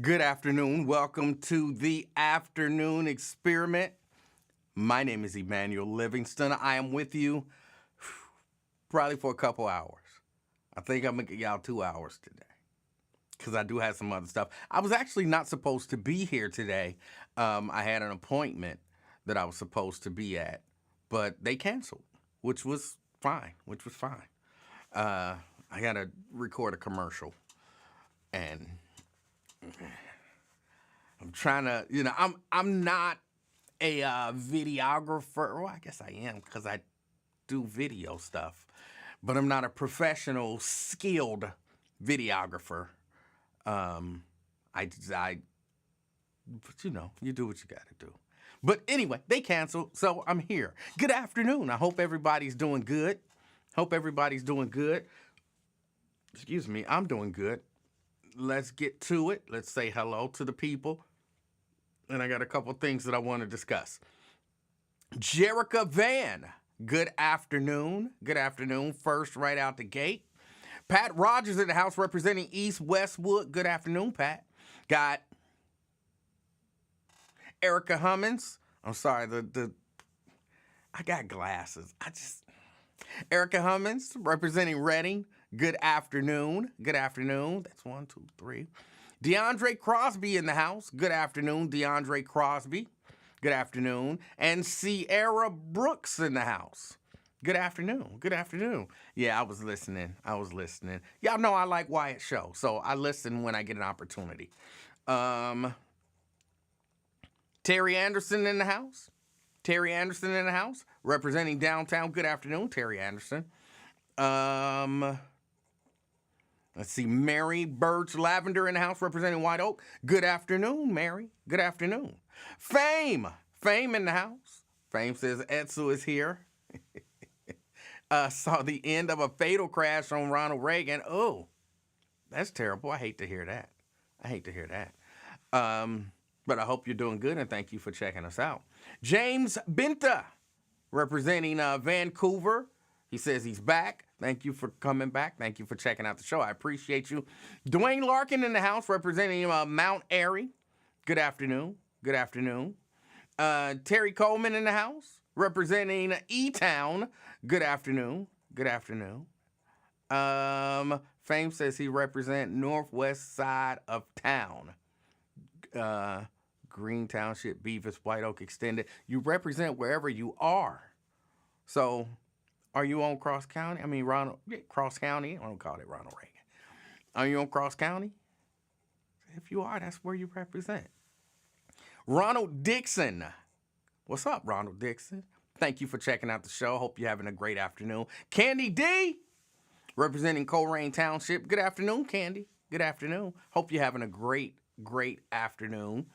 Good afternoon. Welcome to the afternoon experiment. My name is Emanuel Livingston. I am with you probably for a couple hours. I think I'm going to get y'all 2 hours today because I do have some other stuff. I was actually not supposed to be here today. I had an appointment that I was supposed to be at, but they canceled, which was fine. I got to record a commercial, and I'm trying to, I'm not a videographer. Well, I guess I am because I do video stuff, but I'm not a professional, skilled videographer. But you do what you got to do. But anyway, they canceled, so I'm here. Good afternoon. I hope everybody's doing good. Excuse me, I'm doing good. Let's get to it. Let's say hello to the people. And I got a couple things that I want to discuss. Jerica Van, good afternoon. First, right out the gate. Pat Rogers in the house representing East Westwood. Good afternoon, Pat. Got Erica Hummins. I'm sorry, I got glasses. Erica Hummins representing Reading. Good afternoon. That's 1, 2, 3. DeAndre Crosby in the house. Good afternoon, DeAndre Crosby. Good afternoon. And Sierra Brooks in the house. Good afternoon. Yeah, I was listening. Y'all know I like Wyatt's show, so I listen when I get an opportunity. Terry Anderson in the house. Representing downtown. Good afternoon, Terry Anderson. Let's see, Mary Birch Lavender in the house representing White Oak. Good afternoon, Mary. Good afternoon. Fame in the house. Fame says Etsu is here. Saw the end of a fatal crash on Ronald Reagan. Oh, that's terrible. I hate to hear that. But I hope you're doing good, and thank you for checking us out. James Benta representing Vancouver. He says he's back. Thank you for coming back. Thank you for checking out the show. I appreciate you. Dwayne Larkin in the house representing Mount Airy. Good afternoon. Terry Coleman in the house representing E-Town. Good afternoon. Fame says he represents northwest side of town. Green Township, Beavis, White Oak Extended. You represent wherever you are. So, are you on Cross County? Cross County. I don't call it Ronald Reagan. Are you on Cross County? If you are, that's where you represent. Ronald Dixon. What's up, Ronald Dixon? Thank you for checking out the show. Hope you're having a great afternoon. Candy D, representing Coleraine Township. Good afternoon, Candy. Hope you're having a great afternoon.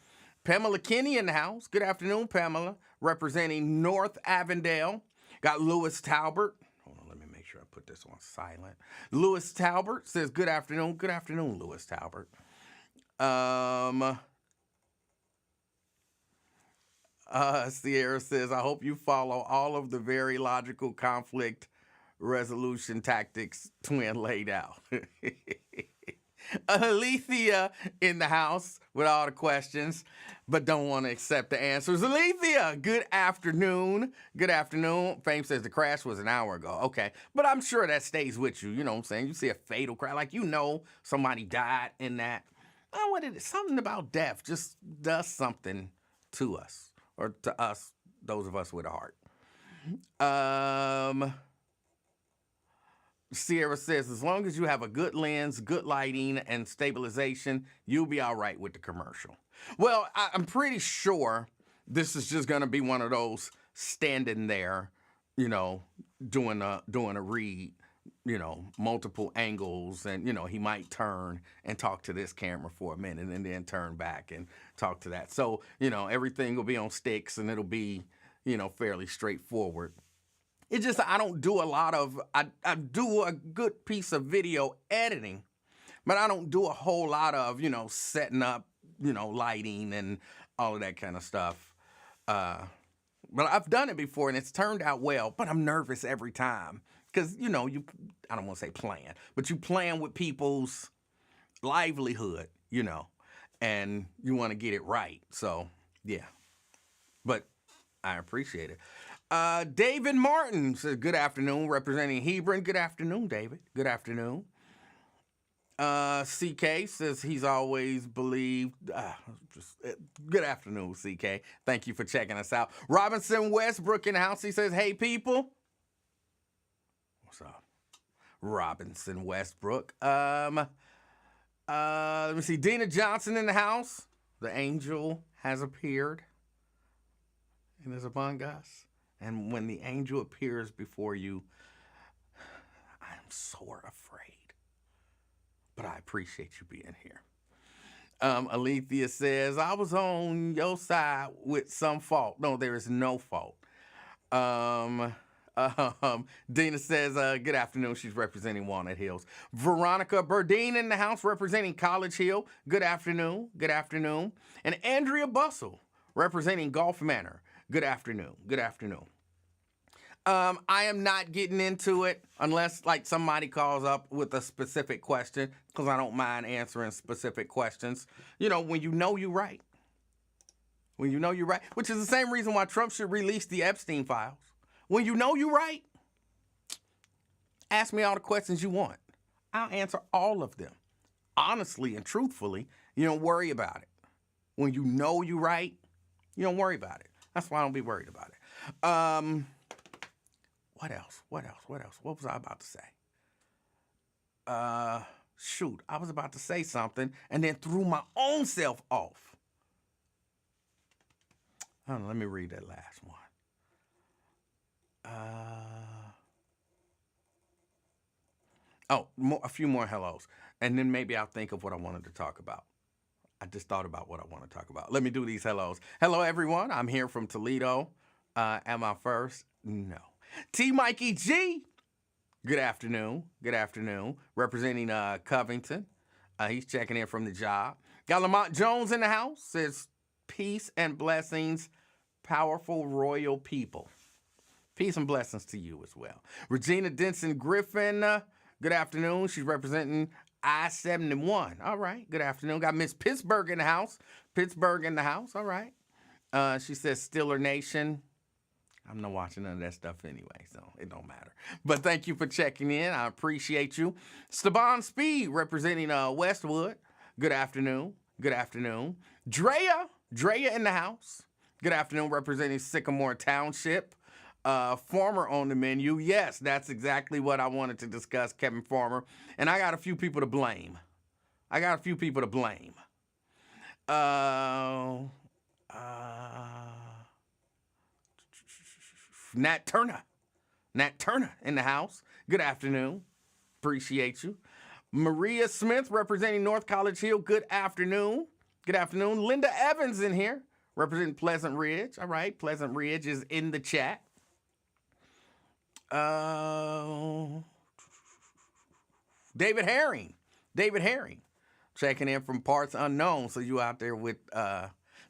Pamela Kinney in the house. Good afternoon, Pamela. Representing North Avondale. Got Lewis Talbert. Hold on, let me make sure I put this on silent. Lewis Talbert says good afternoon. Good afternoon, Lewis Talbert. Sierra says, I hope you follow all of the very logical conflict resolution tactics Twin laid out. Alethea in the house with all the questions, but don't want to accept the answers. Alethea, good afternoon. Fame says the crash was an hour ago. Okay, but I'm sure that stays with you. You know what I'm saying? You see a fatal crash, like somebody died in that. What is it? Something about death just does something to us, or to us, those of us with a heart. Sierra says, as long as you have a good lens, good lighting, and stabilization, you'll be all right with the commercial. Well, I'm pretty sure this is just going to be one of those standing there, doing a read, multiple angles, and, he might turn and talk to this camera for a minute and then turn back and talk to that. So, everything will be on sticks and it'll be, fairly straightforward. It's just I don't do a lot of, I do a good piece of video editing, but I don't do a whole lot of, setting up, lighting and all of that kind of stuff. But I've done it before and it's turned out well, but I'm nervous every time because, I don't want to say plan, but you plan with people's livelihood, and you want to get it right. So, yeah. But I appreciate it. David Martin says, good afternoon, representing Hebron. Good afternoon, David. Good afternoon. CK says he's always believed. Good afternoon, CK. Thank you for checking us out. Robinson Westbrook in the house. He says, hey, people. What's up? Robinson Westbrook. Let me see. Dina Johnson in the house. The angel has appeared and is among us. And when the angel appears before you, I am sore afraid. But I appreciate you being here. Alethea says, I was on your side with some fault. No, there is no fault. Dina says, good afternoon. She's representing Walnut Hills. Veronica Burdine in the house representing College Hill. Good afternoon. Good afternoon. And Andrea Bustle representing Gulf Manor. Good afternoon. Good afternoon. I am not getting into it unless like somebody calls up with a specific question, because I don't mind answering specific questions. You know, when you know you're right. When you know you're right. Which is the same reason why Trump should release the Epstein files. When you know you're right, ask me all the questions you want. I'll answer all of them. Honestly and truthfully, you don't worry about it. When you know you're right, you don't worry about it. That's why I don't be worried about it. What else? What was I about to say? Shoot, I was about to say something and then threw my own self off. Hold on, let me read that last one. A few more hellos. And then maybe I'll think of what I wanted to talk about. I just thought about what I want to talk about. Let me do these hellos. Hello, everyone. I'm here from Toledo. Am I first? No. T. Mikey G. Good afternoon. Good afternoon. Representing Covington. He's checking in from the job. Got Lamont Jones in the house. Says, peace and blessings, powerful royal people. Peace and blessings to you as well. Regina Denson Griffin. Good afternoon. She's representing I-71. All right. Good afternoon. Got Miss Pittsburgh in the house. Pittsburgh in the house. All right. She says Stiller Nation. I'm not watching none of that stuff anyway, so it don't matter. But thank you for checking in. I appreciate you. Staban Speed representing Westwood. Good afternoon. Good afternoon. Drea in the house. Good afternoon, representing Sycamore Township. Farmer on the menu. Yes, that's exactly what I wanted to discuss, Kevin Farmer. And I got a few people to blame. Nat Turner in the house. Good afternoon. Appreciate you. Maria Smith representing North College Hill. Good afternoon. Good afternoon. Linda Evans in here representing Pleasant Ridge. All right. Pleasant Ridge is in the chat. David Herring checking in from parts unknown. So you out there with,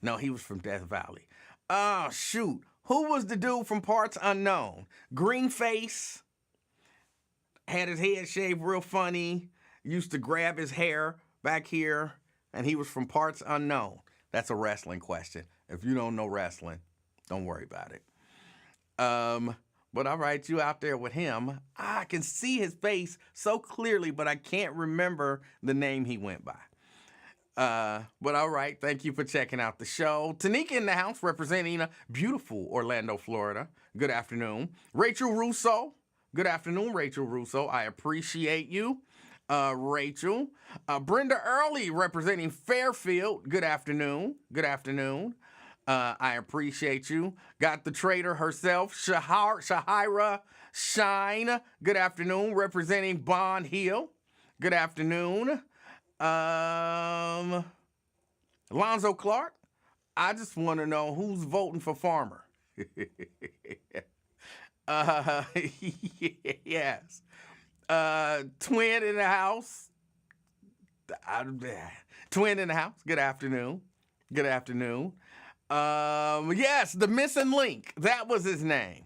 no, he was from Death Valley. Oh, shoot. Who was the dude from parts unknown? Green face, had his head shaved real funny, used to grab his hair back here, and he was from parts unknown. That's a wrestling question. If you don't know wrestling, don't worry about it. But all right, you out there with him. I can see his face so clearly, but I can't remember the name he went by. But all right, thank you for checking out the show. Tanika in the house representing beautiful Orlando, Florida. Good afternoon. Rachel Russo. Good afternoon, Rachel Russo. I appreciate you, Rachel. Brenda Early representing Fairfield. Good afternoon. Good afternoon. I appreciate you. Got the trader herself, Shahira Shine. Good afternoon, representing Bond Hill. Good afternoon. Lonzo Clark. I just want to know who's voting for Farmer. Yes. Twin in the house. Twin in the house. Good afternoon. Good afternoon. Yes, the missing link. That was his name.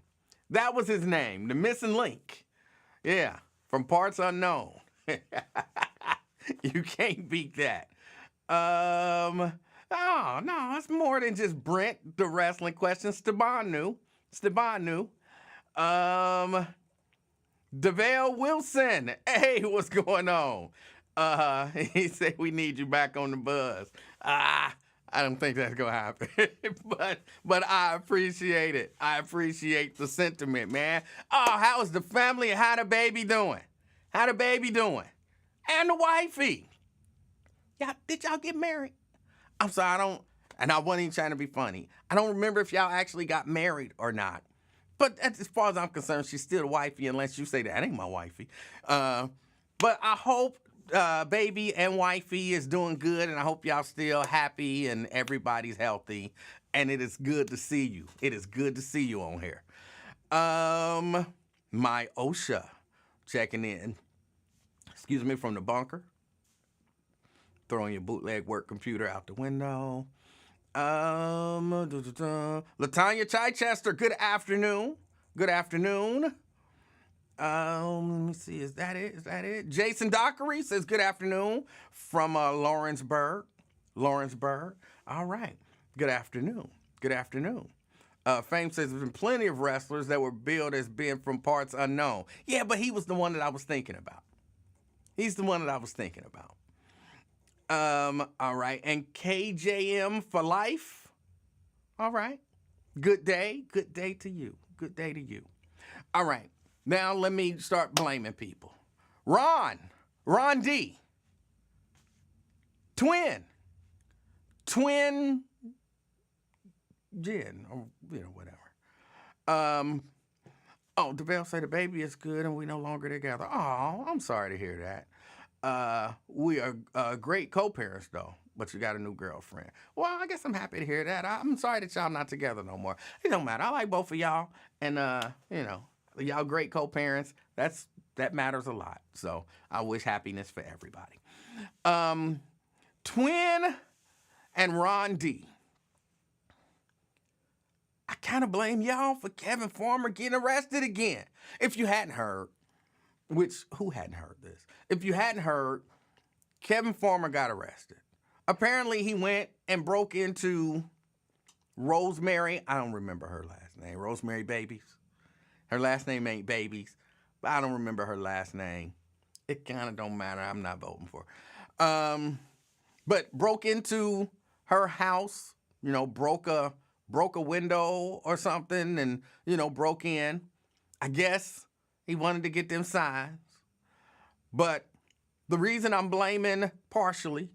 The missing link. Yeah, from parts unknown. You can't beat that. Oh, no, it's more than just Brent, the wrestling question. Steban knew. Steban knew. DeVale Wilson. Hey, what's going on? He said we need you back on the buzz. I don't think that's gonna happen. but I appreciate it. I appreciate the sentiment, man. Oh, how's the family? How the baby doing? How the baby doing? And the wifey. Did y'all get married? I'm sorry, and I wasn't even trying to be funny. I don't remember if y'all actually got married or not. But as far as I'm concerned, she's still the wifey unless you say that ain't my wifey. But I hope baby and wifey is doing good, and I hope y'all still happy and everybody's healthy. And it is good to see you. It is good to see you on here. My OSHA checking in. Excuse me, from the bunker. Throwing your bootleg work computer out the window. Latanya Chichester, good afternoon. Good afternoon. Let me see, is that it? Is that it? Jason Dockery says good afternoon from Lawrenceburg. Lawrenceburg. All right. Good afternoon. Good afternoon. Fame says there's been plenty of wrestlers that were billed as being from parts unknown. Yeah, but he was the one that I was thinking about. He's the one that I was thinking about. All right. And KJM for life. All right. Good day. Good day to you. Good day to you. All right. Now let me start blaming people. Ron D. Twin Jen, or, whatever. DeVale said the baby is good and we no longer together. Oh, I'm sorry to hear that. We are great co-parents, though, but you got a new girlfriend. Well, I guess I'm happy to hear that. I'm sorry that y'all not together no more. It don't matter. I like both of y'all, and, y'all great co-parents. That matters a lot, so I wish happiness for everybody. Twin and Ron D. I kind of blame y'all for Kevin Farmer getting arrested again. If you hadn't heard, who hadn't heard this? If you hadn't heard, Kevin Farmer got arrested. Apparently, he went and broke into Rosemary. I don't remember her last name. Rosemary Babies. Her last name ain't Babies, but I don't remember her last name. It kind of don't matter. I'm not voting for her. But broke into her house, broke a window or something and, broke in. I guess he wanted to get them signs. But the reason I'm blaming partially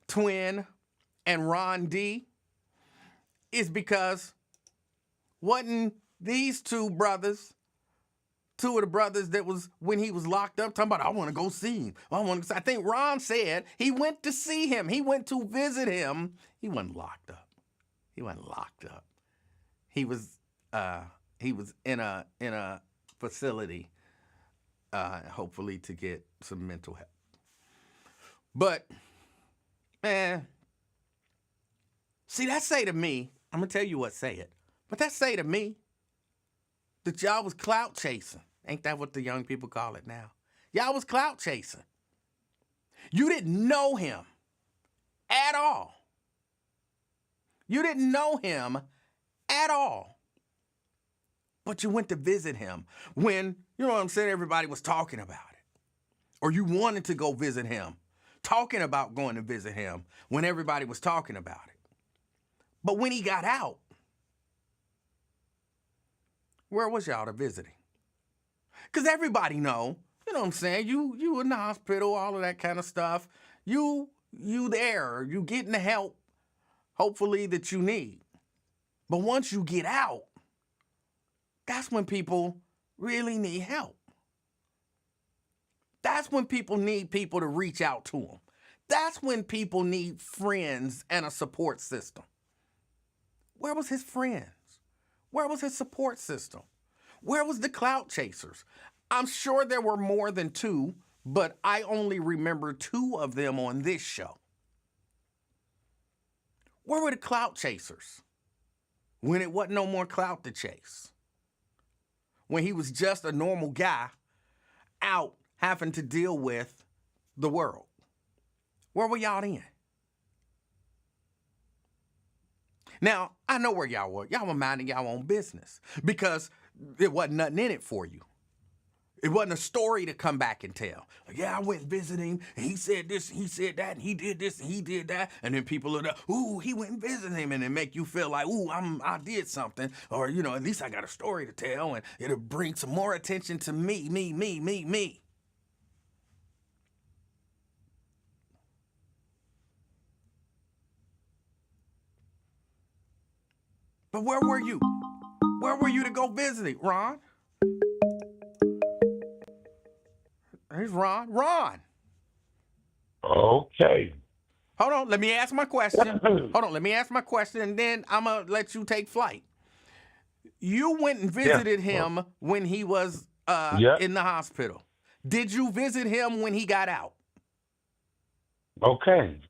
Twin and Ron D is because wasn't these two of the brothers that was when he was locked up talking about, I want to go see him. I think Ron said he went to see him. He went to visit him. He wasn't locked up. He wasn't locked up. He was in a facility. Hopefully to get some mental help. But, man, see, that say to me, I'm going to tell you what say it, but that say to me that y'all was clout chasing. Ain't that what the young people call it now? Y'all was clout chasing. You didn't know him at all. You didn't know him at all. But you went to visit him when, everybody was talking about it. Or you wanted to go visit him, talking about going to visit him when everybody was talking about it. But when he got out, where was y'all to visiting? Because everybody know, you in the hospital, all of that kind of stuff. You there, you getting the help, hopefully, that you need. But once you get out, that's when people really need help. That's when people need people to reach out to them. That's when people need friends and a support system. Where was his friends? Where was his support system? Where was the clout chasers? I'm sure there were more than two, but I only remember two of them on this show. Where were the clout chasers when it wasn't no more clout to chase? When he was just a normal guy out having to deal with the world. Where were y'all then? Now, I know where y'all were. Y'all were minding y'all own business because there wasn't nothing in it for you. It wasn't a story to come back and tell. Like, yeah, I went and visited him, and he said this, and he said that, and he did this, and he did that. And then people are like, ooh, he went and visited him, and it make you feel like, ooh, I did something. Or, at least I got a story to tell, and it'll bring some more attention to me. But where were you? Where were you to go visit him, Ron? Here's Ron. Ron! Okay. Hold on, let me ask my question. And then I'm going to let you take flight. You went and visited him when he was in the hospital. Did you visit him when he got out? Okay.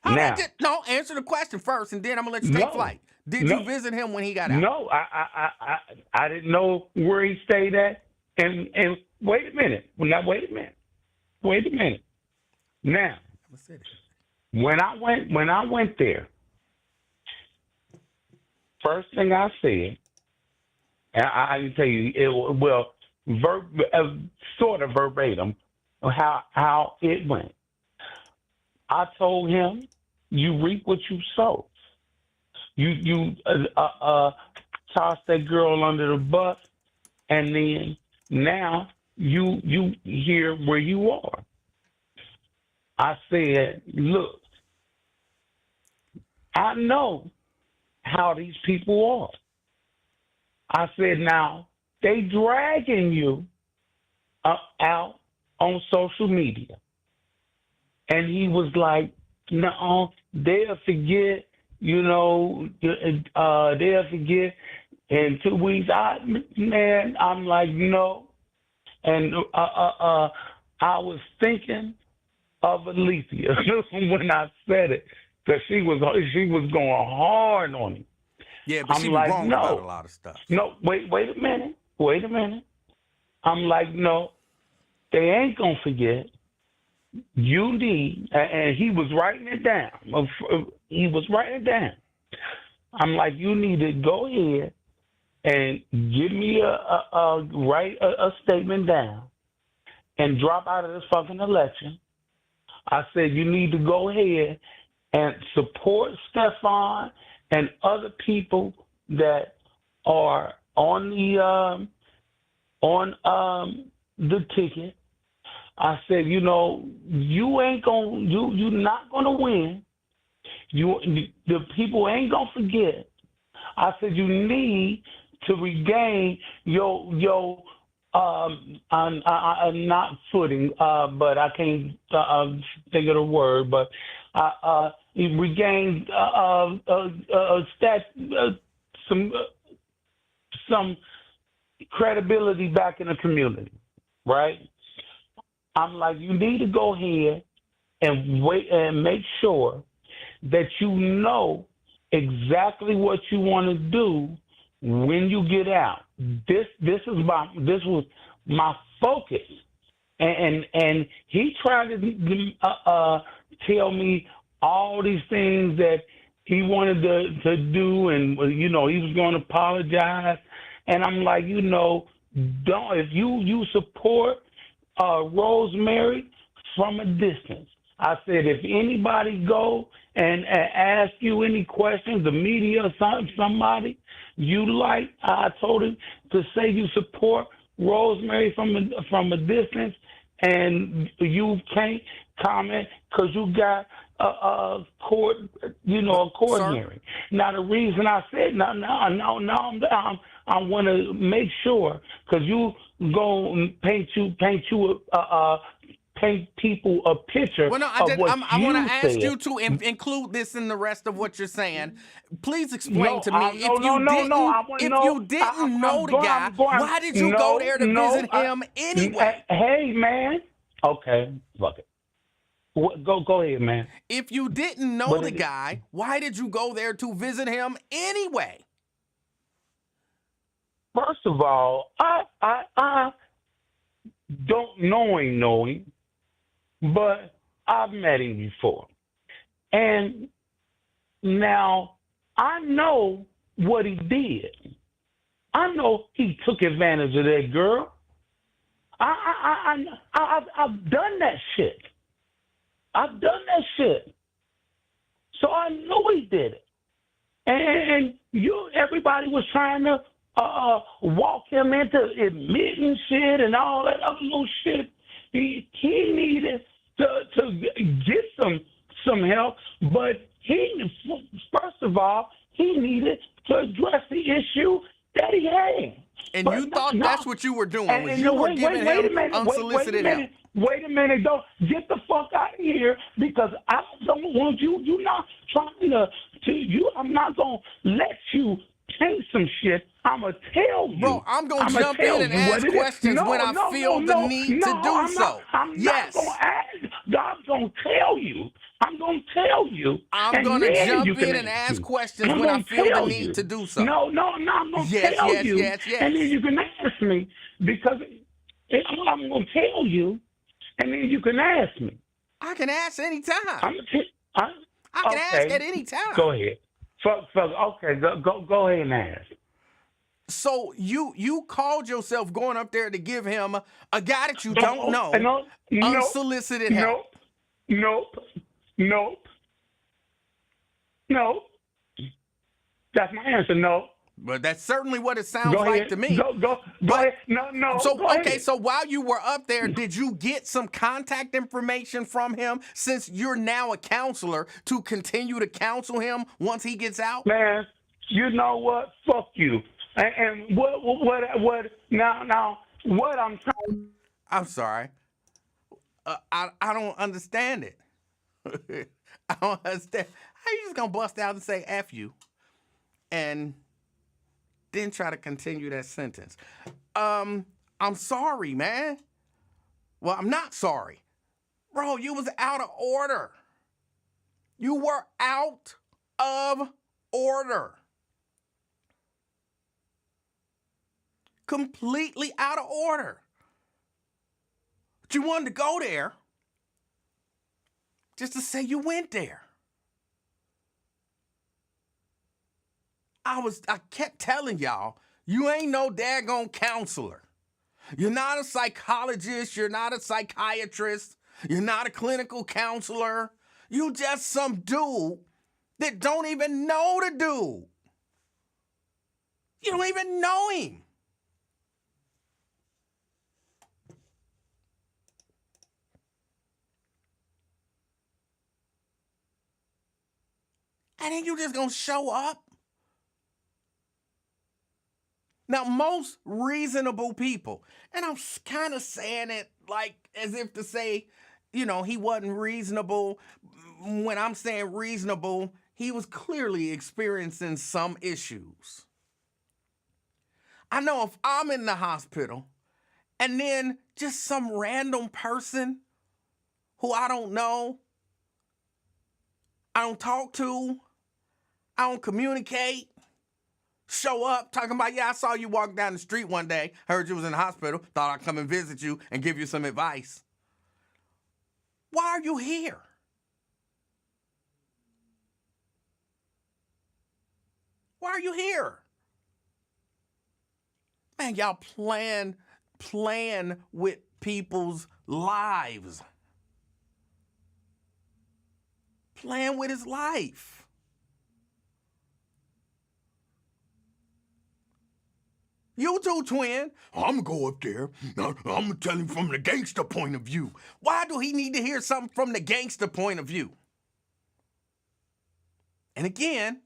No, answer the question first, and then I'm going to let you take flight. Did you visit him when he got out? No, I didn't know where he stayed at. And wait a minute. Now, wait a minute. Now, when I went there, first thing I said, and I can tell you, sort of verbatim, how it went. I told him, you reap what you sow. You toss that girl under the bus, and then now you here where you are. I said, look, I know how these people are. I said, now they dragging you out on social media. And he was like, no, they'll forget, they'll forget in 2 weeks. I'm like, no. And I was thinking of Alicia when I said it, because she was going hard on him. Yeah, but she was wrong about a lot of stuff. No, wait a minute. I'm like, no, they ain't gonna forget. You need, and he was writing it down. I'm like, you need to go ahead and give me write a statement down and drop out of this fucking election. I said, you need to go ahead and support Stefan and other people that are on the ticket. I said, you're not gonna win. The people ain't gonna forget. I said, you need to regain your I'm not footing, but I can't think of the word, but you regain some credibility back in the community, right? I'm like, you need to go ahead and wait and make sure that you know exactly what you want to do when you get out. This was my focus, and he tried to tell me all these things that he wanted to do, and he was going to apologize, and I'm like, don't, if you support Rosemary from a distance. I said, if anybody go and ask you any questions, the media or somebody you like, I told him to say you support Rosemary from a distance, and you can't comment because you got a court, a court hearing. Now the reason I said no, I want to make sure, because you go paint people a picture. Well, no, I want to ask you to include this in the rest of what you're saying. Please explain to me, if you didn't know the guy, why did you go there to visit him anyway? Hey, man. Okay, fuck it. Go ahead, man. If you didn't know the guy, why did you go there to visit him anyway? First of all, I don't know him, but I've met him before. And now I know what he did. I know he took advantage of that girl. I've done that shit. I've done that shit. So I know he did it. And everybody was trying to walk him into admitting shit and all that other little shit. He needed to get some help, but first of all he needed to address the issue that he had. And But you thought no, that's what you were doing, was and you were wait, giving wait a him minute, unsolicited help. wait a minute, don't get the fuck out of here because I don't want you. You're not trying to you. I'm not gonna let you taint some shit. I'ma tell you. Bro, I'm gonna I'ma jump tell in and you what ask it is. questions when I feel the need to do I'm not. so. I'm not Yes. gonna ask. I'm gonna tell you. I'm gonna tell you, I'm and gonna then you jump can in and ask ask me. questions I'm when I gonna feel the tell need you. to do so. No, I'm gonna Yes, tell yes, you, yes, and then yes. you can ask me because I'm gonna tell you, and then you can ask me. I can ask anytime. I'm I can ask at okay. any time. Go ahead. Okay, go ahead and ask. So you called yourself going up there to give him a guy that you don't No, know no, nope, unsolicited help. nope, nope, nope. That's my answer. No. But that's certainly what it sounds Go like ahead. to me. Go But ahead. No. so Go okay, ahead. so while you were up there, did you get some contact information from him since you're now a counselor to continue to counsel him once he gets out? Man, you know what? Fuck you. And what? Now, what I'm trying. I'm sorry. I don't understand it. I don't understand. How you just gonna bust out and say F you and then try to continue that sentence? I'm sorry, man. Well, I'm not sorry. Bro, you was out of order. You were out of order. Completely out of order. But you wanted to go there just to say you went there. I kept telling y'all, you ain't no daggone counselor. You're not a psychologist. You're not a psychiatrist. You're not a clinical counselor. You just some dude that don't even know the dude. You don't even know him. And then you just gonna show up? Now, most reasonable people, and I'm kind of saying it like as if to say, he wasn't reasonable. When I'm saying reasonable, he was clearly experiencing some issues. I know if I'm in the hospital and then just some random person who I don't know, I don't talk to, I don't communicate, show up talking about, yeah, I saw you walk down the street one day, heard you was in the hospital, thought I'd come and visit you and give you some advice. Why are you here? Why are you here? Man, y'all playing with people's lives. Playing with his life. You too, twin. I'm gonna go up there. I'm gonna tell him from the gangster point of view. Why do he need to hear something from the gangster point of view? And again,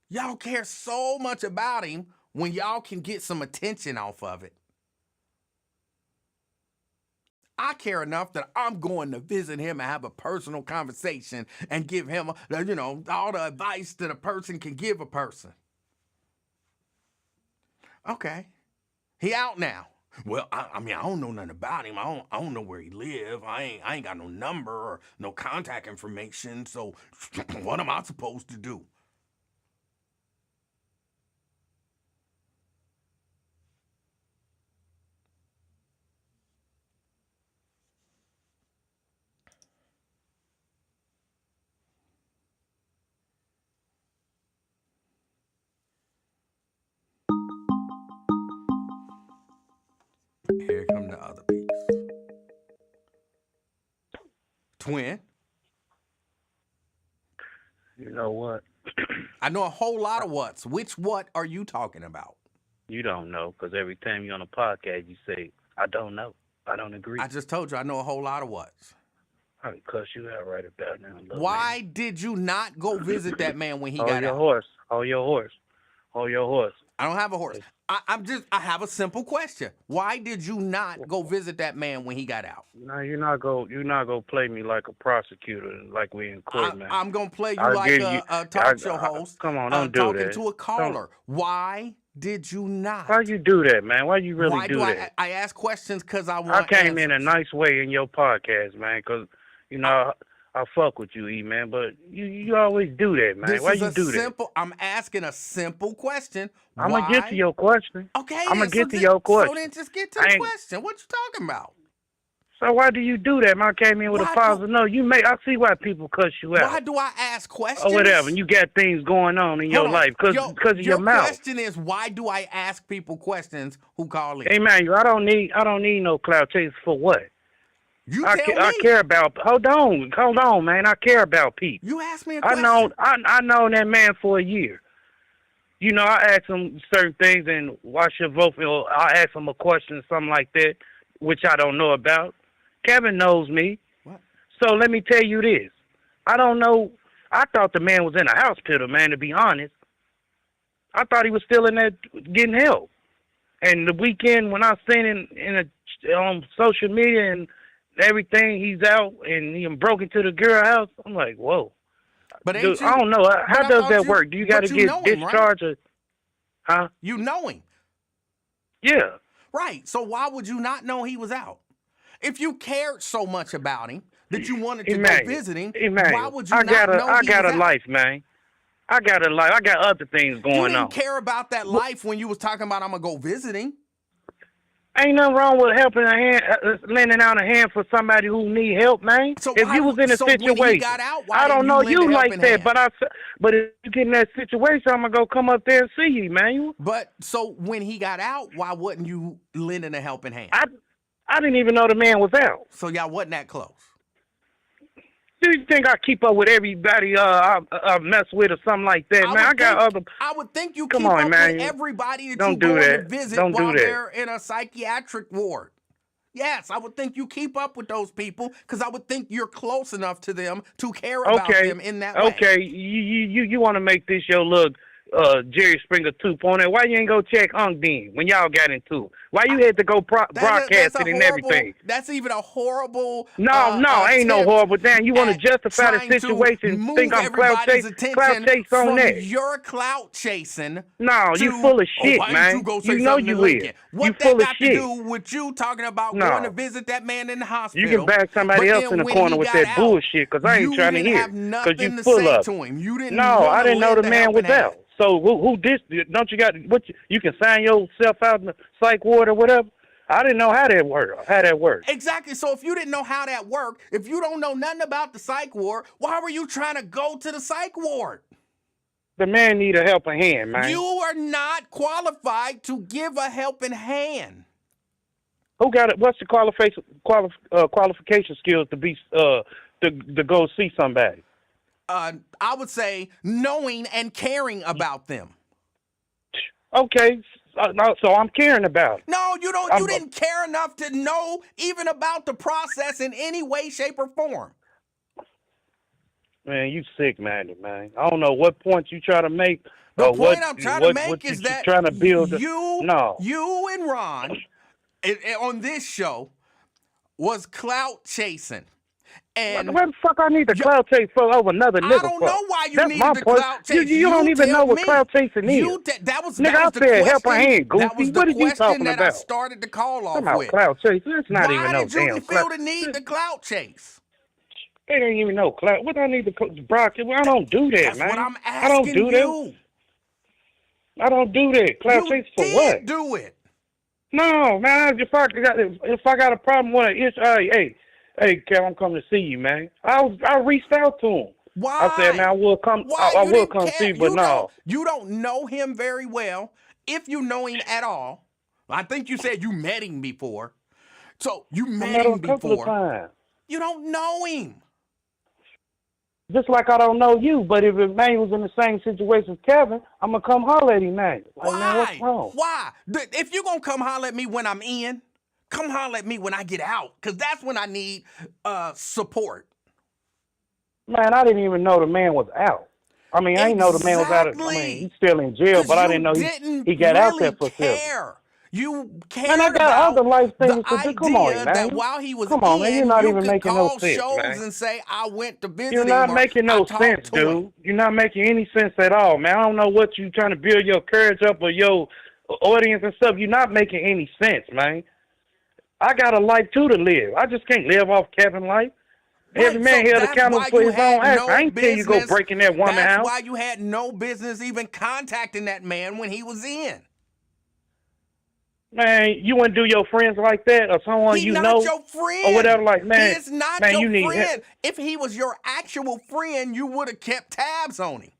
y'all care so much about him when y'all can get some attention off of it. I care enough that I'm going to visit him and have a personal conversation and give him, all the advice that a person can give a person. Okay. He out now. Well, I don't know nothing about him. I don't know where he live. I ain't got no number or no contact information. So what am I supposed to do? Here come the other piece. Twin. You know what? I know a whole lot of what's. Which what are you talking about? You don't know, because every time you're on a podcast, you say, I don't know. I don't agree. I just told you I know a whole lot of what's. I can cuss you out right about now. Why did you not go visit that man when he Hold got your out? horse. Hold your horse. Hold your horse. I don't have a horse. I have a simple question. Why did you not go visit that man when he got out? No, you're not gonna play me like a prosecutor, like we in court, man. I'm gonna play you I'll like give a talk show host. Come on, don't do talking that. to a caller. Why did you not? Why you do that, man? Why you really Why do that? I ask questions because I want I came in a answers. nice way in your podcast, man, because, you know, I fuck with you, E, man, but you always do that, man. This Why is you a do simple. I'm asking a simple question. that? I'm Why? going to get to your question. Okay, I'm then, going to get to your question. So then just get to the question. What you talking about? So why do you do that, man? I came in with Why a positive no. I see why people cuss you out. Why do I ask questions? Or whatever, and you got things going on in your life because of your mouth. Your question is, why do I ask people questions who call in? Emanuel, I don't need no cloud chase for what? You tell me. I care about. Hold on, man. I care about people. You asked me a question. I know that man for a year. You know, I ask him certain things and why should vote for. I ask him a question, something like that, which I don't know about. Kevin knows me. What? So let me tell you this. I don't know. I thought the man was in a hospital, man, to be honest. I thought he was still in there getting help. And the weekend when I seen him on social media and everything, he's out and he broke into the girl house, I'm like, whoa. But Dude, I don't know. How does that work? Do you got to get discharged? Right? Huh? You know him. Yeah. Right. So why would you not know he was out? If you cared so much about him that you wanted to go visit him, why would you not know I got a life, man. I got a life. I got other things going on. You didn't care about that life when you was talking about I'm going to go visit him. Ain't nothing wrong with helping a hand, lending out a hand for somebody who need help, man. So if you was in a situation, when he got out, why I don't know you like that, hand? but if you get in that situation, I'm gonna go come up there and see you, man. But so when he got out, why wasn't you lending a helping hand? I didn't even know the man was out. So y'all wasn't that close. Do you think I keep up with everybody I mess with or something like that, man? I would think you keep up with everybody that you go to visit while they're in a psychiatric ward. Yes, I would think you keep up with those people because I would think you're close enough to them to care about them in that way. Okay, you want to make this your look Jerry Springer 2.0. Why you ain't go check Unc Dean when y'all got into it? Why you had to go broadcast it and everything? That's even a horrible. No, ain't no horrible. Damn, you want to justify the situation? Think I'm clout chase on that? You're clout chasing. No, you full of shit, man. You know you is. What that got to do with you talking about going to visit that man in the hospital? You can back somebody else in the corner with that bullshit because I ain't trying to hear. Because you full of. No, I didn't know the man was out. So who this? Don't you got what? You can sign yourself out in the psych ward or whatever. I didn't know how that worked. Exactly. So if you didn't know how that worked, if you don't know nothing about the psych ward, why were you trying to go to the psych ward? The man need a helping hand, man. You are not qualified to give a helping hand. Who got it? What's the qualification skills to be to go see somebody? I would say knowing and caring about them. Okay, so I'm caring about it. No, you don't. You didn't care enough to know even about the process in any way, shape, or form. Man, you sick-minded, man. I don't know what point you try to make. The point I'm trying to make is that trying to build you and Ron on this show was clout chasing. And what the fuck I need the clout chase for over another nigga? I don't know why you need the clout chase. You don't even know what clout chasing is. That was nigga, I said help a hand, goofy. That was the question that I started the call off with. Clout chase. That's not even no damn clout. Why did you feel the need the clout chase? It ain't even no clout. What I need the broadcast? I don't do that, That's man. What I'm asking I don't do you. That. I don't do that. Clout chase for what? You do it. No, man. If I got a problem with it, hey, Cal, I'm coming to see you, man. I reached out to him. Why? I said, man, I will come. I will come see you, but no. You don't know him very well. If you know him at all, I think you said you met him before. So you I met met him him a couple of before. times. You don't know him. Just like I don't know you, but if man was in the same situation as Kevin, I'm going to come holler at him, man. Like, man, what's Why? wrong? Why? If you're going to come holler at me when I'm in, come holler at me when I get out, because that's when I need support. Man, I didn't even know the man was out. I mean, I didn't know the man was out. He's still in jail, but I didn't know he got out there for care. You cared man, I got about other life things the to do. Come on, idea man. that while he was Come on, man. You're not you even could making no call sense, shows man. and say, I went to visit You're him. not making no sense, dude. Him. You're not making any sense at all, man. I don't know what you're trying to build your courage up or your audience and stuff. You're not making any sense, man. I got a life, too, to live. I just can't live off Kevin life. Right, Every man held accountable for his own act. I ain't tell you go breaking that woman's house. That's why you had no business even contacting that man when he was in. Man, you wouldn't do your friends like that or someone you know? He's not your friend. Or whatever, like, man. He is not man, your you friend. If he was your actual friend, you would have kept tabs on him.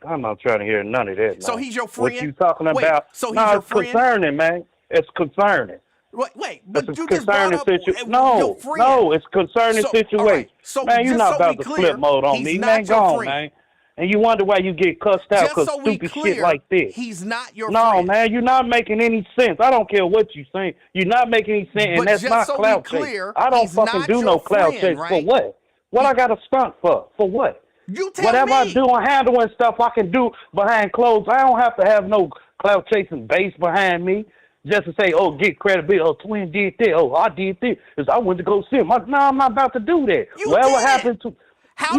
I'm not trying to hear none of that, man. So he's your friend? What you talking about? So he's your friend? It's concerning, man. It's concerning. Wait, but it's you just brought up your friend. No, it's concerning situation. Right. So man, you're not about to flip mode on me. Man, go on, man. And you wonder why you get cussed out because stupid shit like this. He's not your No, friend. man, you're not making any sense. I don't care what you're saying. You're not making any sense, and that's not clout chase. I don't fucking do no clout chase. Right? For what? What I got to stunt for? For what? You tell Whatever me. I do on handling stuff, I can do behind closed. I don't have to have no clout chasing base behind me just to say, oh, get credibility. Oh, Twin did that. Oh, I did this. Because I went to go see him. No, I'm not about to do that. Whatever happened to... How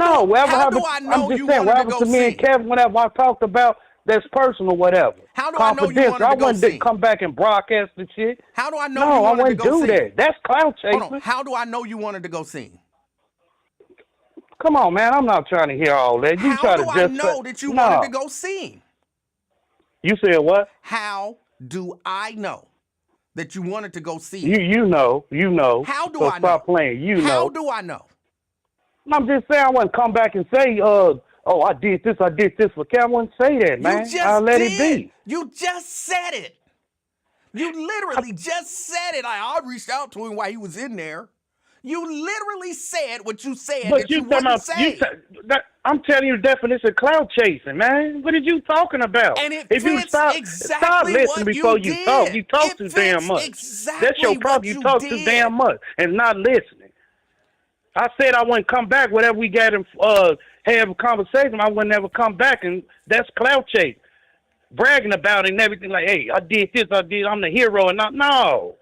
do I know you wanted to go see? Me and Kevin, whatever I talked about, that's personal, whatever. How do I know you wanted to go see? I wouldn't come back and broadcast the shit. How do I know you wanted to go see? No, I wouldn't do that. That's clout chasing. Hold on. How do I know you wanted to go see? Come on, man. I'm not trying to hear all that. You How do I know that you wanted to go see? You said what? How do I know that you wanted to go see? You know. How do I know? Stop playing. How do I know? I'm just saying I wouldn't come back and say, oh, I did this for Kevin. I wouldn't say that, man. I'll let it be. You just said it. You literally just said it. I reached out to him while he was in there. You literally said what you said that you wouldn't say. I'm telling you the definition of clout chasing, man. What are you talking about? And it if you stop listening before you talk. You talk too damn much. That's your problem. You talk too damn much and not listening. I said I wouldn't come back. Whatever we got and have a conversation, I wouldn't ever come back, and that's clout chase, bragging about it and everything. Like, hey, I did this, I'm the hero, and not. No,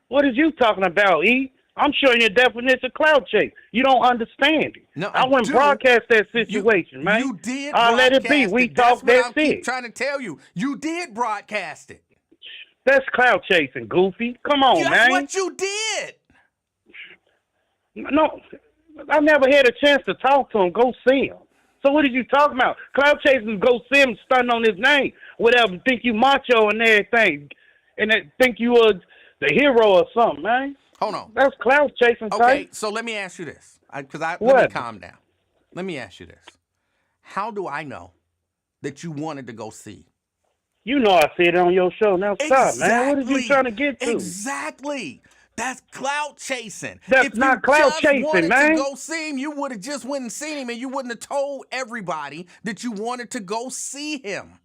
what is you talking about, E? I'm showing you the definition of clout chase. You don't understand it. No, I wouldn't broadcast that situation, man. You did. I'll let it be. We talked that shit. I'm trying to tell you, you did broadcast it. That's clout chasing, goofy. Come on, man. That's what you did. No, I never had a chance to talk to him. Go see him. So what are you talking about? Clout chasing, go see him, stunting on his name. Whatever, think you macho and everything. And think you are the hero or something, man. Hold on. That's clout chasing type. Okay, so let me ask you this. Let me calm down. Let me ask you this. How do I know that you wanted to go see? You know I said it on your show. Now stop, man. What are you trying to get to? Exactly. That's clout chasing. That's not clout chasing, man. If you just wanted to go see him, you would have just went and seen him, and you wouldn't have told everybody that you wanted to go see him.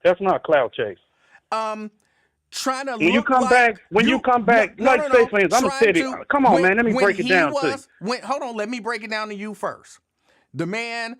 That's not clout chase. Trying to when you come back, say for instance, I'm gonna say it. Come on, man. Let me break it down to you. Hold on. Let me break it down to you first. The man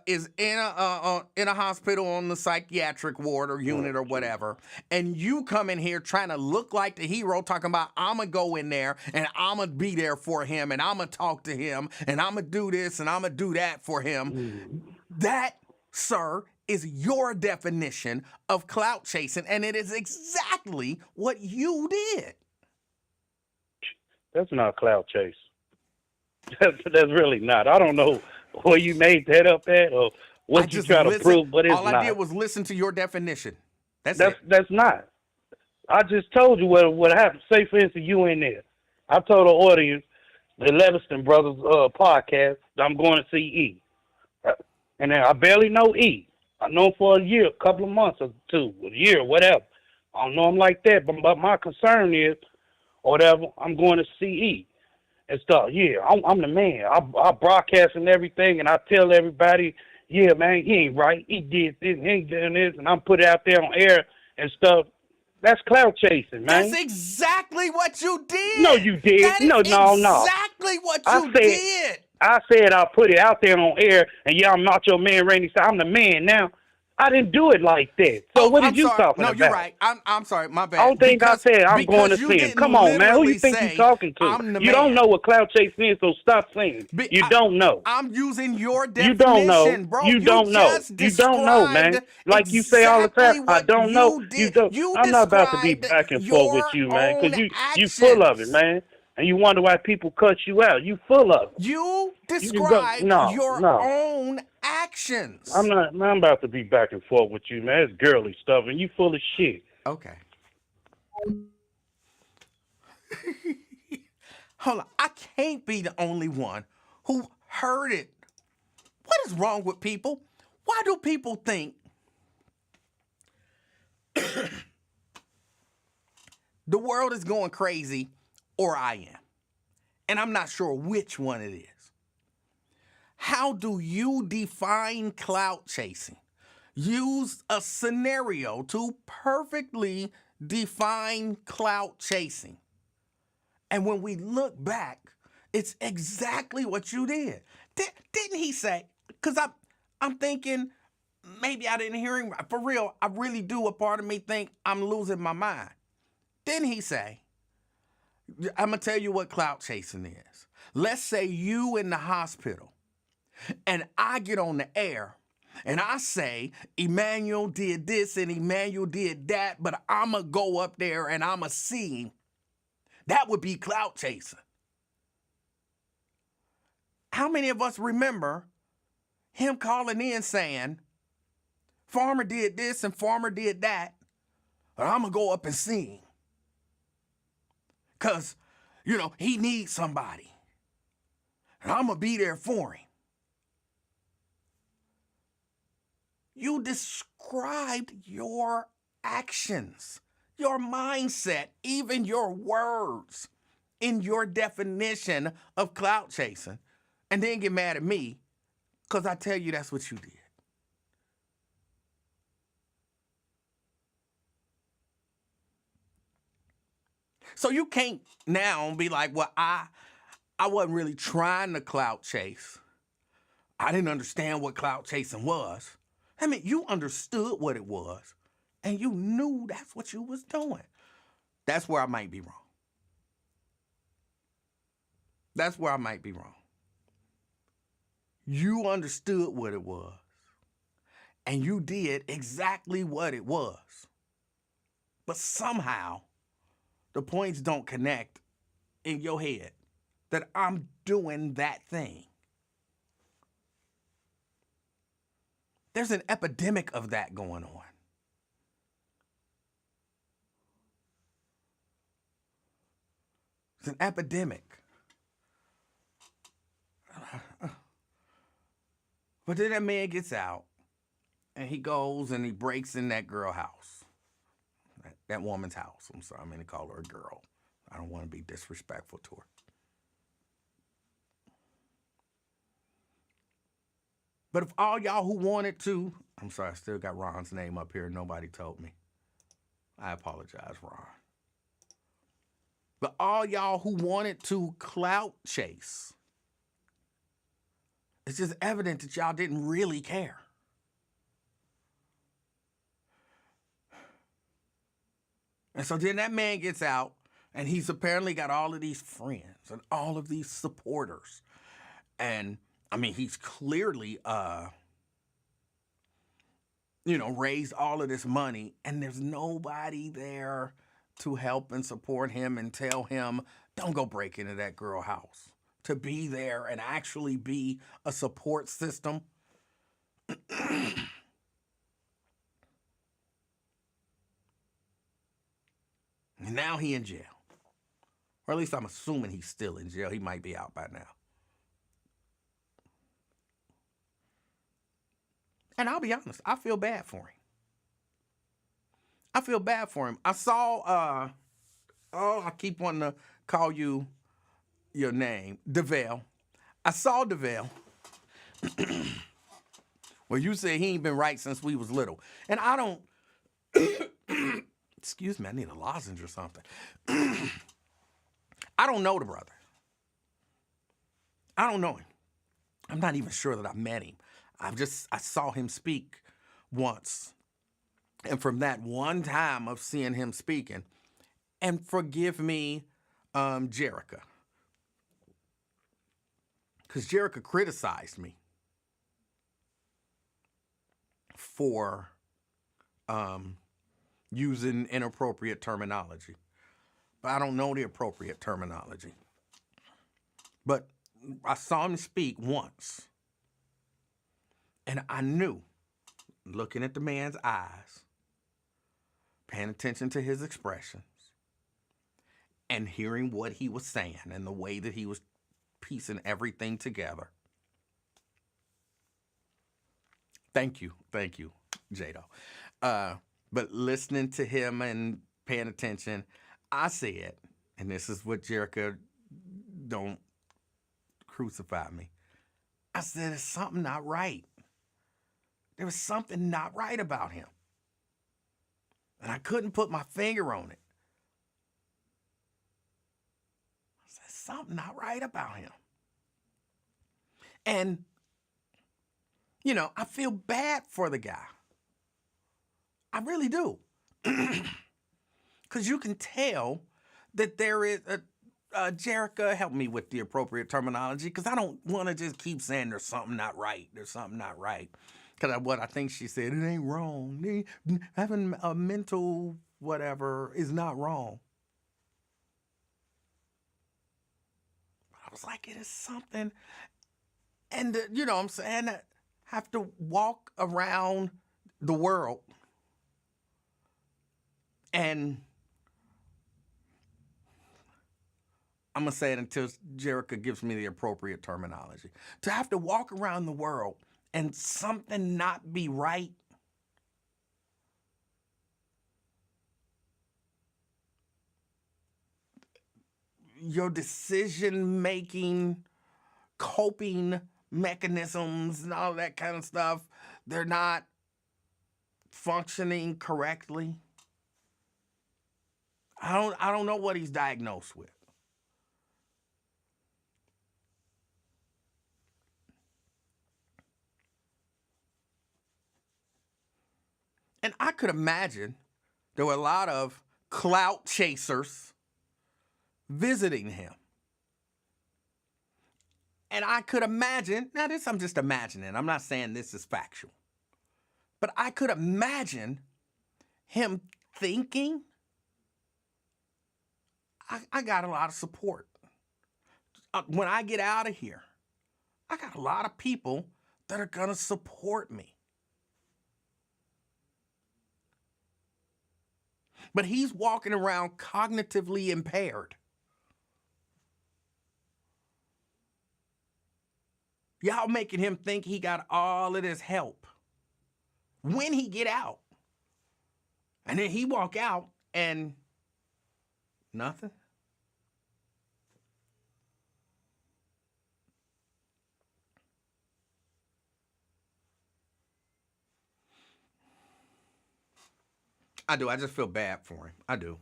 is in a hospital on the psychiatric ward or unit or whatever, and you come in here trying to look like the hero, talking about I'm gonna go in there and I'm gonna be there for him and I'm gonna talk to him and I'm gonna do this and I'm gonna do that for him. That, sir, is your definition of clout chasing, and it is exactly what you did. That's not clout chase. That's really not. I don't know where you made that up at or what you trying to prove, but it's not. All I did was listen to your definition. That's not. I just told you what happened. Say, for instance, you in there. I told the audience, the Livingston Brothers podcast, I'm going to see E. And then I barely know E. I know him for a year, a couple of months or two, a year, whatever. I don't know him like that, but my concern is, or whatever, I'm going to CE and stuff. Yeah, I'm the man. I broadcast and everything, and I tell everybody, yeah, man, he ain't right. He did this, he ain't doing this, and I'm put it out there on air and stuff. That's clout chasing, man. That's exactly what you did. No, you did. That No, is no. exactly what you did. I said I'll put it out there on air, and yeah, I'm not your man, Randy. So I'm the man now. I didn't do it like that. So what did you talking about? No, you're right. I'm sorry. My bad. I don't think I said I'm going to see him. Come on, man. Who you think you talking to? You don't know what clout chasing is, so stop saying. You don't know. I'm using your definition, you don't know. Bro. You don't know. You don't know, man. Like you say all the time, I don't know. You don't. I'm not about to be back and forth with you, man, because you full of it, man. And you wonder why people cut you out. You full of it. You describe your own actions. I'm about to be back and forth with you, man. It's girly stuff, and you full of shit. Okay. Hold on. I can't be the only one who heard it. What is wrong with people? Why do people think the world is going crazy or I am? And I'm not sure which one it is. How do you define clout chasing? Use a scenario to perfectly define clout chasing. And when we look back, it's exactly what you did. Didn't he say, because I'm thinking, maybe I didn't hear him. For real, I really do. A part of me think I'm losing my mind. Didn't he say, I'm going to tell you what clout chasing is. Let's say you in the hospital and I get on the air and I say, Emanuel did this and Emanuel did that, but I'm going to go up there and I'm going to see him. That would be clout chasing. How many of us remember him calling in saying, Farmer did this and Farmer did that, but I'm going to go up and see him? Because, he needs somebody. And I'm going to be there for him. You described your actions, your mindset, even your words in your definition of clout chasing, and then get mad at me because I tell you that's what you did. So you can't now be like, well, I wasn't really trying to clout chase. I didn't understand what clout chasing was. I mean, you understood what it was, and you knew that's what you was doing. That's where I might be wrong. That's where I might be wrong. You understood what it was, and you did exactly what it was. But somehow, the points don't connect in your head that I'm doing that thing. There's an epidemic of that going on. It's an epidemic. But then that man gets out and he goes and he breaks in that girl's house. That woman's house. I'm sorry, I'm going to call her a girl. I don't want to be disrespectful to her. But if all y'all who wanted to, I'm sorry, I still got Ron's name up here. Nobody told me. I apologize, Ron. But all y'all who wanted to clout chase, it's just evident that y'all didn't really care. And so then that man gets out, and he's apparently got all of these friends and all of these supporters. And, I mean, he's clearly, raised all of this money, and there's nobody there to help and support him and tell him, don't go break into that girl's house. To be there and actually be a support system. Now he in jail. Or at least I'm assuming he's still in jail. He might be out by now. And I'll be honest, I feel bad for him. I feel bad for him. I saw, I keep wanting to call you your name, DeVale. I saw DeVale. Well, you said he ain't been right since we was little. And I don't, excuse me, I need a lozenge or something. I don't know the brother. I don't know him. I'm not even sure that I met him. I saw him speak once. And from that one time of seeing him speaking, and forgive me, Jerica, because Jerica criticized me for using inappropriate terminology. But I don't know the appropriate terminology. But I saw him speak once. And I knew, looking at the man's eyes, paying attention to his expressions, and hearing what he was saying and the way that he was piecing everything together. Thank you, Jado. But listening to him and paying attention, I said, and this is what Jerica, don't crucify me. I said, there's something not right. There was something not right about him. And I couldn't put my finger on it. I said, something not right about him. And, you know, I feel bad for the guy. I really do. Because you can tell that there is Jerica, help me with the appropriate terminology, because I don't want to just keep saying there's something not right. There's something not right. Because what I think she said, it ain't wrong. Having a mental whatever is not wrong. I was like, it is something. And, you know what I'm saying? I have to walk around the world and I'm going to say it until Jerica gives me the appropriate terminology. To have to walk around the world and something not be right. Your decision-making, coping mechanisms and all that kind of stuff, they're not functioning correctly. I don't know what he's diagnosed with. And I could imagine there were a lot of clout chasers visiting him. And I could imagine, now this I'm just imagining, I'm not saying this is factual, but I could imagine him thinking, I got a lot of support. When I get out of here, I got a lot of people that are going to support me. But he's walking around cognitively impaired. Y'all making him think he got all of this help. When he get out. And then he walk out and nothing. I do. I just feel bad for him. I do.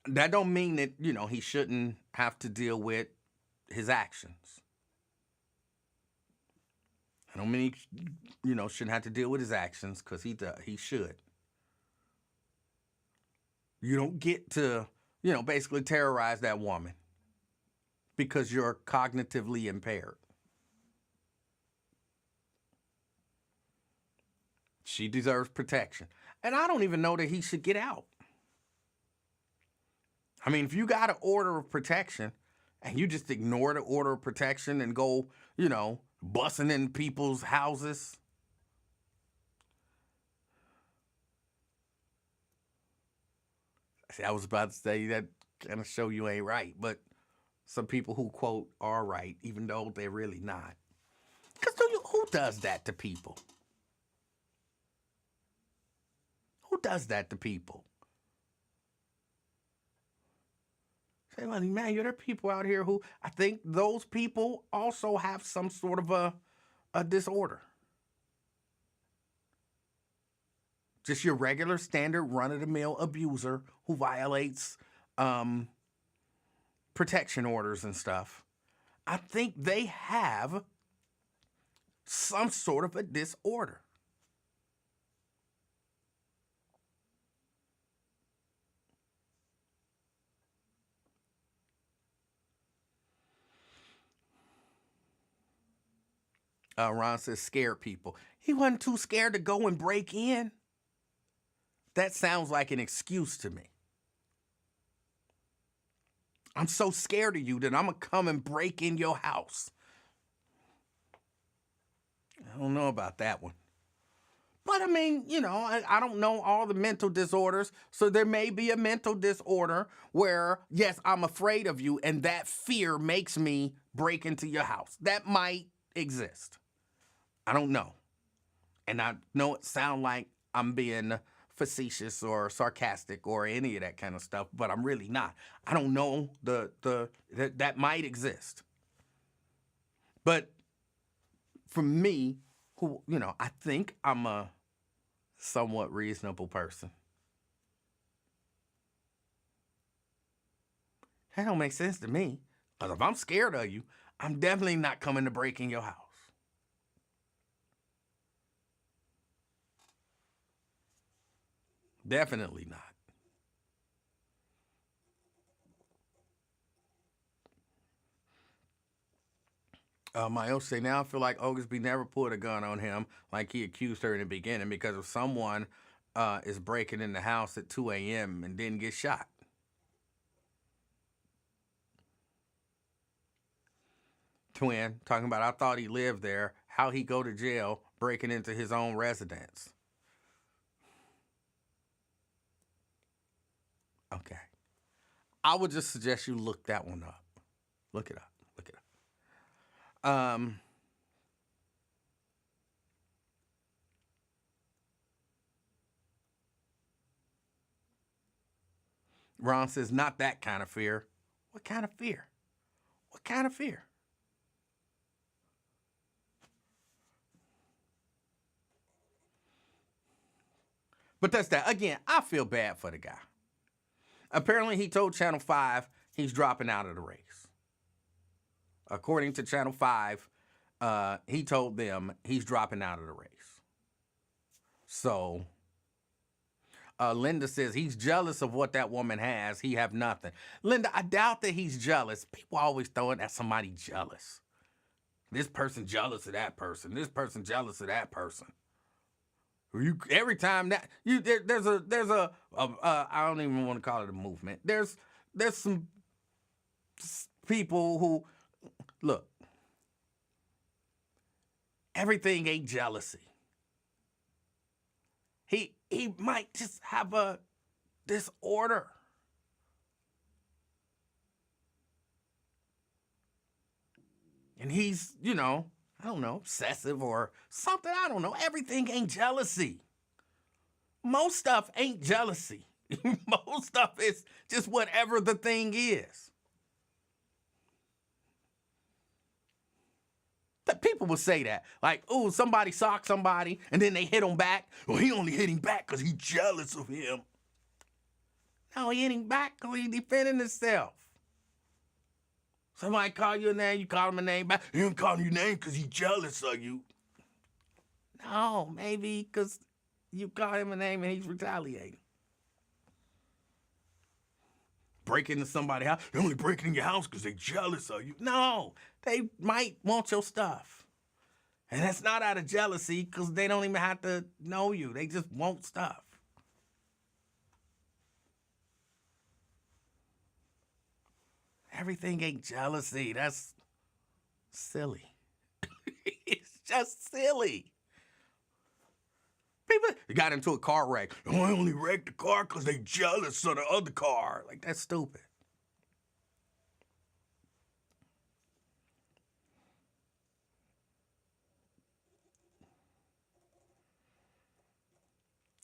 That don't mean that, you know, he shouldn't have to deal with his actions. I don't mean he, you know, shouldn't have to deal with his actions, because he should. You don't get to, you know, basically terrorize that woman because you're cognitively impaired. She deserves protection. And I don't even know that he should get out. I mean, if you got an order of protection and you just ignore the order of protection and go, you know, busting in people's houses. See, I was about to say that kind of show you ain't right, but some people who quote are right, even though they're really not. Because who does that to people? Who does that to people? Say, well, man, there are people out here who, I think those people also have some sort of a disorder. Just your regular standard run-of-the-mill abuser who violates protection orders and stuff. I think they have some sort of a disorder. Ron says scared people. He wasn't too scared to go and break in. That sounds like an excuse to me. I'm so scared of you that I'm going to come and break in your house. I don't know about that one. But I mean, I don't know all the mental disorders. So there may be a mental disorder where, yes, I'm afraid of you, and that fear makes me break into your house. That might exist. I don't know. And I know it sounds like I'm being facetious or sarcastic or any of that kind of stuff, but I'm really not. I don't know that might exist. But for me, who, I think I'm a somewhat reasonable person. That don't make sense to me. Because if I'm scared of you, I'm definitely not coming to break in your house. Definitely not. Mayo say, now I feel like Oglesby never pulled a gun on him like he accused her in the beginning, because if someone is breaking in the house at 2 a.m. and didn't get shot. Twin, talking about, I thought he lived there. How he go to jail breaking into his own residence? Okay. I would just suggest you look that one up. Look it up. Look it up. Ron says, not that kind of fear. What kind of fear? What kind of fear? But that's that. Again, I feel bad for the guy. Apparently, he told Channel 5 he's dropping out of the race. According to Channel 5, he told them he's dropping out of the race. So, Linda says he's jealous of what that woman has. He have nothing. Linda, I doubt that he's jealous. People always throwing at somebody jealous. This person jealous of that person. This person jealous of that person. Every time that there's a I don't even want to call it a movement. There's some people who look. Everything ain't jealousy. He might just have a disorder. And he's, I don't know, obsessive or something. I don't know. Everything ain't jealousy. Most stuff ain't jealousy. Most stuff is just whatever the thing is. People will say that. Like, oh, somebody socked somebody and then they hit him back. Well, he only hit him back because he's jealous of him. No, he hit him back because he's defending himself. Somebody call you a name, you call him a name back. He don't call you a name because he's jealous of you. No, maybe because you call him a name and he's retaliating. Break into somebody's house. They're only breaking in your house because they're jealous of you. No, they might want your stuff. And that's not out of jealousy because they don't even have to know you. They just want stuff. Everything ain't jealousy. That's silly. It's just silly. People got into a car wreck. Oh, I only wrecked the car because they jealous of the other car. Like, that's stupid.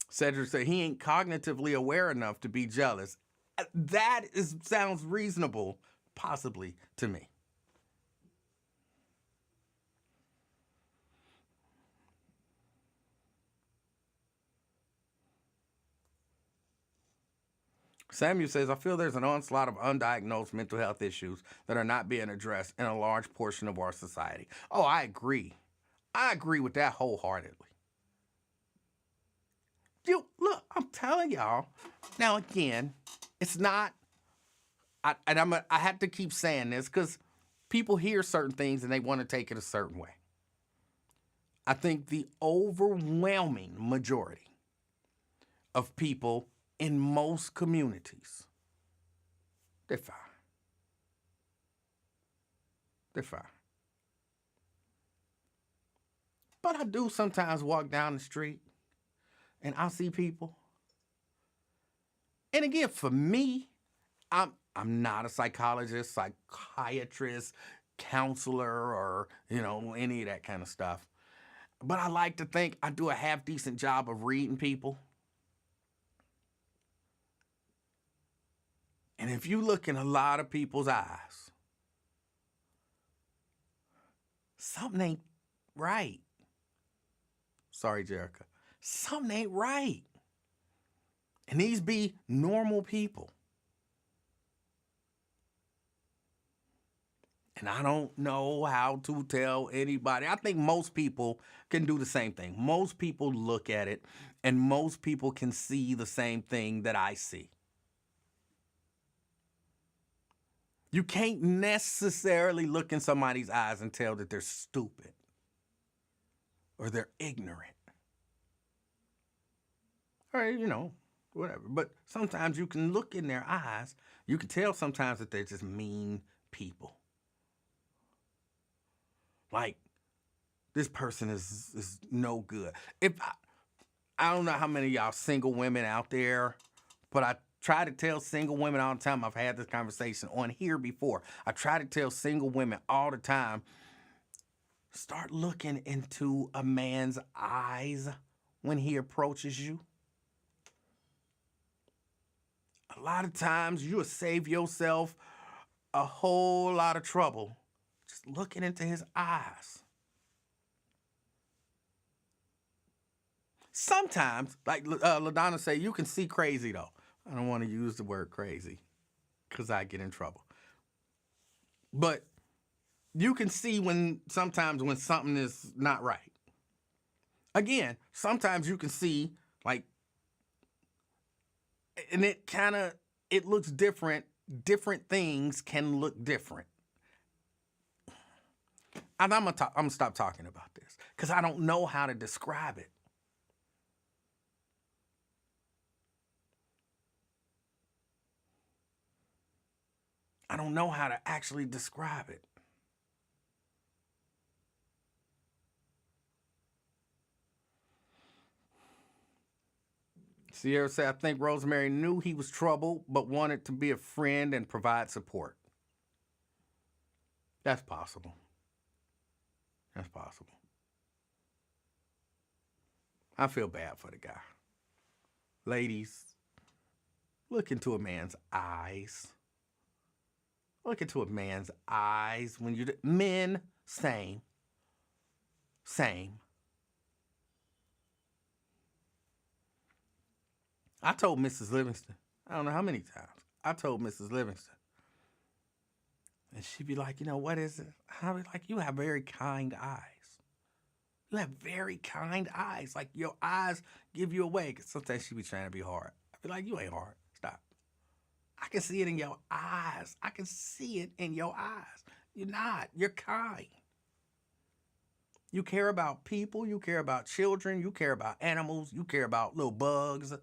Cedric said he ain't cognitively aware enough to be jealous. That sounds reasonable, possibly, to me. Samuel says, I feel there's an onslaught of undiagnosed mental health issues that are not being addressed in a large portion of our society. Oh, I agree. I agree with that wholeheartedly. Look, I'm telling y'all. Now, again, it's not, I have to keep saying this because people hear certain things and they want to take it a certain way. I think the overwhelming majority of people in most communities, they're fine. They're fine. But I do sometimes walk down the street and I see people. And again, for me, I'm not a psychologist, psychiatrist, counselor, or, any of that kind of stuff. But I like to think I do a half decent job of reading people. And if you look in a lot of people's eyes, something ain't right. Sorry, Jerica. Something ain't right. And these be normal people. And I don't know how to tell anybody. I think most people can do the same thing. Most people look at it, and most people can see the same thing that I see. You can't necessarily look in somebody's eyes and tell that they're stupid or they're ignorant. Or, whatever. But sometimes you can look in their eyes. You can tell sometimes that they're just mean people. Like, this person is no good. I don't know how many of y'all single women out there, but I try to tell single women all the time. I've had this conversation on here before. I try to tell single women all the time, start looking into a man's eyes when he approaches you. A lot of times you'll save yourself a whole lot of trouble just looking into his eyes. Sometimes, like LaDonna say, you can see crazy though. I don't want to use the word crazy because I get in trouble. But you can see sometimes when something is not right. Again, sometimes you can see and it looks different. Different things can look different. And I'm gonna stop talking about this because I don't know how to describe it. I don't know how to actually describe it. Sierra said, I think Rosemary knew he was trouble, but wanted to be a friend and provide support. That's possible. That's possible. I feel bad for the guy. Ladies, look into a man's eyes. Look into a man's eyes when men, same. I told Mrs. Livingston, I don't know how many times, I told Mrs. Livingston. And she'd be like, what is it? I'd be like, you have very kind eyes. You have very kind eyes. Like, your eyes give you away. Because sometimes she'd be trying to be hard. I'd be like, you ain't hard. Stop. I can see it in your eyes. I can see it in your eyes. You're not. You're kind. You care about people. You care about children. You care about animals. You care about little bugs.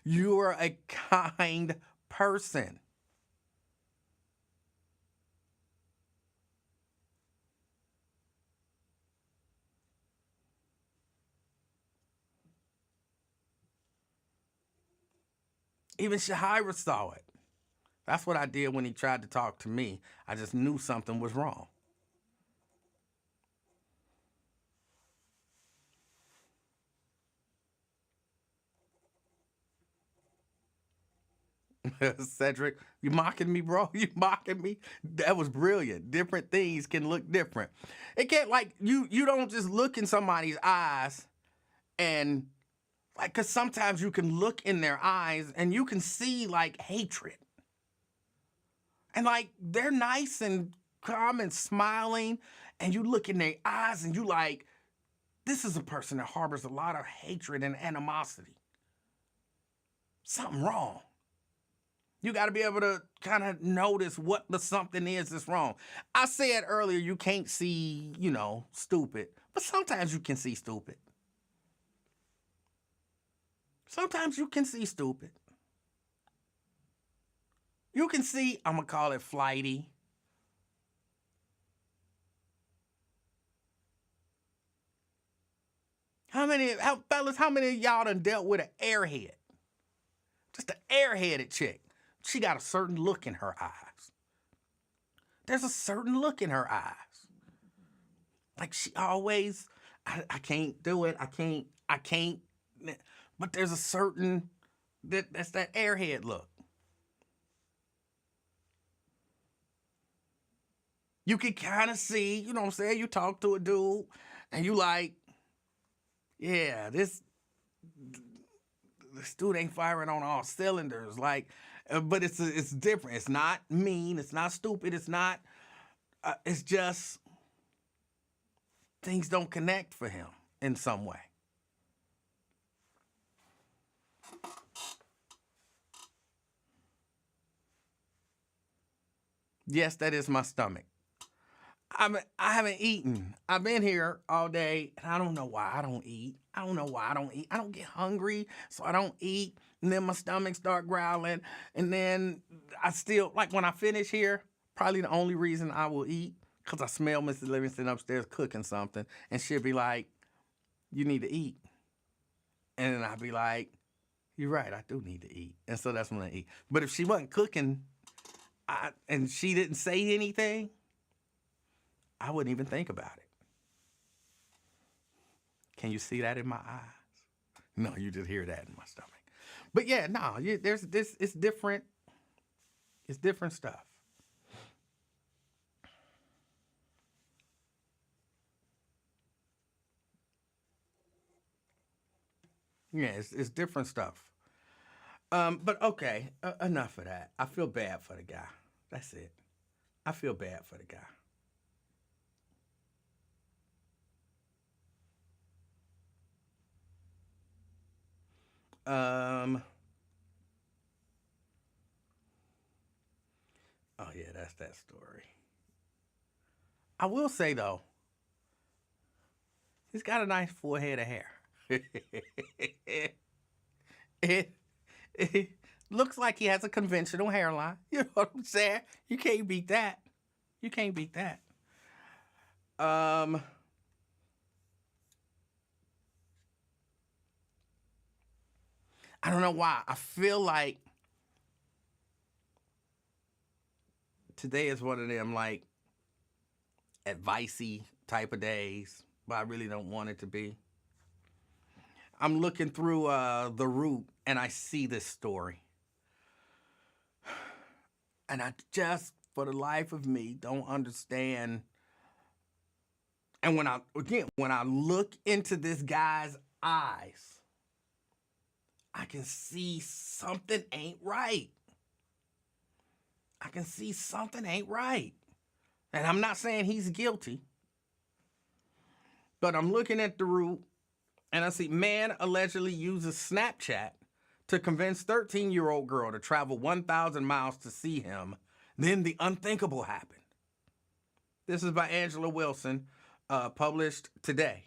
You're a kind person. Even Shahira saw it. That's what I did when he tried to talk to me. I just knew something was wrong. Cedric, you mocking me, bro? You mocking me? That was brilliant. Different things can look different. It can't like you don't just look in somebody's eyes and like, cause sometimes you can look in their eyes and you can see like hatred. And like they're nice and calm and smiling, and you look in their eyes and you like, this is a person that harbors a lot of hatred and animosity. Something wrong. You got to be able to kind of notice what the something is that's wrong. I said earlier, you can't see, stupid, but sometimes you can see stupid. Sometimes you can see stupid. You can see, I'm going to call it flighty. Fellas, how many of y'all done dealt with an airhead? Just an airheaded chick. She got a certain look in her eyes. There's a certain look in her eyes. Like she always, I can't do it. I can't. But there's a certain, that's that airhead look. You can kind of see, you know what I'm saying? You talk to a dude and you like, yeah, this dude ain't firing on all cylinders. Like, but it's different. It's not mean. It's not stupid. It's not, it's just things don't connect for him in some way. Yes, that is my stomach. I haven't eaten. I've been here all day, and I don't know why I don't eat. I don't know why I don't eat. I don't get hungry, so I don't eat. And then my stomach start growling. And then I still, like when I finish here, probably the only reason I will eat, because I smell Mrs. Livingston upstairs cooking something. And she'll be like, you need to eat. And then I'll be like, you're right, I do need to eat. And so that's when I eat. But if she wasn't cooking and she didn't say anything, I wouldn't even think about it. Can you see that in my eyes? No, you just hear that in my stomach. But yeah, no, there's this. It's different. It's different stuff. Yeah, it's different stuff. But okay, enough of that. I feel bad for the guy. That's it. I feel bad for the guy. Oh yeah, that's that story. I will say though, he's got a nice full head of hair. it looks like he has a conventional hairline. You know what I'm saying? You can't beat that. You can't beat that. I don't know why. I feel like today is one of them like advicey type of days, but I really don't want it to be. I'm looking through The Root and I see this story. And I just, for the life of me, don't understand. And when I look into this guy's eyes, I can see something ain't right. I can see something ain't right. And I'm not saying he's guilty, but I'm looking at The Root and I see man allegedly uses Snapchat to convince 13-year-old girl to travel 1,000 miles to see him. Then the unthinkable happened. This is by Angela Wilson, published today.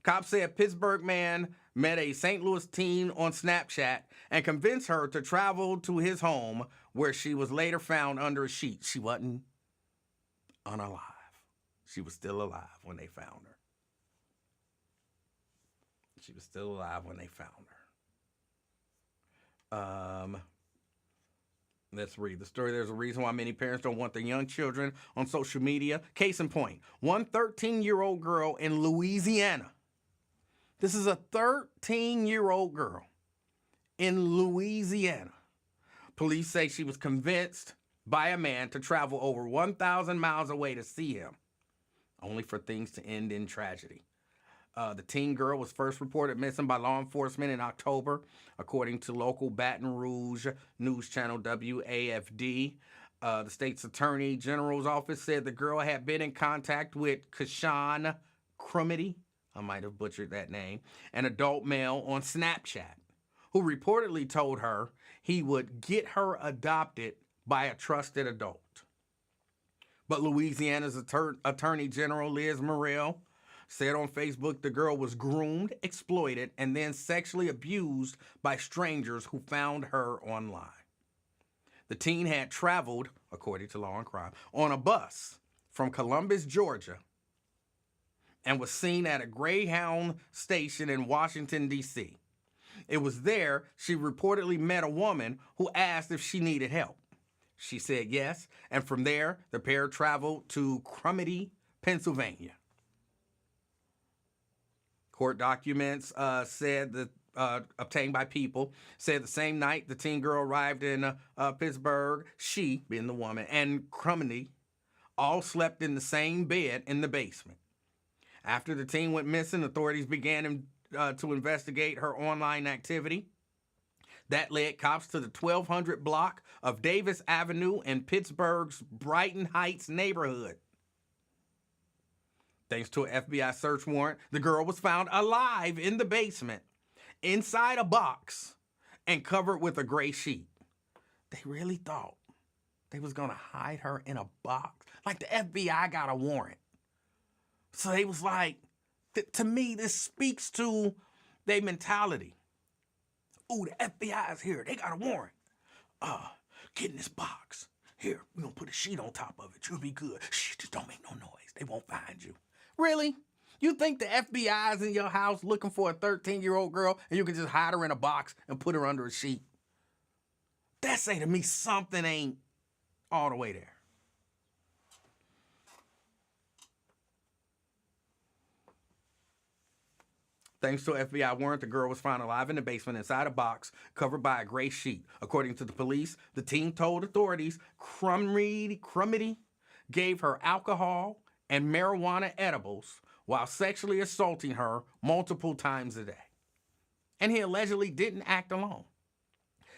Cops said Pittsburgh man met a St. Louis teen on Snapchat and convinced her to travel to his home, where she was later found under a sheet. She wasn't unalive. She was still alive when they found her. She was still alive when they found her. Let's read the story. There's a reason why many parents don't want their young children on social media. Case in point, one 13-year-old girl in Louisiana. This is a 13-year-old girl in Louisiana. Police say she was convinced by a man to travel over 1,000 miles away to see him, only for things to end in tragedy. The teen girl was first reported missing by law enforcement in October, according to local Baton Rouge news channel WAFD. The state's attorney general's office said the girl had been in contact with Kashawn Crumity, I might have butchered that name, an adult male on Snapchat, who reportedly told her he would get her adopted by a trusted adult. But Louisiana's Attorney General Liz Murrill said on Facebook the girl was groomed, exploited, and then sexually abused by strangers who found her online. The teen had traveled, according to Law and Crime, on a bus from Columbus, Georgia, and was seen at a Greyhound station in Washington, D.C. It was there she reportedly met a woman who asked if she needed help. She said yes, and from there, the pair traveled to Crumity, Pennsylvania. Court documents said that obtained by People said the same night the teen girl arrived in Pittsburgh, she, being the woman, and Crumity all slept in the same bed in the basement. After the teen went missing, authorities began to investigate her online activity. That led cops to the 1200 block of Davis Avenue in Pittsburgh's Brighton Heights neighborhood. Thanks to an FBI search warrant, the girl was found alive in the basement, inside a box, and covered with a gray sheet. They really thought they was gonna hide her in a box. Like the FBI got a warrant. So they was like, to me, this speaks to their mentality. Ooh, the FBI is here. They got a warrant. Get in this box. Here, we're gonna put a sheet on top of it. You'll be good. Shh, just don't make no noise. They won't find you. Really? You think the FBI is in your house looking for a 13-year-old girl and you can just hide her in a box and put her under a sheet? That say to me something ain't all the way there. Thanks to an FBI warrant, the girl was found alive in the basement inside a box covered by a gray sheet. According to the police, the teen told authorities Crumity gave her alcohol and marijuana edibles while sexually assaulting her multiple times a day. And he allegedly didn't act alone.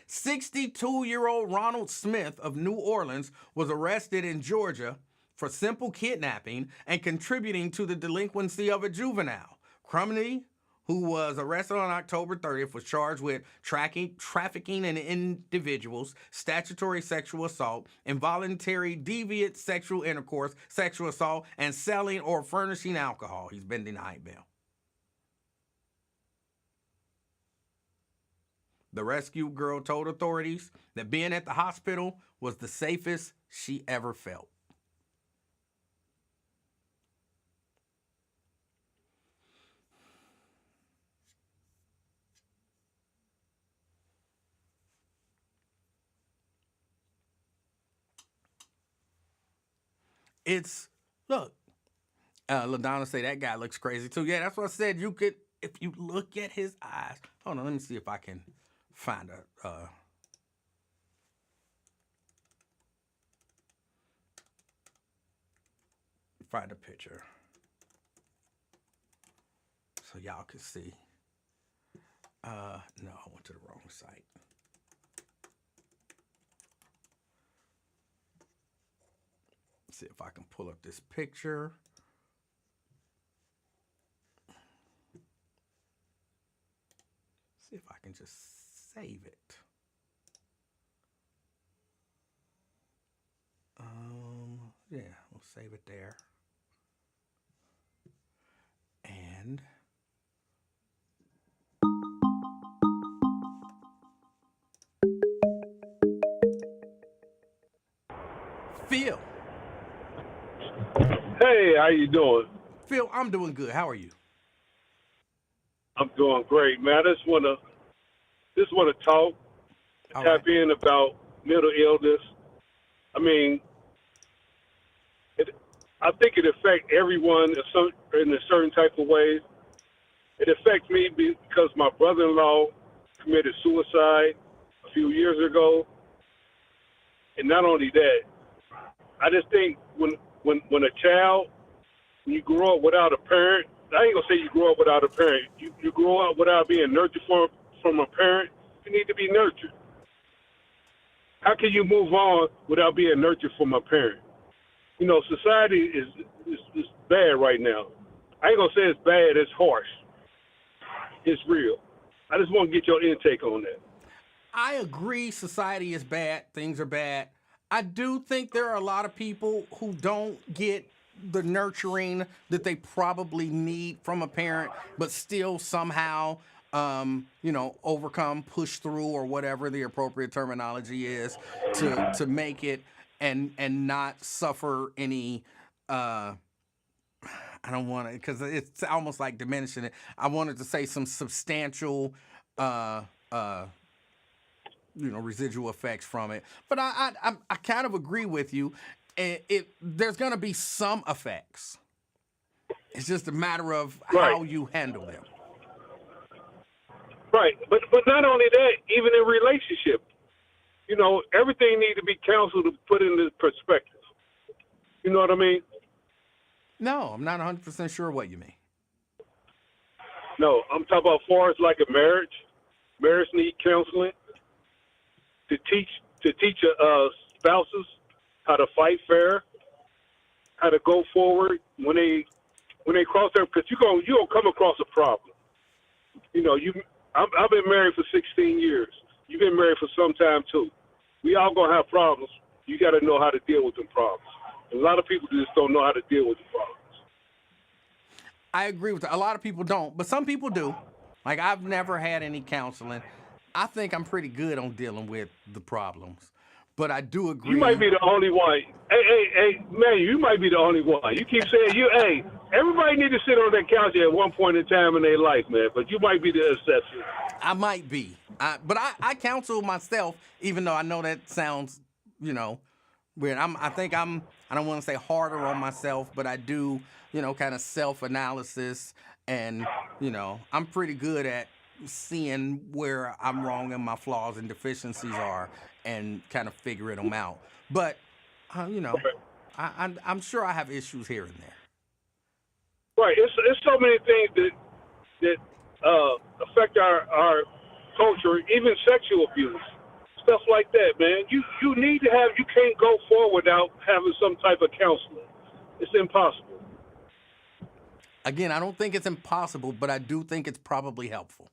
62-year-old Ronald Smith of New Orleans was arrested in Georgia for simple kidnapping and contributing to the delinquency of a juvenile. Crumity, who was arrested on October 30th, was charged with trafficking in individuals, statutory sexual assault, involuntary deviant sexual intercourse, sexual assault, and selling or furnishing alcohol. He's been denied bail. The rescued girl told authorities that being at the hospital was the safest she ever felt. Look, LaDonna say that guy looks crazy too. Yeah, that's what I said. You could, if you look at his eyes. Hold on, let me see if I can find a picture so y'all can see. No, I went to the wrong site. See if I can pull up this picture. See if I can just save it. Yeah, we'll save it there. And Phil. Hey, how you doing? Phil, I'm doing good. How are you? I'm doing great, man. I just wanna talk, All tap right. in about mental illness. I mean, I think it affects everyone in a certain type of way. It affects me because my brother-in-law committed suicide a few years ago, And not only that, I just think when a child, when you grow up without a parent, I ain't gonna say you grow up without a parent. You grow up without being nurtured from a parent. You need to be nurtured. How can you move on without being nurtured from a parent? You know, society is bad right now. I ain't gonna say it's bad. It's harsh. It's real. I just want to get your intake on that. I agree society is bad, things are bad. I do think there are a lot of people who don't get the nurturing that they probably need from a parent, but still somehow, overcome, push through, or whatever the appropriate terminology is to make it and not suffer any. I don't want to, because it's almost like diminishing it. I wanted to say some substantial, residual effects from it. But I kind of agree with you. There's going to be some effects. It's just a matter of how you handle them. Right, but not only that, even in relationship, everything needs to be counseled to put into perspective. You know what I mean? No, I'm not 100% sure what you mean. No, I'm talking about far as like a marriage. Marriage need counseling to teach spouses how to fight fair, how to go forward when they cross their, because you're gonna come across a problem. I've been married for 16 years. You've been married for some time too. We all gonna have problems. You got to know how to deal with them problems. A lot of people just don't know how to deal with the problems. I agree with that. A lot of people don't, but some people do. Like, I've never had any counseling. I think I'm pretty good on dealing with the problems, but I do agree. You might be the only one. Hey, man, you might be the only one. You keep saying everybody need to sit on that couch at one point in time in their life, man, but you might be the exception. I might be. But I counsel myself, even though I know that sounds, weird. I don't want to say harder on myself, but I do, kind of self-analysis, and, I'm pretty good at seeing where I'm wrong and my flaws and deficiencies are and kind of figuring them out. But, I'm sure I have issues here and there. Right. It's so many things that affect our culture, even sexual abuse. Stuff like that, man. You can't go forward without having some type of counseling. It's impossible. Again, I don't think it's impossible, but I do think it's probably helpful.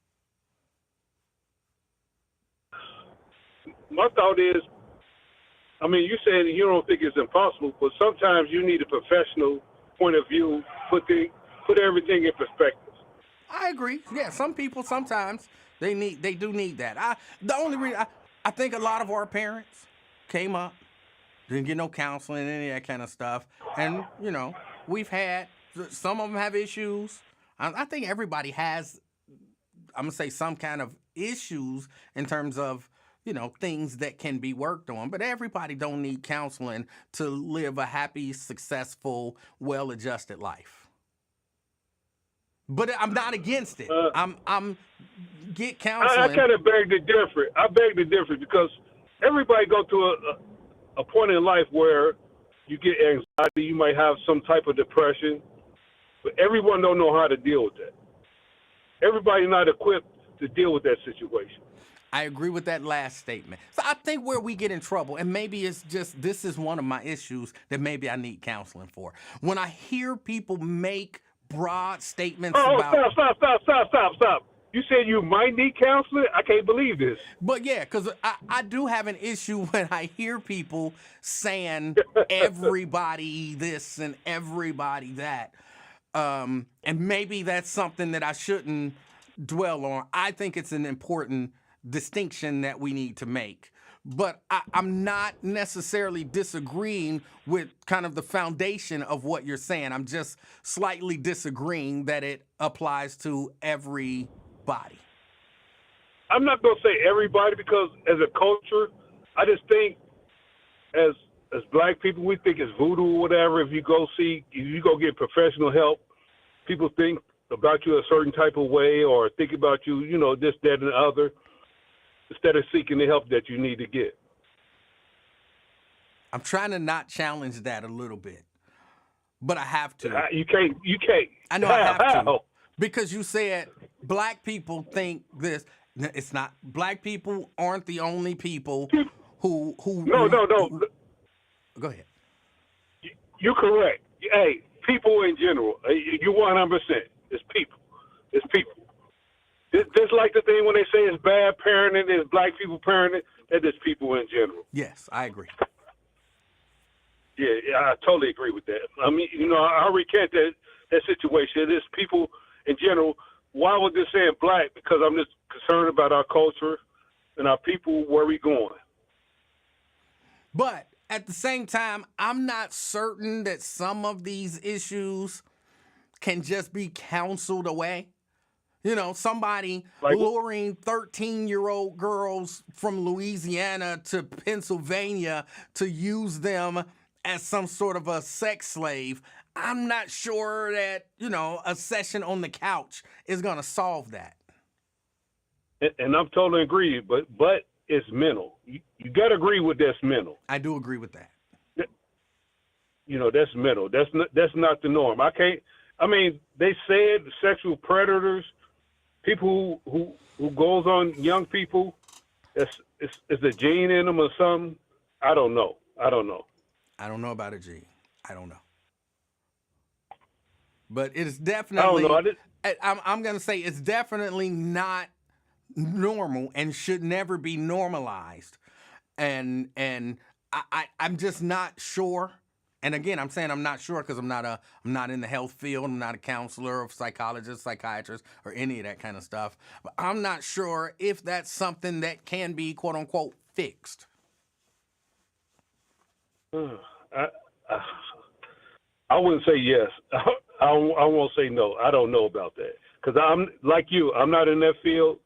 My thought is, you said you don't think it's impossible, but sometimes you need a professional point of view, put everything in perspective. I agree. Yeah, some people sometimes they do need that. The only reason I think a lot of our parents came up, didn't get no counseling, any of that kind of stuff. And, we've had, some of them have issues. I think everybody has, I'm going to say, some kind of issues in terms of, things that can be worked on. But everybody don't need counseling to live a happy, successful, well-adjusted life. But I'm not against it. I'm get counseling. I kind of beg to differ. I beg to differ because everybody go through a point in life where you get anxiety. You might have some type of depression, but everyone don't know how to deal with that. Everybody not equipped to deal with that situation. I agree with that last statement. So I think where we get in trouble, and maybe it's just this is one of my issues that maybe I need counseling for. When I hear people make broad statements about... Stop. You said you might need counseling? I can't believe this. But yeah, because I do have an issue when I hear people saying everybody this and everybody that. And maybe that's something that I shouldn't dwell on. I think it's an important distinction that we need to make. But I'm not necessarily disagreeing with kind of the foundation of what you're saying. I'm just slightly disagreeing that it applies to everybody. I'm not going to say everybody because as a culture, I just think as black people, we think it's voodoo or whatever. If you go get professional help, people think about you a certain type of way or think about you, this, that, and the other, instead of seeking the help that you need to get. I'm trying to not challenge that a little bit, but I have to. You can't. I know I have to How? because you said black people think this. It's not. Black people aren't the only people who. No. Go ahead. You're correct. Hey, people in general. You 100%. It's people. It's people. Just like the thing when they say it's bad parenting, it's black people parenting, that is people in general. Yes, I agree. Yeah, I totally agree with that. I mean, I recant that situation. It is people in general. Why was this saying black? Because I'm just concerned about our culture and our people, where we going. But at the same time, I'm not certain that some of these issues can just be counseled away. Somebody luring 13-year-old girls from Louisiana to Pennsylvania to use them as some sort of a sex slave. I'm not sure that, a session on the couch is going to solve that. And I'm totally agree, but it's mental. You got to agree with that's mental. I do agree with that. That's mental. That's not the norm. They said sexual predators, people who goes on young people, it's a gene in them or something. I don't know. I don't know about a gene. I don't know. But it is definitely. I don't know. I'm going to say it's definitely not normal and should never be normalized. And I'm just not sure. And again, I'm saying I'm not sure because I'm not in the health field. I'm not a counselor or psychologist, psychiatrist, or any of that kind of stuff. But I'm not sure if that's something that can be, quote unquote, fixed. I wouldn't say yes. I won't say no. I don't know about that because I'm like you. I'm not in that field,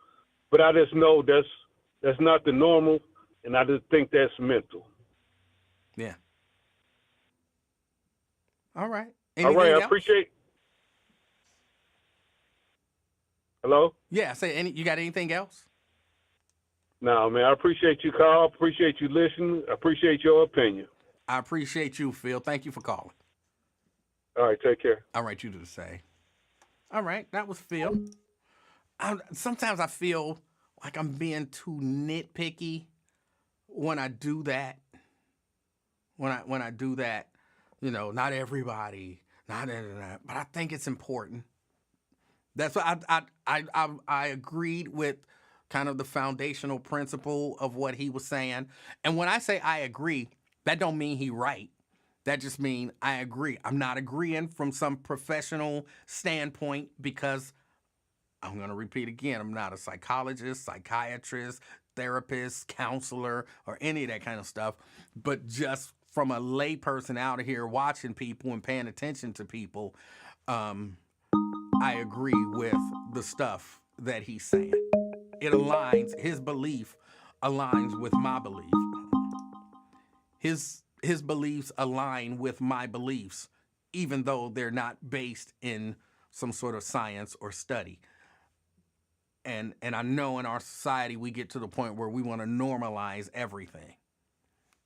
but I just know that's not the normal, and I just think that's mental. Yeah. All right. All right. Else? I appreciate. Hello? Yeah. You got anything else? No, man. I appreciate you, Carl. Appreciate you listening. I appreciate your opinion. I appreciate you, Phil. Thank you for calling. All right. Take care. All right. You do the same. All right. That was Phil. Sometimes I feel like I'm being too nitpicky when I do that. When I do that, not everybody, but I think it's important. That's what I agreed with kind of the foundational principle of what he was saying. And when I say I agree, that don't mean he right. That just means I agree. I'm not agreeing from some professional standpoint because I'm going to repeat again, I'm not a psychologist, psychiatrist, therapist, counselor, or any of that kind of stuff, but just from a lay person out here watching people and paying attention to people, I agree with the stuff that he's saying. It aligns, his belief aligns with my belief. His beliefs align with my beliefs, even though they're not based in some sort of science or study. And I know in our society we get to the point where we want to normalize everything.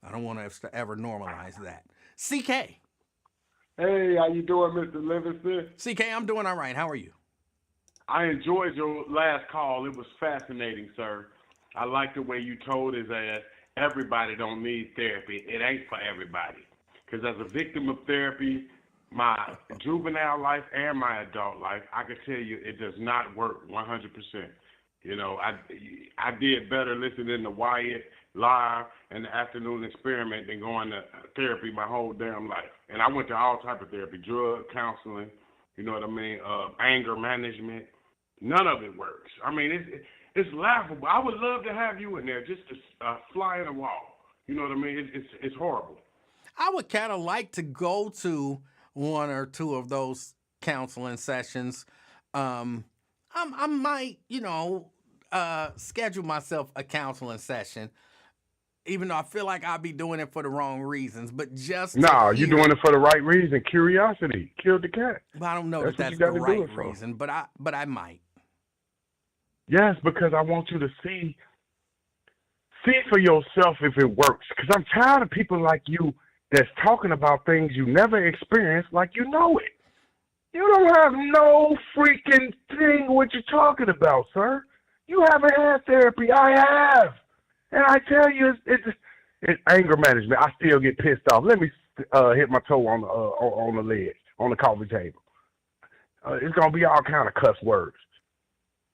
I don't want to ever normalize that. CK. Hey, how you doing, Mr. Livingston? CK, I'm doing all right. How are you? I enjoyed your last call. It was fascinating, sir. I like the way you told us that everybody don't need therapy. It ain't for everybody. Because as a victim of therapy, my juvenile life and my adult life, I can tell you it does not work 100%. I did better listening to Wyatt live and the afternoon experiment than going to therapy my whole damn life. And I went to all type of therapy, drug counseling, anger management. None of it works. I mean, it's laughable. I would love to have you in there just to fly in the wall. You know what I mean? It's horrible. I would kind of like to go to one or two of those counseling sessions. I might, schedule myself a counseling session, even though I feel like I'll be doing it for the wrong reasons. But just no, you're doing it for the right reason. Curiosity killed the cat. Well, I don't know that's the right reason, but I might. Yes, because I want you to see see for yourself if it works. Because I'm tired of people like you that's talking about things you never experienced like you know it. You don't have no freaking thing what you're talking about, sir. You haven't had therapy. I have. And I tell you, it's anger management. I still get pissed off. Let me hit my toe on the ledge, on the coffee table. It's going to be all kind of cuss words.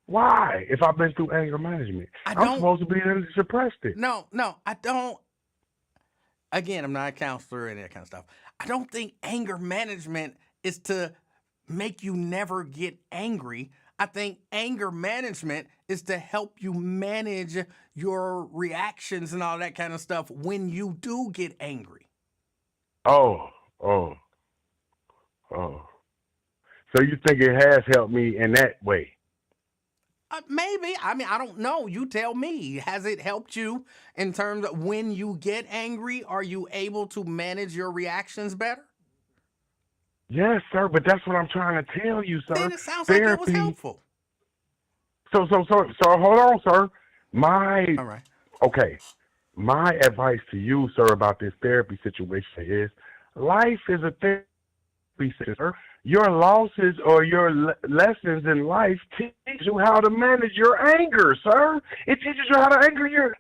Why? If I've been through anger management, I'm supposed to be able to suppress it. No, I don't. Again, I'm not a counselor and that kind of stuff. I don't think anger management is to make you never get angry. I think anger management is to help you manage your reactions and all that kind of stuff when you do get angry. Oh. So you think it has helped me in that way? Maybe. I mean, I don't know. You tell me. Has it helped you in terms of when you get angry? Are you able to manage your reactions better? Yes, sir. But that's what I'm trying to tell you, sir. Then it sounds like it was helpful. So hold on, sir. All right. Okay. My advice to you, sir, about this therapy situation is life is a therapy session, sir. Your losses or your lessons in life teach you how to manage your anger, sir. It teaches you how to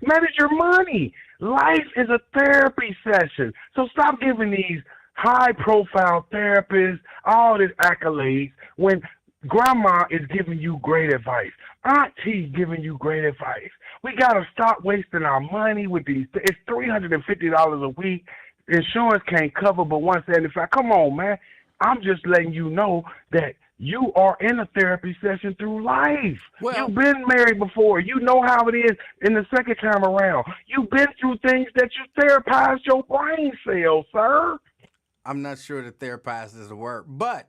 manage your money. Life is a therapy session. So stop giving these high-profile therapists all these accolades when grandma is giving you great advice. Auntie's giving you great advice. We got to stop wasting our money with these. It's $350 a week. Insurance can't cover but $175. Come on, man. I'm just letting you know that you are in a therapy session through life. Well, you've been married before. You know how it is in the second time around. You've been through things that you therapized your brain cells, sir. I'm not sure that therapized is a word, but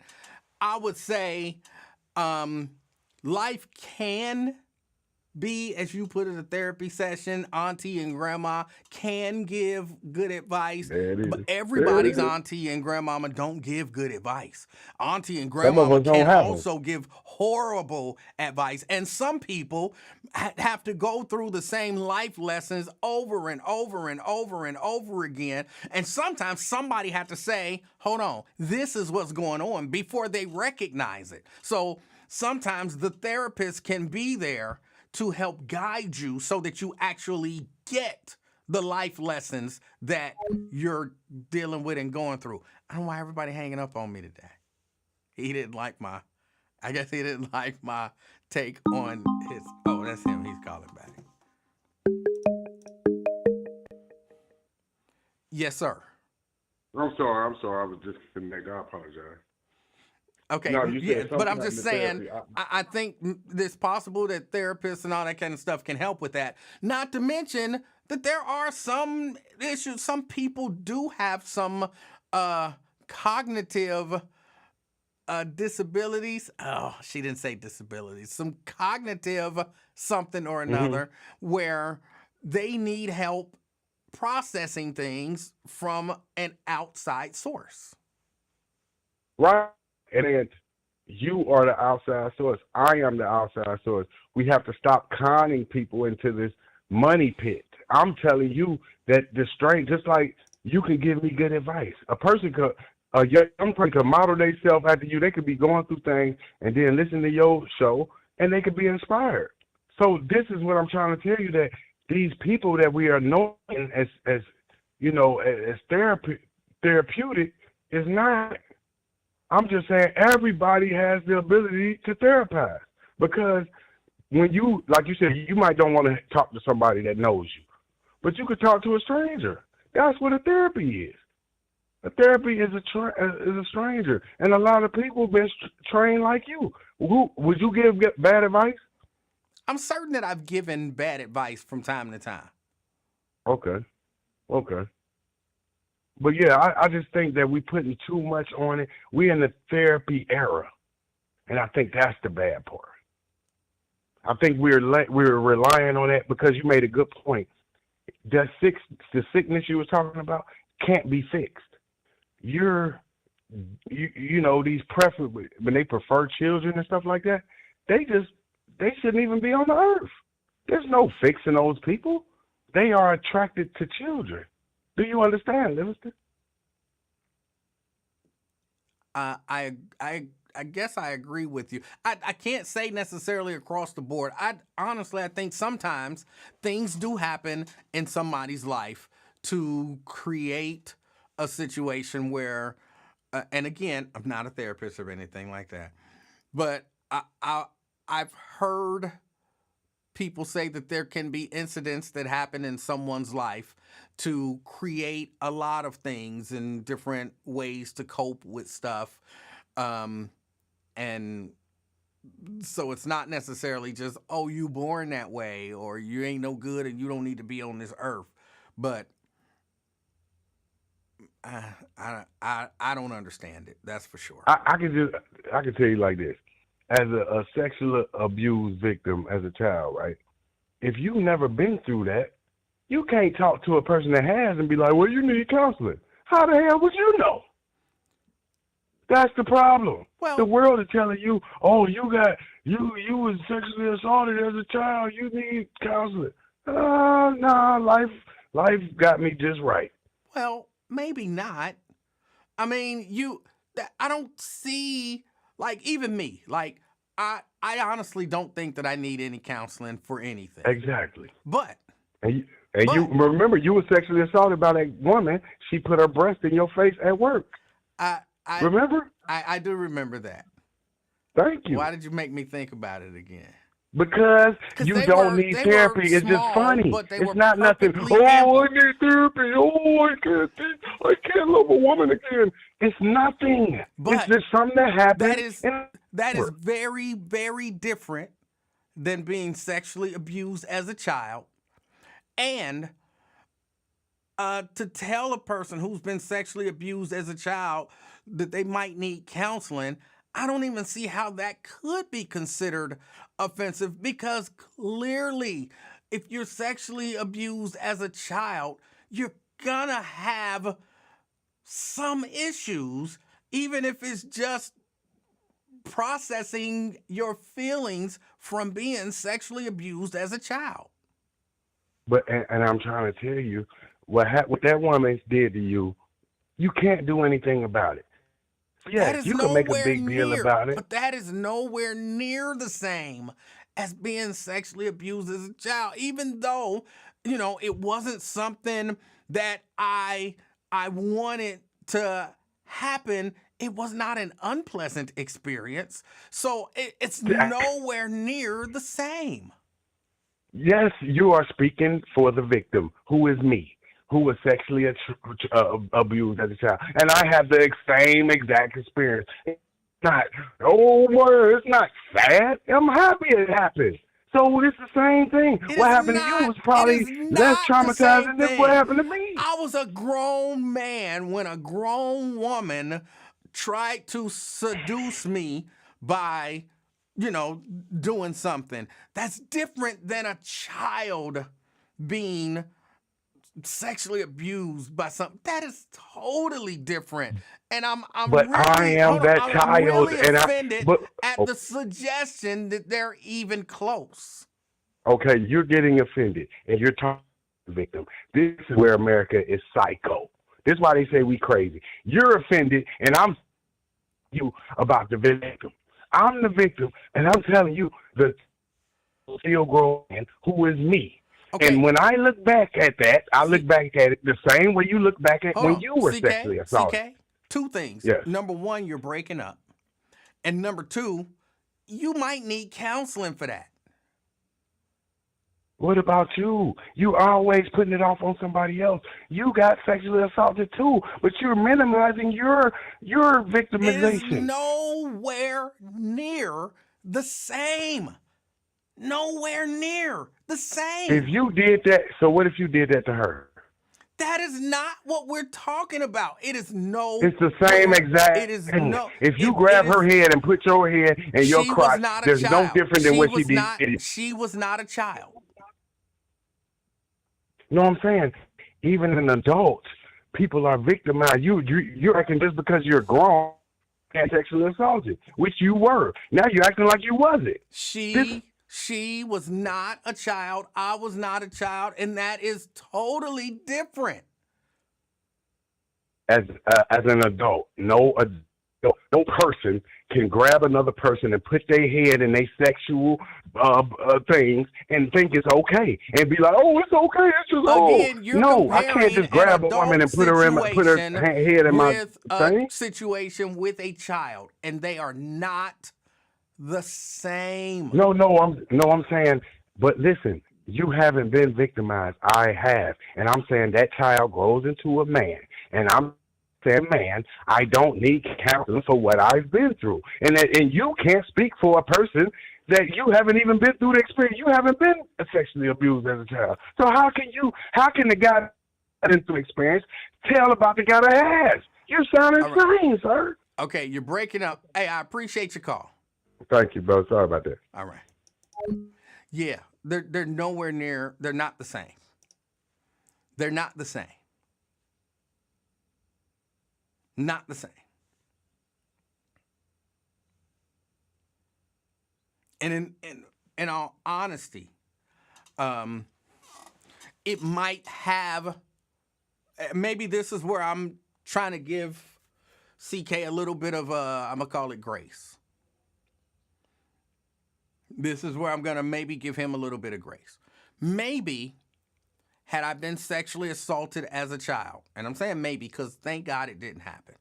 I would say life can be, as you put it, a therapy session. Auntie and grandma can give good advice, but everybody's auntie and grandmama don't give good advice. Auntie and grandmama can also give horrible advice. And some people have to go through the same life lessons over and over and over and over again. And sometimes somebody has to say, hold on, this is what's going on before they recognize it. So sometimes the therapist can be there to help guide you so that you actually get the life lessons that you're dealing with and going through. I don't know why everybody hanging up on me today. I guess he didn't like my take on his, that's him, he's calling back. Yes, sir. I'm sorry. I was disconnected. I apologize. Okay, no, but I'm just saying, I think it's possible that therapists and all that kind of stuff can help with that. Not to mention that there are some issues. Some people do have some cognitive disabilities. Oh, she didn't say disabilities. Some cognitive something or another where they need help processing things from an outside source. Right. And then you are the outside source. I am the outside source. We have to stop conning people into this money pit. I'm telling you that the strength, just like you can give me good advice. A young person could model themselves after you. They could be going through things and then listen to your show and they could be inspired. So this is what I'm trying to tell you, that these people that we are knowing as therapeutic is not. I'm just saying everybody has the ability to therapize, because when you, like you said, you might don't want to talk to somebody that knows you, but you could talk to a stranger. That's what a therapy is. A therapy is a stranger, and a lot of people been trained like you. Would you give bad advice? I'm certain that I've given bad advice from time to time. Okay. But yeah, I just think that we're putting too much on it. We're in the therapy era, and I think that's the bad part. I think we're relying on that, because you made a good point. The sickness you were talking about can't be fixed. You know, these when they prefer children and stuff like that, they shouldn't even be on the earth. There's no fixing those people. they are attracted to children. Do you understand, Livingston? I guess I agree with you. I can't say necessarily across the board. I think sometimes things do happen in somebody's life to create a situation where, and again, I'm not a therapist or anything like that, but I've heard people say that there can be incidents that happen in someone's life to create a lot of things and different ways to cope with stuff. And so it's not necessarily just, oh, you born that way or you ain't no good and you don't need to be on this earth. But I don't understand it. That's for sure. I can tell you like this. As a sexual abuse victim as a child, right? If you've never been through that, you can't talk to a person that has and be like, well, you need counseling. How the hell would you know? That's the problem. Well, the world is telling you, oh, you was sexually assaulted as a child. You need counseling. Nah, life got me just right. Well, maybe not. I mean, I don't see, like, even me, like, I honestly don't think that I need any counseling for anything. Exactly. But. You remember, you were sexually assaulted by that woman. She put her breast in your face at work. Remember? I do remember that. Thank you. Why did you make me think about it again? Because you don't need therapy. It's just funny. It's not nothing. Oh, I need therapy. Oh, I can't love a woman again. It's nothing. It's just something that happens. That is very, very different than being sexually abused as a child. And to tell a person who's been sexually abused as a child that they might need counseling, I don't even see how that could be considered offensive, because clearly if you're sexually abused as a child, you're gonna have some issues, even if it's just processing your feelings from being sexually abused as a child. But and I'm trying to tell you, what that woman did to you, you can't do anything about it. Yeah, you can make a big deal about it. But that is nowhere near the same as being sexually abused as a child, even though, it wasn't something that I wanted to happen. It was not an unpleasant experience. So it's nowhere near the same. Yes, you are speaking for the victim, who is me, who was sexually abused as a child. And I have the same exact experience. It's not, it's not sad. I'm happy it happened. So it's the same thing. What happened to you was probably less traumatizing than what happened to me. I was a grown man when a grown woman tried to seduce me by doing something. That's different than a child being sexually abused by something. That is totally different. And I'm really offended at the suggestion that they're even close. Okay, you're getting offended and you're talking to the victim. This is where America is psycho. This is why they say we crazy. You're offended and I'm you about the victim. I'm the victim, and I'm telling you, the still growing who is me. Okay. And when I look back at that, I look back at it the same way you look back at when you were sexually assaulted. CK, two things. Yes. Number one, you're breaking up. And number two, you might need counseling for that. What about you? You always putting it off on somebody else. You got sexually assaulted too, but you're minimizing your victimization. It is nowhere near the same. Nowhere near the same. If you did that, so what if you did that to her? That is not what we're talking about. It's the same exact thing. If you grab her head and put your head in your crotch, there's no different than what she did. She was not a child. You know what I'm saying? Even in adults, people are victimized. You're acting just because you're grown and sexually assaulted, which you were. Now you're acting like you wasn't. She She was not a child. I was not a child. And that is totally different. As an adult, no person can grab another person and put their head in their sexual things and think it's okay and be like, oh, it's okay. It's just Again, you're no, I can't comparing just an grab a woman adult and put her situation head in my with a thing. situation with a child, and they are not the same. No, I'm saying, but listen, you haven't been victimized. I have, and I'm saying that child grows into a man, and I'm saying, man, I don't need counseling for what I've been through, and you can't speak for a person that you haven't even been through the experience. You haven't been sexually abused as a child, so how can the guy that been through experience tell about the guy that has? You sound insane, sir. Okay, you're breaking up. Hey, I appreciate your call. Thank you, bro. Sorry about that. All right. Yeah, they're nowhere near. They're not the same. They're not the same. Not the same. And in all honesty, it might have. Maybe this is where I'm trying to give CK a little bit of I'm gonna call it grace. This is where I'm gonna maybe give him a little bit of grace. Maybe had I been sexually assaulted as a child, and I'm saying maybe because thank God it didn't happen,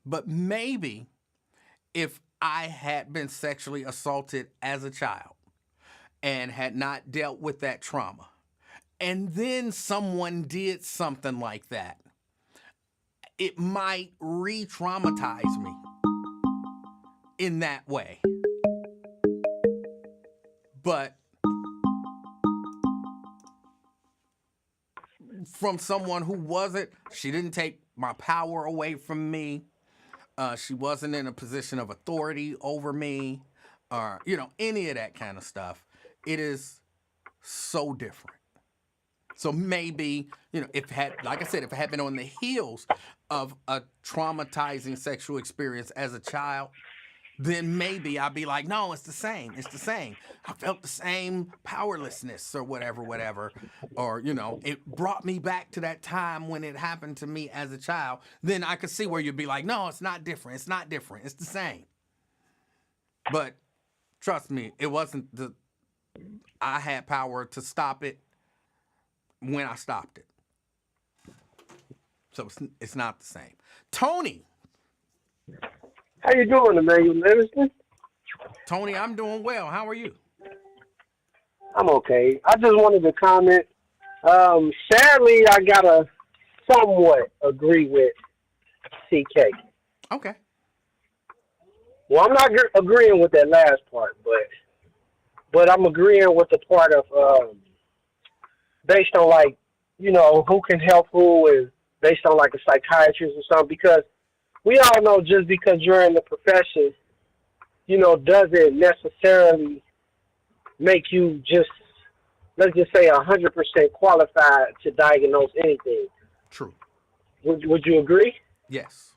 but maybe if I had been sexually assaulted as a child and had not dealt with that trauma, and then someone did something like that, it might re-traumatize me in that way. But from someone who she didn't take my power away from me. She wasn't in a position of authority over me or, any of that kind of stuff. It is so different. So maybe, if it had been on the heels of a traumatizing sexual experience as a child, then maybe I'd be like, no, it's the same. It's the same. I felt the same powerlessness or whatever. Or, it brought me back to that time when it happened to me as a child. Then I could see where you'd be like, no, it's not different. It's not different. It's the same. But trust me, it wasn't I had power to stop it when I stopped it. So it's not the same. Tony. How you doing, Emanuel Livingston? Tony, I'm doing well. How are you? I'm okay. I just wanted to comment. Sadly, I gotta somewhat agree with CK. Okay. Well, I'm not agreeing with that last part, but I'm agreeing with the part of based on who can help who is based on like a psychiatrist or something, because we all know just because you're in the profession, doesn't necessarily make you just, let's just say, 100% qualified to diagnose anything. True. Would you agree? Yes.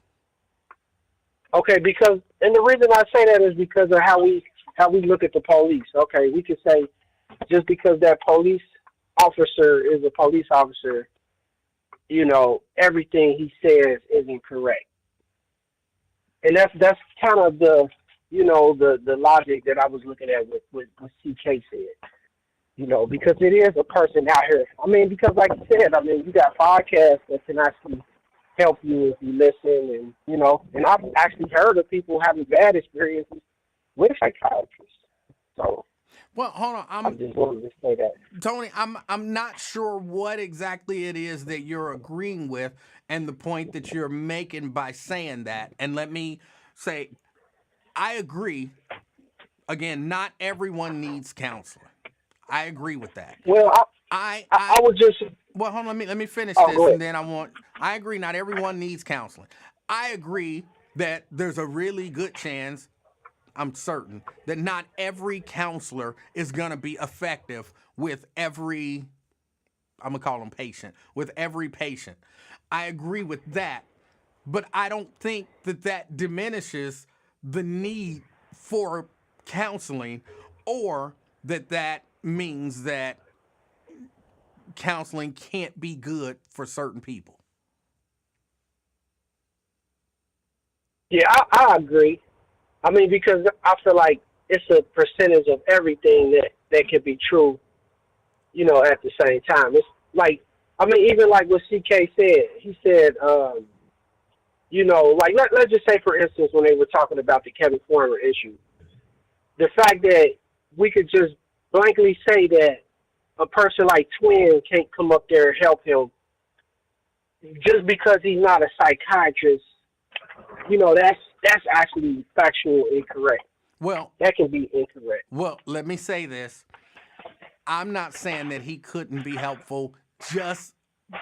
Okay, and the reason I say that is because of how we look at the police. Okay, we could say just because that police officer is a police officer, everything he says isn't correct. And that's kind of the logic that I was looking at with what CK said. Because it is a person out here. I mean, because like you said, you got podcasts that can actually help you if you listen, and I've actually heard of people having bad experiences with psychiatrists. So, well, hold on. I just wanted to say that. Tony, I'm not sure what exactly it is that you're agreeing with and the point that you're making by saying that. And let me say, I agree. Again, not everyone needs counseling. I agree with that. Well, I would just. Well, hold on. Let me finish Oh, this, and then I agree. Not everyone needs counseling. I agree that there's a really good chance, I'm certain, that not every counselor is going to be effective with every, I'm going to call them patient, with every patient. I agree with that, but I don't think that diminishes the need for counseling or that means that counseling can't be good for certain people. Yeah, I agree. I mean, because I feel like it's a percentage of everything that could be true, at the same time. It's like, I mean, even like what CK said, he said, like let's just say, for instance, when they were talking about the Kevin Former issue, the fact that we could just blankly say that a person like Twin can't come up there and help him just because he's not a psychiatrist, that's actually factual incorrect. Well, That can be incorrect. well, let me say this. I'm not saying that he couldn't be helpful just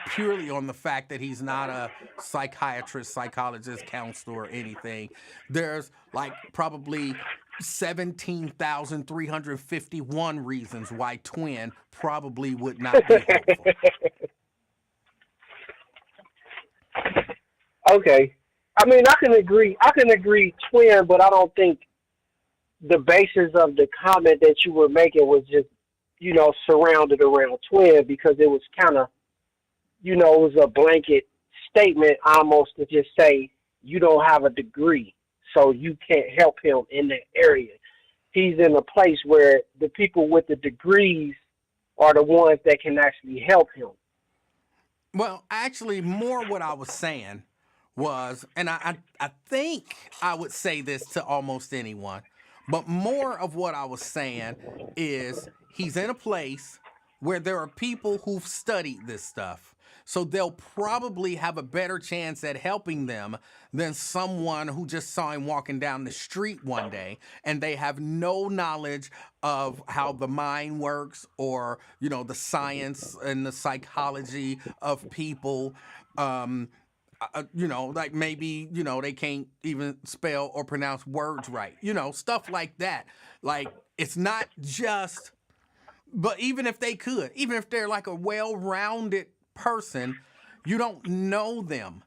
purely on the fact that he's not a psychiatrist, psychologist, counselor, or anything. There's like probably 17,351 reasons why Twin probably would not be helpful. Okay. I mean, I can agree. Twin, but I don't think the basis of the comment that you were making was just, surrounded around Twin, because it was kind of, it was a blanket statement almost to just say you don't have a degree, so you can't help him in that area. He's in a place where the people with the degrees are the ones that can actually help him. Well, actually, more what I was saying was, and I think I would say this to almost anyone, but more of what I was saying is he's in a place where there are people who've studied this stuff. So they'll probably have a better chance at helping them than someone who just saw him walking down the street one day and they have no knowledge of how the mind works, or, the science and the psychology of people. Like maybe, they can't even spell or pronounce words right, stuff like that. Like, it's not just, but even if they could, even if they're like a well-rounded person, you don't know them.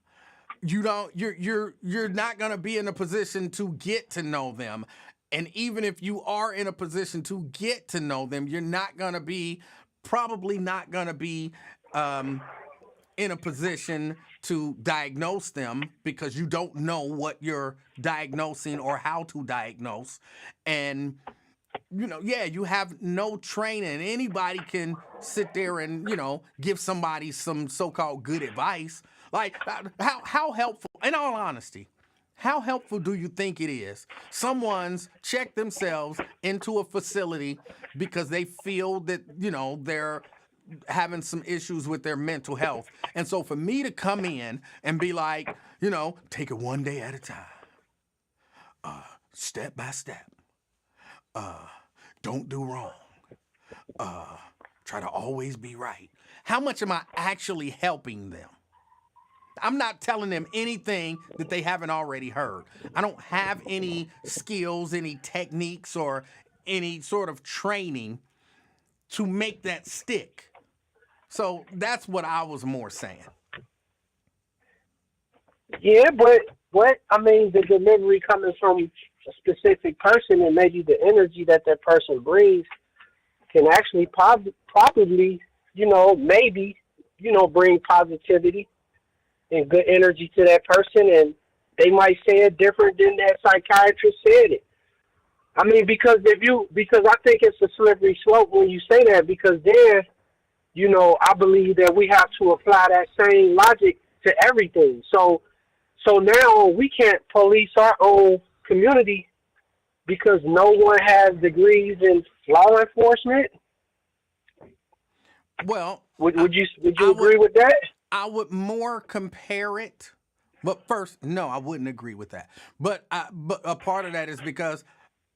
You're not going to be in a position to get to know them. And even if you are in a position to get to know them, you're probably not going to be in a position to diagnose them, because you don't know what you're diagnosing or how to diagnose. And, you have no training. Anybody can sit there and, give somebody some so-called good advice. Like, how helpful, in all honesty, how helpful do you think it is? Someone's checked themselves into a facility because they feel that, they're having some issues with their mental health. And so for me to come in and be like, take it one day at a time, step by step, don't do wrong, try to always be right. How much am I actually helping them? I'm not telling them anything that they haven't already heard. I don't have any skills, any techniques, or any sort of training to make that stick. So that's what I was more saying. Yeah, but I mean, the delivery coming from a specific person, and maybe the energy that person brings can actually probably, maybe, bring positivity and good energy to that person, and they might say it different than that psychiatrist said it. I mean, because I think it's a slippery slope when you say that, because then, I believe that we have to apply that same logic to everything. So now we can't police our own community because no one has degrees in law enforcement. Well, would you agree with that? I would more compare it, but first, no, I wouldn't agree with that. But a part of that is because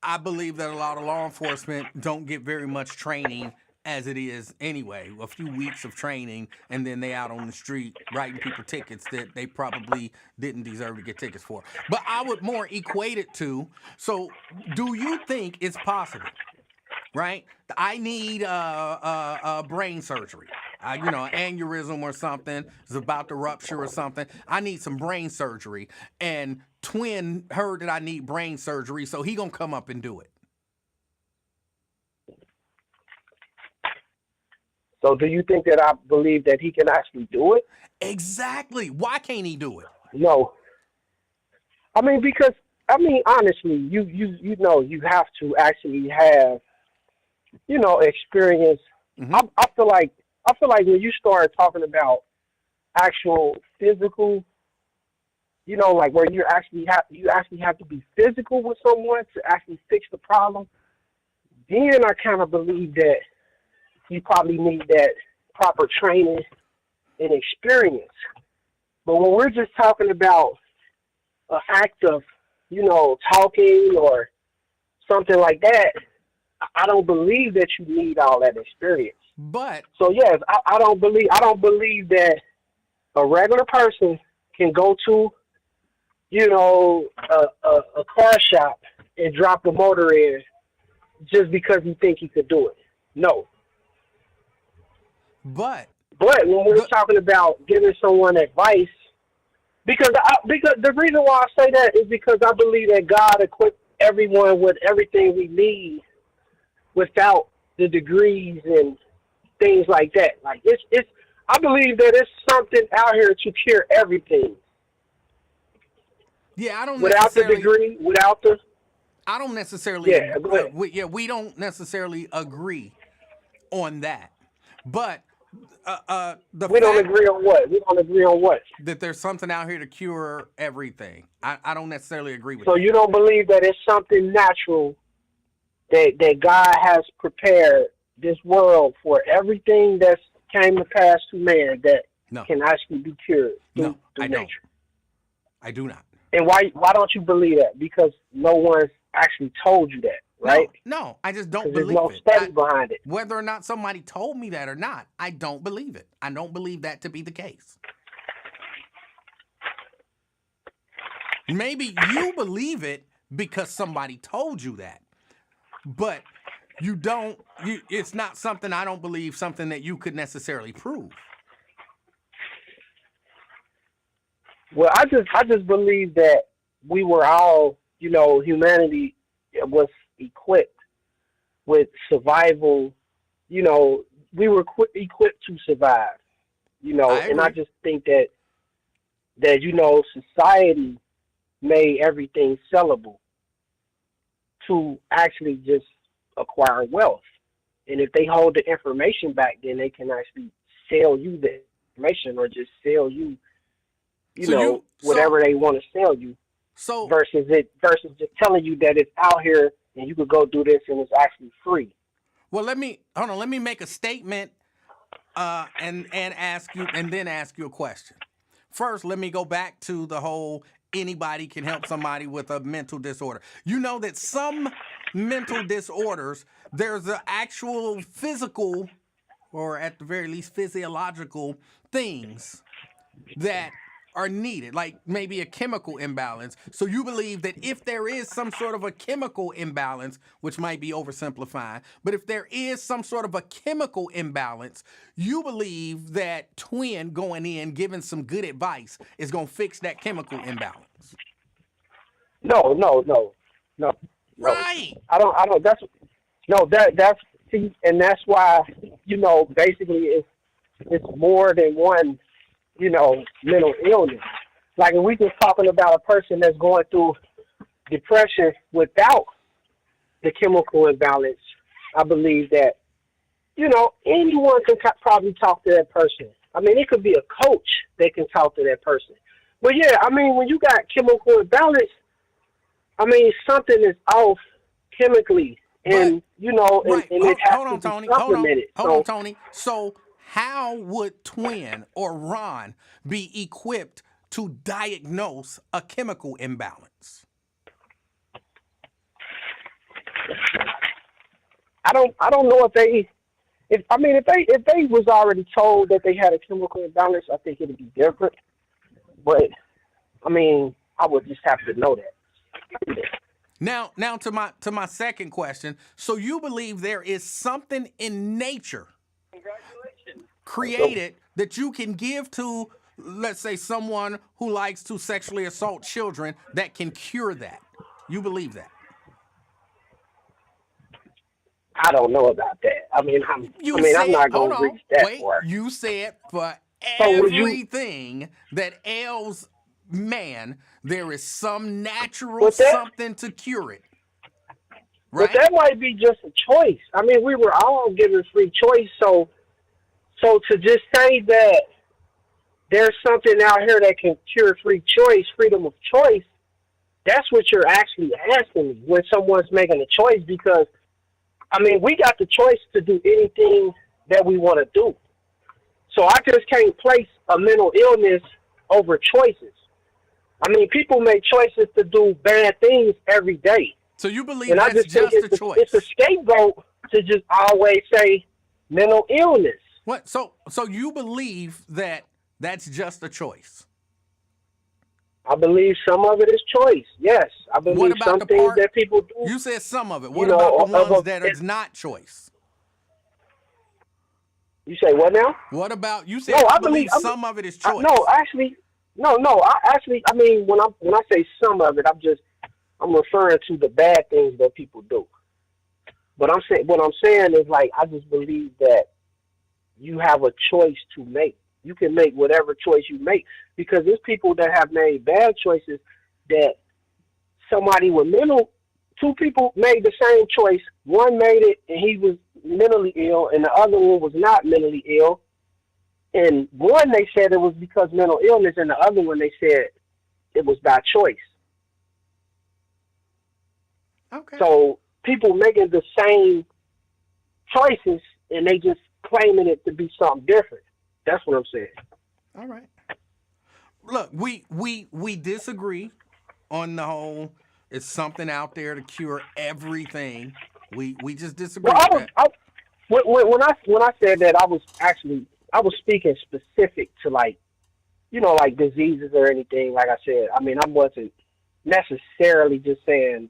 I believe that a lot of law enforcement don't get very much training as it is anyway. A few weeks of training, and then they out on the street writing people tickets that they probably didn't deserve to get tickets for. But I would more equate it to, so do you think it's possible, right? I need a brain surgery. An aneurysm or something is about to rupture or something. I need some brain surgery. And Twin heard that I need brain surgery, so he gonna come up and do it. So do you think that I believe that he can actually do it? Exactly. Why can't he do it? No. I mean, because honestly, you know you have to actually have experience. Hmm. I feel like when you start talking about actual physical, like where you actually have to be physical with someone to actually fix the problem. Then I kind of believe that you probably need that proper training and experience. But when we're just talking about an act of, talking or something like that, I don't believe that you need all that experience. But So yes, I don't believe that a regular person can go to, a car shop and drop the motor in just because he think he could do it. No. but But when we're the talking about giving someone advice, because the reason why I say that is because I believe that God equipped everyone with everything we need without the degrees and things like that. Like it's I believe that it's something out here to cure everything yeah, without the degree, without the I don't necessarily yeah. Go ahead. we don't necessarily agree on that. But the We don't fact agree on what? We don't agree on what? that there's something out here to cure everything, I don't necessarily agree with So that. you don't believe that it's something natural that God has prepared this world for everything that's came to pass to man that No, can actually be cured no, through I don't. nature. I do not. And why don't you believe that? Because no one's actually told you that, right? No, I just don't Because there's believe no it. study behind it. Whether or not somebody told me that or not, I don't believe it. I don't believe that to be the case. Maybe you believe it because somebody told you that, but you don't. It's not something I don't believe. Something that you could necessarily prove. Well, I just believe that we were all, humanity was equipped with survival. We were equipped to survive. I And I agree. just think that society made everything sellable to actually just acquire wealth. And if they hold the information back, then they can actually sell you the information or just sell you, So you whatever they want to sell you so versus just telling you that it's out here and you could go do this and it's actually free. well. Let me hold on. Let me make a statement, and ask you, and then ask you a question. First, let me go back to the whole anybody can help somebody with a mental disorder. You know that some mental disorders, there's an actual physical, or at the very least physiological things that are needed, like maybe a chemical imbalance. So you believe that if there is some sort of a chemical imbalance, which might be oversimplifying, but if there is some sort of a chemical imbalance, you believe that twin going in, giving some good advice is going to fix that chemical imbalance. No, no, no, no, no. Right. I don't. That's see, and that's why basically it's more than one mental illness. Like if we just talking about a person that's going through depression without the chemical imbalance, I believe that anyone can probably talk to that person. I mean, it could be a coach that can talk to that person. But yeah, I mean, when you got chemical imbalance, I mean, something is off chemically, But and right. and it has Hold to on, be Tony. supplemented. Hold on, Tony. So how would Twin or Ron be equipped to diagnose a chemical imbalance? I don't know if they was already told that they had a chemical imbalance, I think it'd be different. But I mean, I would just have to know that. Now to my second question. So you believe there is something in nature created that you can give to, let's say, someone who likes to sexually assault children that can cure that? You believe that? I don't know about that. I mean, I'm said, not hold gonna on, reach that wait, far. you said for So would you? everything that ails man, there is some natural But that, something to cure it, but right? that might be just a choice. I mean, we were all given free choice. So to just say that there's something out here that can cure free choice, freedom of choice, that's what you're actually asking me when someone's making a choice. Because I mean, we got the choice to do anything that we want to do. So I just can't place a mental illness over choices. I mean, people make choices to do bad things every day. So you believe And I that's just think just a it's a choice? scapegoat to just always say mental illness. What? So you believe that that's just a choice? I believe some of it is choice. Yes, I What believe about some the things part? that people do. You said some of it. You What know, about the of ones a, that is not choice? you say what now? What about you said No, you I believe believe. some of it is choice? No, actually, no. I mean, when I say some of it, I'm referring to the bad things that people do. But what I'm saying is like I just believe that you have a choice to make. You can make whatever choice you make because there's people that have made bad choices that somebody with two people made the same choice. One made it and he was mentally ill and the other one was not mentally ill. And one they said it was because mental illness and the other one they said it was by choice. Okay. So people making the same choices and they just claiming it to be something different. That's what I'm saying. All right. Look, we disagree on the whole. It's something out there to cure everything. We just disagree Well, with that. when I said that, I was speaking specific to like diseases or anything. Like I said, I mean I wasn't necessarily just saying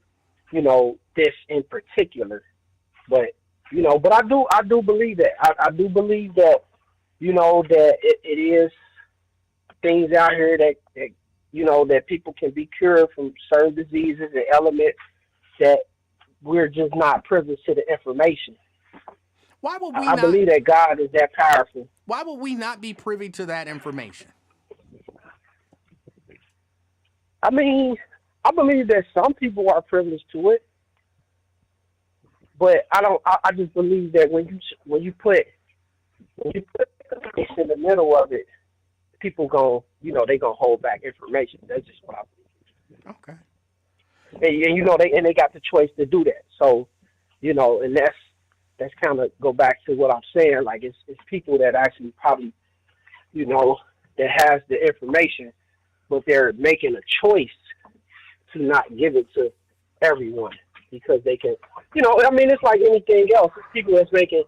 this in particular, but but I do believe that I do believe that that it is things out here that that people can be cured from certain diseases and elements that we're just not privy to the information. Why would we I not? believe that God is that powerful. Why would we not be privy to that information? I mean, I believe that some people are privileged to it, but I don't. I just believe that when you put this in the middle of it, people they gonna hold back information. That's just what I believe. Okay. And they got the choice to do that. So, and that's kind of go back to what I'm saying. Like it's people that actually probably, that has the information, but they're making a choice to not give it to everyone because they can, I mean, it's like anything else. It's people that's making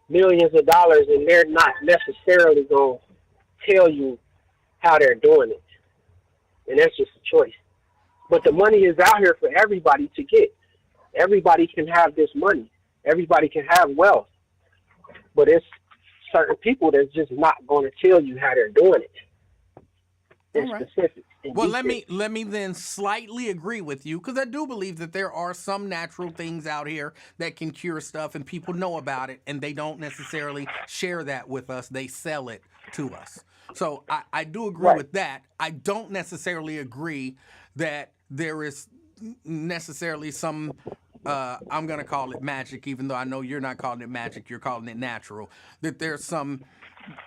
millions of dollars and they're not necessarily going to tell you how they're doing it. And that's just a choice. But the money is out here for everybody to get. Everybody can have this money. Everybody can have wealth. But it's certain people that's just not going to tell you how they're doing it. In specific. Well, let me then slightly agree with you because I do believe that there are some natural things out here that can cure stuff and people know about it and they don't necessarily share that with us. They sell it to us. So I do agree with that. I don't necessarily agree that there is necessarily some I'm going to call it magic, even though I know you're not calling it magic, you're calling it natural, that there's some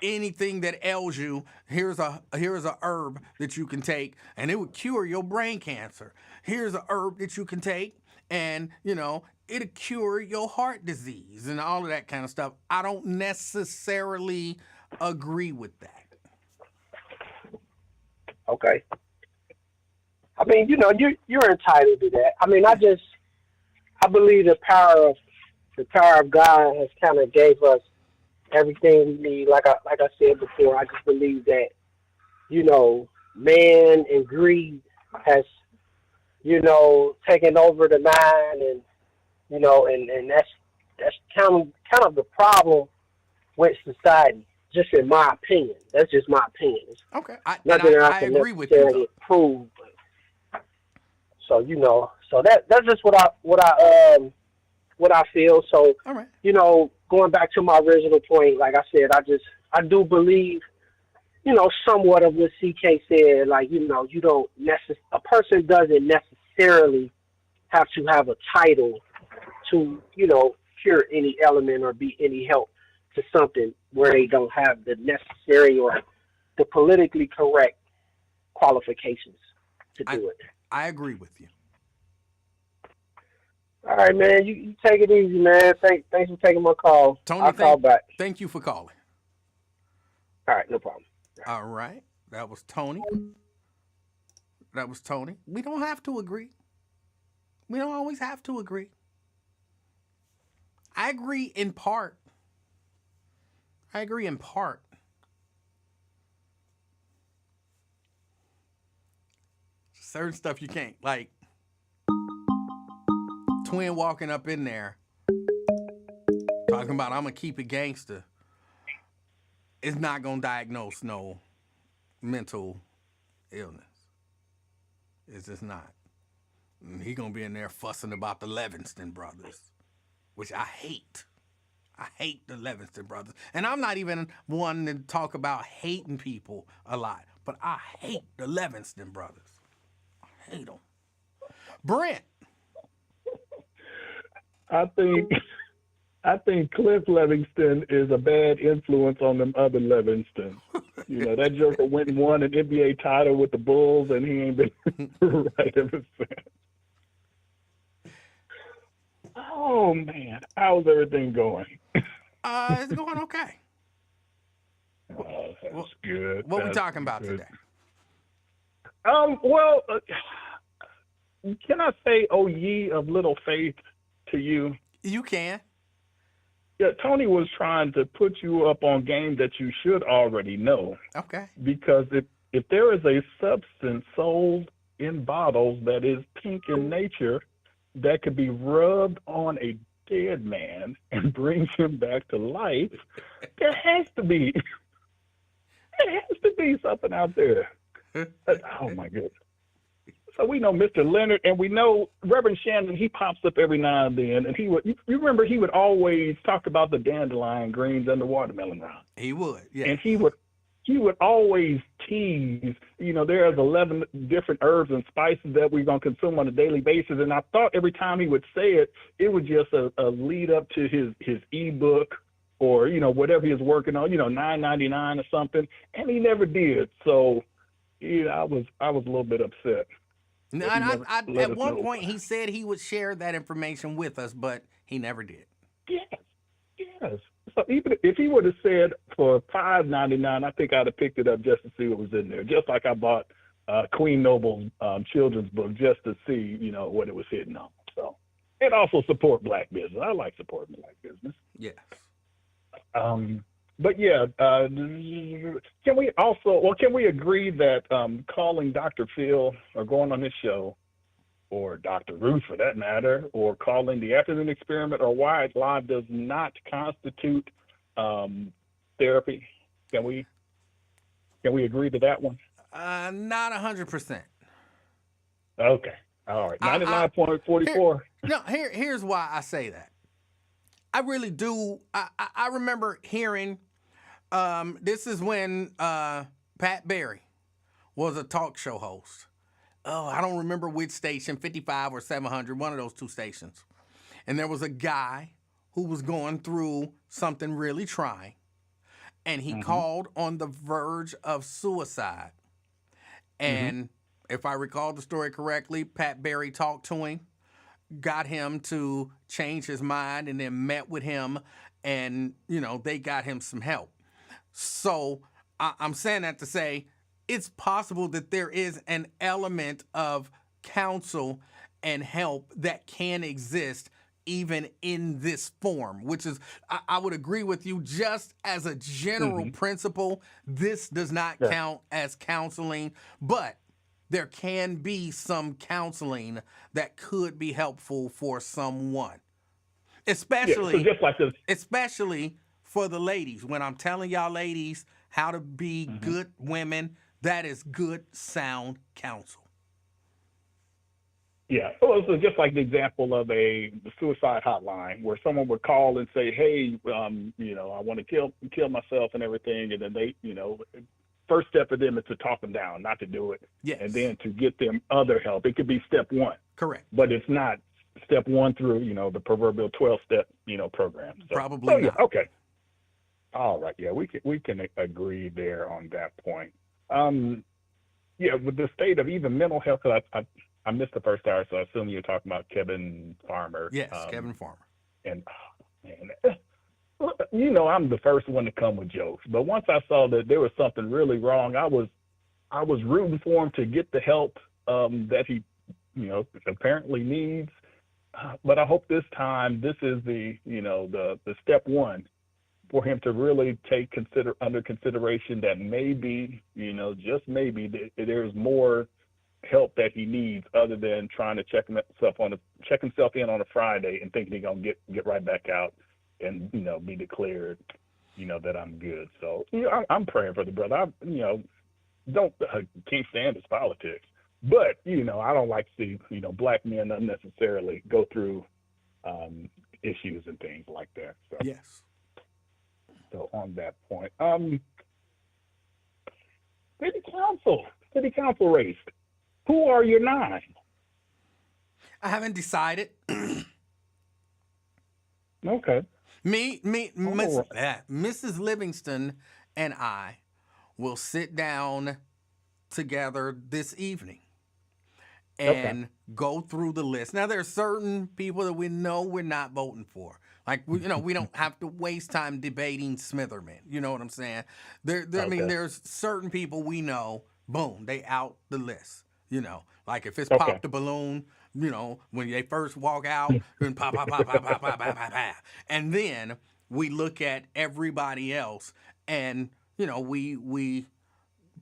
anything that ails you, here's a herb that you can take and it would cure your brain cancer. Here's a herb that you can take and, it'll cure your heart disease and all of that kind of stuff. I don't necessarily agree with that. Okay. I mean, you're entitled to that. I mean, I believe the power of God has kind of gave us everything we need. Like I said before, I just believe that, man and greed has, taken over the mind and, and that's kind of the problem with society, just in my opinion. That's just my opinion. Okay. I agree with you. Prove, so, so that's just what I what I feel. So, All right. Going back to my original point, like I said, I do believe, somewhat of what CK said. Like, you don't a person doesn't necessarily have to have a title to, cure any element or be any help to something where they don't have the necessary or the politically correct qualifications to do it. I agree with you. All right, man. You take it easy, man. Thanks for taking my call. Tony, I'll call back. Thank you for calling. All right, no problem. All right. That was Tony. We don't have to agree. We don't always have to agree. I agree in part. Certain stuff you can't. Like, Twin walking up in there talking about, I'm going to keep it gangster. It's not going to diagnose no mental illness. It's just not. And he going to be in there fussing about the Livingston brothers, which I hate. I hate the Livingston brothers. And I'm not even one to talk about hating people a lot, but I hate the Livingston brothers. I hate them. Brent. I think Cliff Livingston is a bad influence on them other Livingston. That joker went and won an NBA title with the Bulls, and he ain't been right ever since. Oh, man. How's everything going? It's going okay. Oh, that's good. What we talking about today? Well, can I say, "Oh, ye of little faith" to you? You can. Yeah, Tony was trying to put you up on game that you should already know. Okay. Because if there is a substance sold in bottles that is pink in nature that could be rubbed on a dead man and brings him back to life, there has to be something out there. Oh my goodness. So we know Mr. Leonard, and we know Reverend Shannon. He pops up every now and then, and you remember he would always talk about the dandelion greens and the watermelon round. He would, yeah. And he would always tease. There's 11 different herbs and spices that we're gonna consume on a daily basis. And I thought every time he would say it, it was just a lead up to his ebook or whatever he was working on. $9.99 or something, and he never did. So I was a little bit upset. No, at one point, he said he would share that information with us, but he never did. Yes. So even if he would have said for $5.99, I think I'd have picked it up just to see what was in there. Just like I bought Queen Noble's children's book just to see, what it was hitting on. So, and also support black business. I like supporting black business. Yes. But yeah, can we agree that calling Dr. Phil or going on his show, or Dr. Ruth for that matter, or calling the Afternoon Experiment or Wired Live does not constitute therapy? Can we agree to that one? Not 100%. Okay. All right. 99.44. No, here's why I say that. I really do. I remember hearing. This is when Pat Berry was a talk show host. Oh, I don't remember which station, 55 or 700, one of those two stations. And there was a guy who was going through something really trying, and he called on the verge of suicide. And if I recall the story correctly, Pat Berry talked to him, got him to change his mind, and then met with him, and, they got him some help. So I'm saying that to say it's possible that there is an element of counsel and help that can exist even in this form, which is, I would agree with you, just as a general principle, this does not count as counseling, but there can be some counseling that could be helpful for someone, especially, so just like this. especially for the ladies. When I'm telling y'all ladies how to be good women, that is good, sound counsel. Yeah. Well, so just like the example of the suicide hotline, where someone would call and say, "Hey, I want to kill myself and everything," and then they, first step for them is to talk them down, not to do it, Yes. and then to get them other help. It could be step one, Correct. but it's not step one through the proverbial 12-step program. So, Probably not. Yeah, okay. All right. Yeah, we can agree there on that point. Yeah, with the state of even mental health, 'cause I missed the first hour, so I assume you're talking about Kevin Farmer. Yes, Kevin Farmer. And man, I'm the first one to come with jokes, but once I saw that there was something really wrong, I was rooting for him to get the help that he, apparently needs. But I hope this time this is the step one for him to really take under consideration that maybe, just maybe there's more help that he needs other than trying to check himself in on a Friday and thinking he's gonna get right back out and be declared that I'm good. So I'm praying for the brother. I can't stand his politics, but I don't like to see black men unnecessarily go through issues and things like that. So yes. So on that point, city council race. Who are your 9? I haven't decided. Okay. Mrs. Livingston and I will sit down together this evening and go through the list. Now, there are certain people that we know we're not voting for. Like, we don't have to waste time debating Smitherman. You know what I'm saying? I mean, there's certain people we know, boom, they out the list. Like if it's Pop the Balloon, when they first walk out, then pop, pop, pop, pop, pop, pop, pop, pop, pop. And then we look at everybody else and, we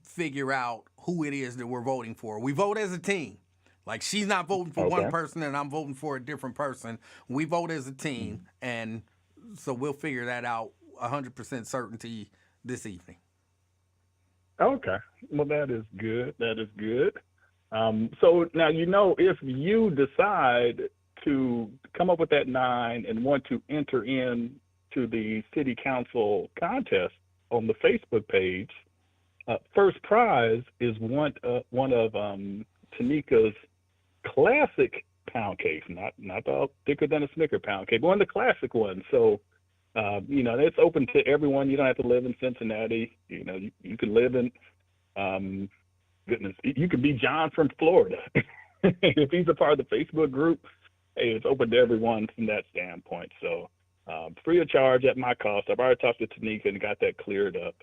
figure out who it is that we're voting for. We vote as a team. Like she's not voting for one person and I'm voting for a different person. We vote as a team. And so we'll figure that out 100% certainty this evening. Okay. Well, that is good. That is good. So now, if you decide to come up with that 9 and want to enter in to the city council contest on the Facebook page, first prize is one of Tanika's classic pound cakes, not the thicker than a Snicker pound cake, but one of the classic ones. So, it's open to everyone. You don't have to live in Cincinnati. You can live in, you could be John from Florida. If he's a part of the Facebook group, hey, it's open to everyone from that standpoint. So, free of charge at my cost. I've already talked to Tanika and got that cleared up.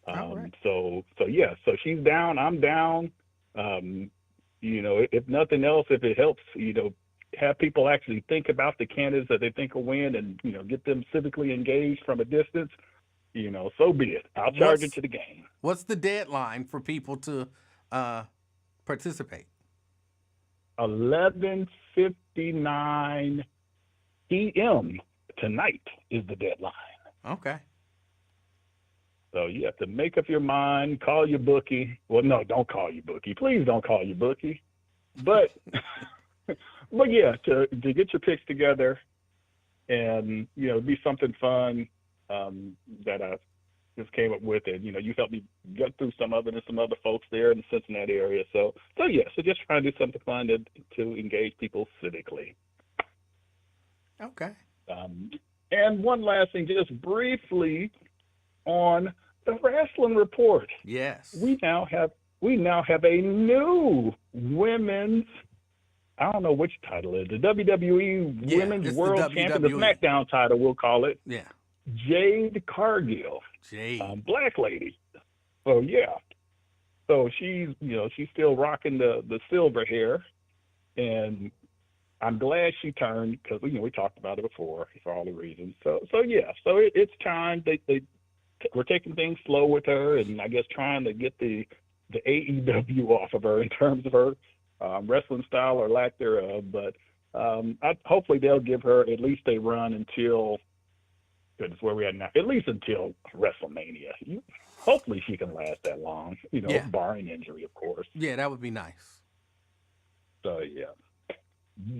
Right. So she's down. I'm down. If nothing else, if it helps, have people actually think about the candidates that they think will win and, get them civically engaged from a distance, so be it. I'll charge it to the game. What's the deadline for people to participate? 11:59 p.m. tonight is the deadline. Okay. So you have to make up your mind, call your bookie. Well, no, don't call your bookie. Please don't call your bookie. But but yeah, to get your picks together and, be something fun that I just came up with. And, you helped me get through some other folks there in the Cincinnati area. So just trying to do something fun to engage people civically. Okay. And one last thing, just briefly, on the wrestling report. Yes. We now have a new women's, I don't know which title it is, the WWE Women's World Champion, the SmackDown title, we'll call it. Yeah. Jade Cargill. Black lady. So yeah. So she's still rocking the silver hair, and I'm glad she turned because we talked about it before for all the reasons. So it's time. We're taking things slow with her, and I guess trying to get the AEW off of her in terms of her wrestling style or lack thereof. But hopefully they'll give her at least a run until, goodness, where we at now, at least until WrestleMania. Hopefully she can last that long, barring injury, of course. Yeah, that would be nice. So yeah.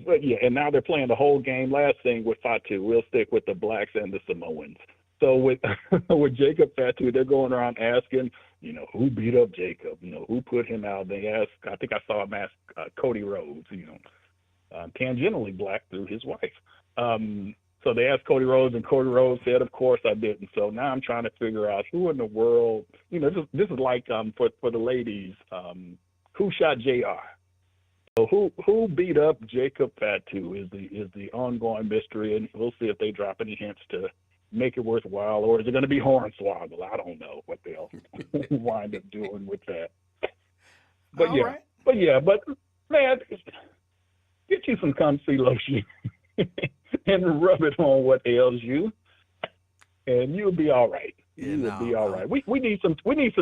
But yeah, and now they're playing the whole game. Last thing with Fatu, we'll stick with the blacks and the Samoans. So with with Jacob Fatu, they're going around asking, who beat up Jacob? Who put him out? They asked, I think I saw him ask Cody Rhodes, tangentially black through his wife. So they asked Cody Rhodes, and Cody Rhodes said, "Of course I didn't." So now I'm trying to figure out who in the world, this is like for the ladies, who shot JR? So who beat up Jacob Fatu is the ongoing mystery, and we'll see if they drop any hints to make it worthwhile, or is it going to be Hornswoggle? I don't know what they'll wind up doing with that. But but man, get you some Cum-C lotion and rub it on what ails you, and you'll be all right. You'll be all right. We need some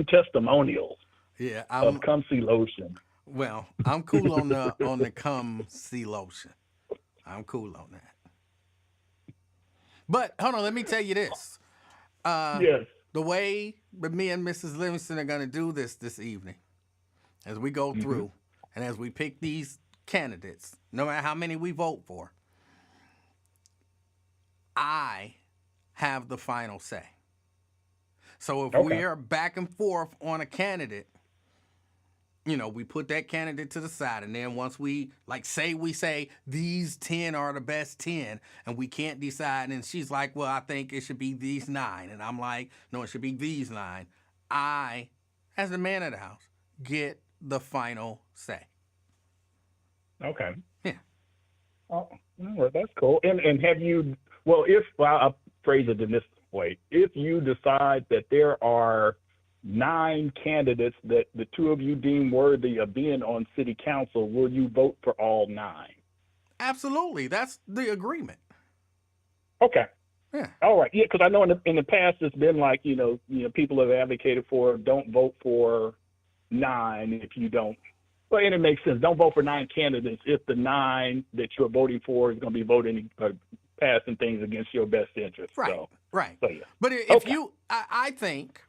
testimonials. Yeah, of Cum-C lotion. Well, I'm cool on the Cum-C lotion. I'm cool on that. But hold on, let me tell you this. Yes. The way that me and Mrs. Livingston are going to do this evening, as we go through and as we pick these candidates, no matter how many we vote for, I have the final say. So if we are back and forth on a candidate, we put that candidate to the side, and then once we say these 10 are the best 10, and we can't decide, and she's like, well, I think it should be these 9, and I'm like, no, it should be these 9. I, as the man of the house, get the final say. Okay. Yeah. Oh, well, that's cool. And have you? I'll phrase it in this way: if you decide that there are 9 candidates that the two of you deem worthy of being on city council, will you vote for all 9? Absolutely. That's the agreement. Okay. Yeah. All right. Yeah, because I know in the past it's been like, people have advocated for don't vote for 9 if you don't. Well, and it makes sense. Don't vote for 9 candidates if the 9 that you're voting for is going to be voting passing things against your best interest. Right. So, right. So, yeah. But if I think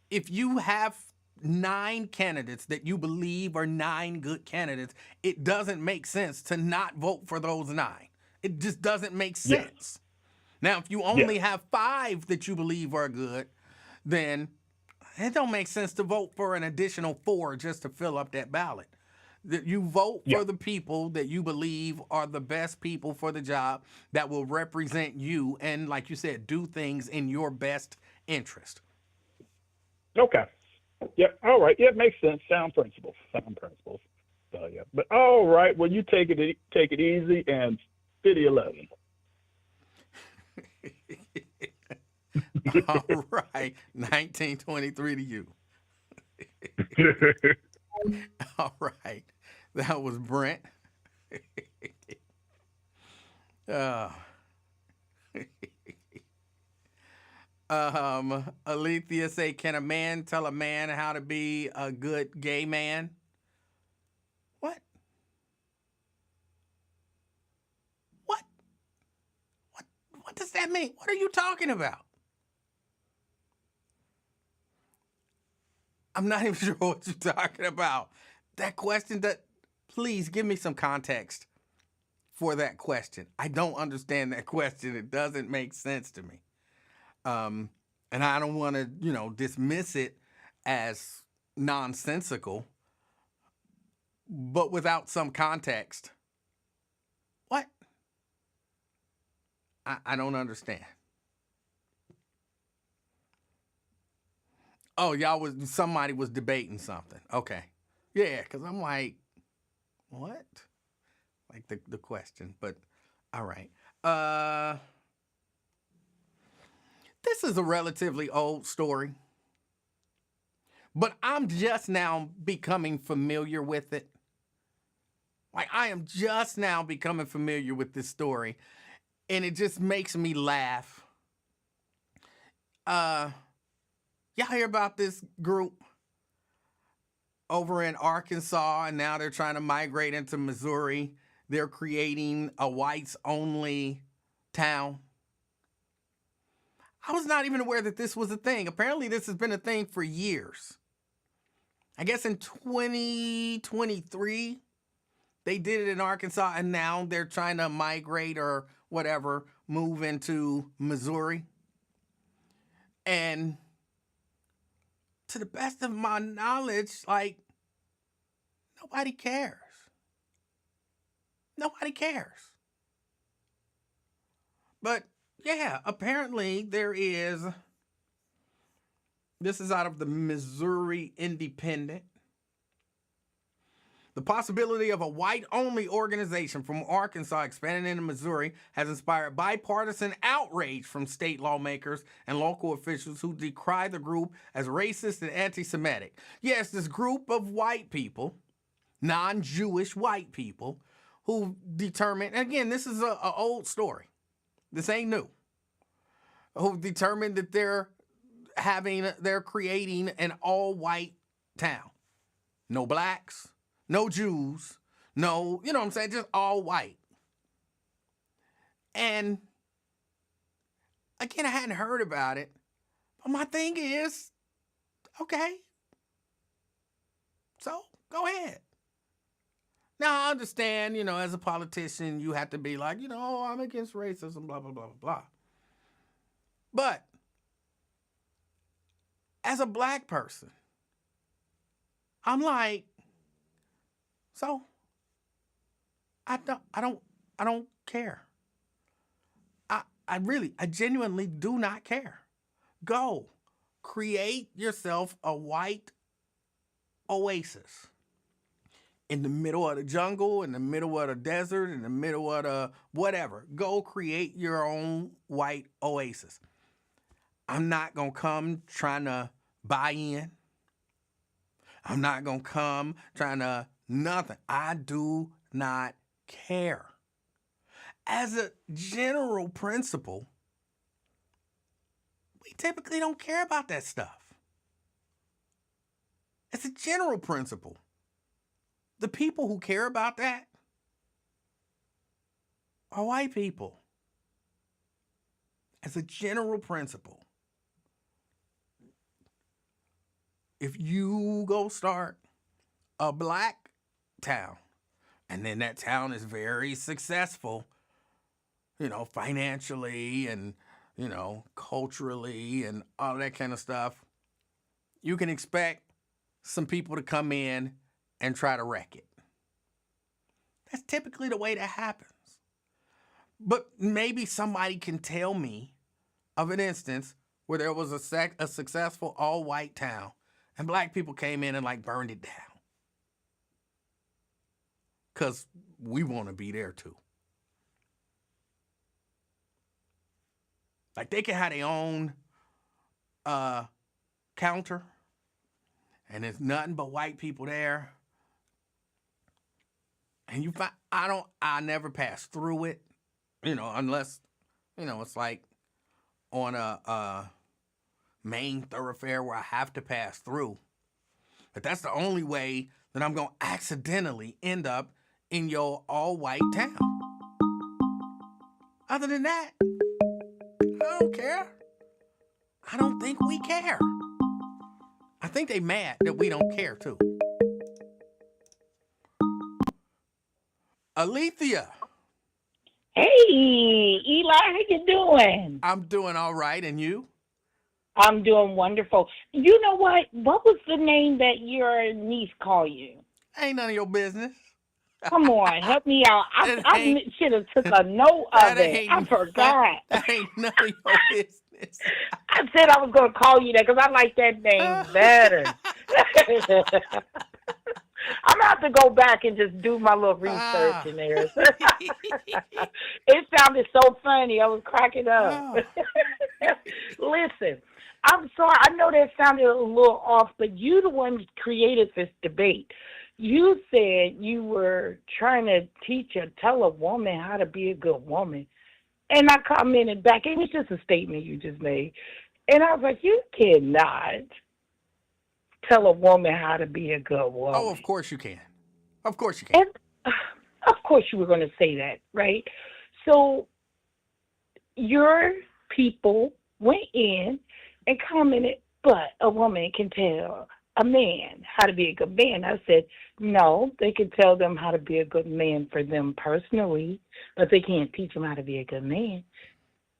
if you have 9 candidates that you believe are 9 good candidates, it doesn't make sense to not vote for those 9. It just doesn't make sense. Yes. Now, if you only have 5 that you believe are good, then it don't make sense to vote for an additional 4 just to fill up that ballot. You vote for the people that you believe are the best people for the job that will represent you and, like you said, do things in your best interest. Okay. Yeah. All right. Yeah, it makes sense. Sound principles. So yeah. But all right. Well, you take it easy and City 11. All right. 1923 to you. All right. That was Brent. Alethea say, can a man tell a man how to be a good gay man? What? What does that mean? What are you talking about? I'm not even sure what you're talking about. That question, please give me some context for that question. I don't understand that question. It doesn't make sense to me. And I don't want to, dismiss it as nonsensical, but without some context. What? I don't understand. Oh, somebody was debating something. Okay. Yeah, because I'm like, what? Like the question, but all right. This is a relatively old story, but I'm just now becoming familiar with it. Like, I am just now becoming familiar with this story, and it just makes me laugh. Y'all hear about this group over in Arkansas, and now they're trying to migrate into Missouri? They're creating a whites-only town. I was not even aware that this was a thing. Apparently, this has been a thing for years. I guess in 2023, They did it in Arkansas, and now they're trying to migrate or whatever, move into Missouri. And to the best of my knowledge, like, nobody cares. Nobody cares. But yeah, apparently this is out of the Missouri Independent. The possibility of a white-only organization from Arkansas expanding into Missouri has inspired bipartisan outrage from state lawmakers and local officials who decry the group as racist and anti-Semitic. Yes, this group of white people, non-Jewish white people, who determined, and again, this is an old story. This ain't new. Who determined that they're creating an all-white town. No blacks. No Jews, no, you know what I'm saying, just all white. And again, I hadn't heard about it, but my thing is, okay, so go ahead. Now, I understand, as a politician, you have to be like, I'm against racism, blah, blah, blah, blah, blah. But as a black person, I'm like, so I don't care. I genuinely do not care. Go create yourself a white oasis in the middle of the jungle, in the middle of the desert, in the middle of the whatever. Go create your own white oasis. I'm not going to come trying to buy in. I'm not going to come trying to nothing. I do not care. As a general principle, we typically don't care about that stuff. It's a general principle. The people who care about that are white people. As a general principle. If you go start a black town, and then that town is very successful, financially and, culturally and all that kind of stuff, you can expect some people to come in and try to wreck it. That's typically the way that happens. But maybe somebody can tell me of an instance where there was a successful all-white town and black people came in and burned it down. Because we want to be there too. They can have their own counter and there's nothing but white people there. And you find, I never pass through it, unless, it's on a main thoroughfare where I have to pass through. But that's the only way that I'm going to accidentally end up in your all-white town. Other than that, I don't care. I don't think we care. I think they mad that we don't care, too. Alethea. Hey, Eli, how you doing? I'm doing all right, and you? I'm doing wonderful. You know what? What was the name that your niece called you? Ain't none of your business. Come on, help me out. I should have took a note of it. I forgot. That ain't none of your business. I said I was going to call you that because I like that name better. I'm going to have to go back and just do my little research in there. It sounded so funny. I was cracking up. Listen, I'm sorry. I know that sounded a little off, but you the one that created this debate. You said you were trying to tell a woman how to be a good woman. And I commented back, it was just a statement you just made. And I was like, you cannot tell a woman how to be a good woman. Oh, of course you can. Of course you can. And, of course you were going to say that, right? So your people went in and commented, but a woman can tell a man how to be a good man. I said, no, they can tell them how to be a good man for them personally, but they can't teach them how to be a good man.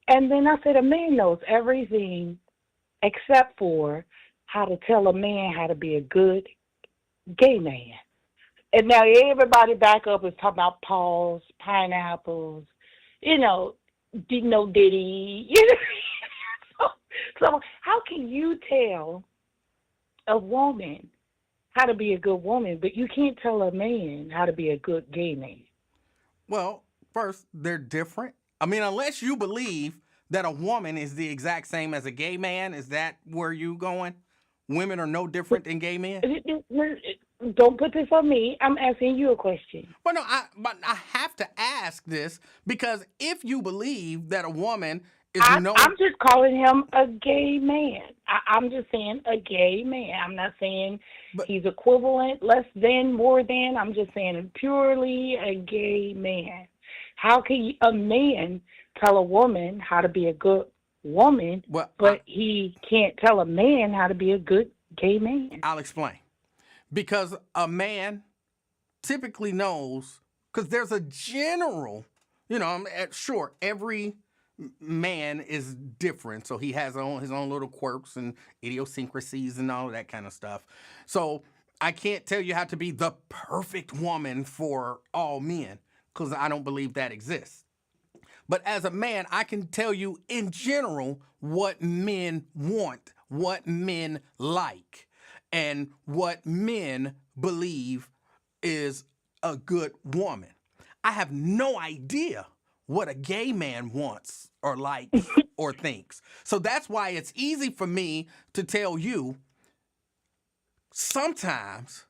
And then I said, a man knows everything except for how to tell a man how to be a good gay man. And now everybody back up is talking about paws, pineapples, Diddy. So how can you tell a woman how to be a good woman, but you can't tell a man how to be a good gay man? Well, first, they're different. I mean, unless you believe that a woman is the exact same as a gay man, is that where you going? Women are no different than gay men? Don't put this on me. I'm asking you a question. Well, no, but I have to ask this because if you believe that a woman is I'm just calling him a gay man. I'm just saying a gay man. I'm not saying he's equivalent, less than, more than. I'm just saying purely a gay man. How can a man tell a woman how to be a good woman, but he can't tell a man how to be a good gay man? I'll explain. Because a man typically knows, because there's a general, sure, every man is different, so he has his own little quirks and idiosyncrasies and all of that kind of stuff. So I can't tell you how to be the perfect woman for all men, because I don't believe that exists. But as a man, I can tell you in general what men want, what men like, and what men believe is a good woman. I have no idea what a gay man wants or likes or thinks. So that's why it's easy for me to tell you, sometimes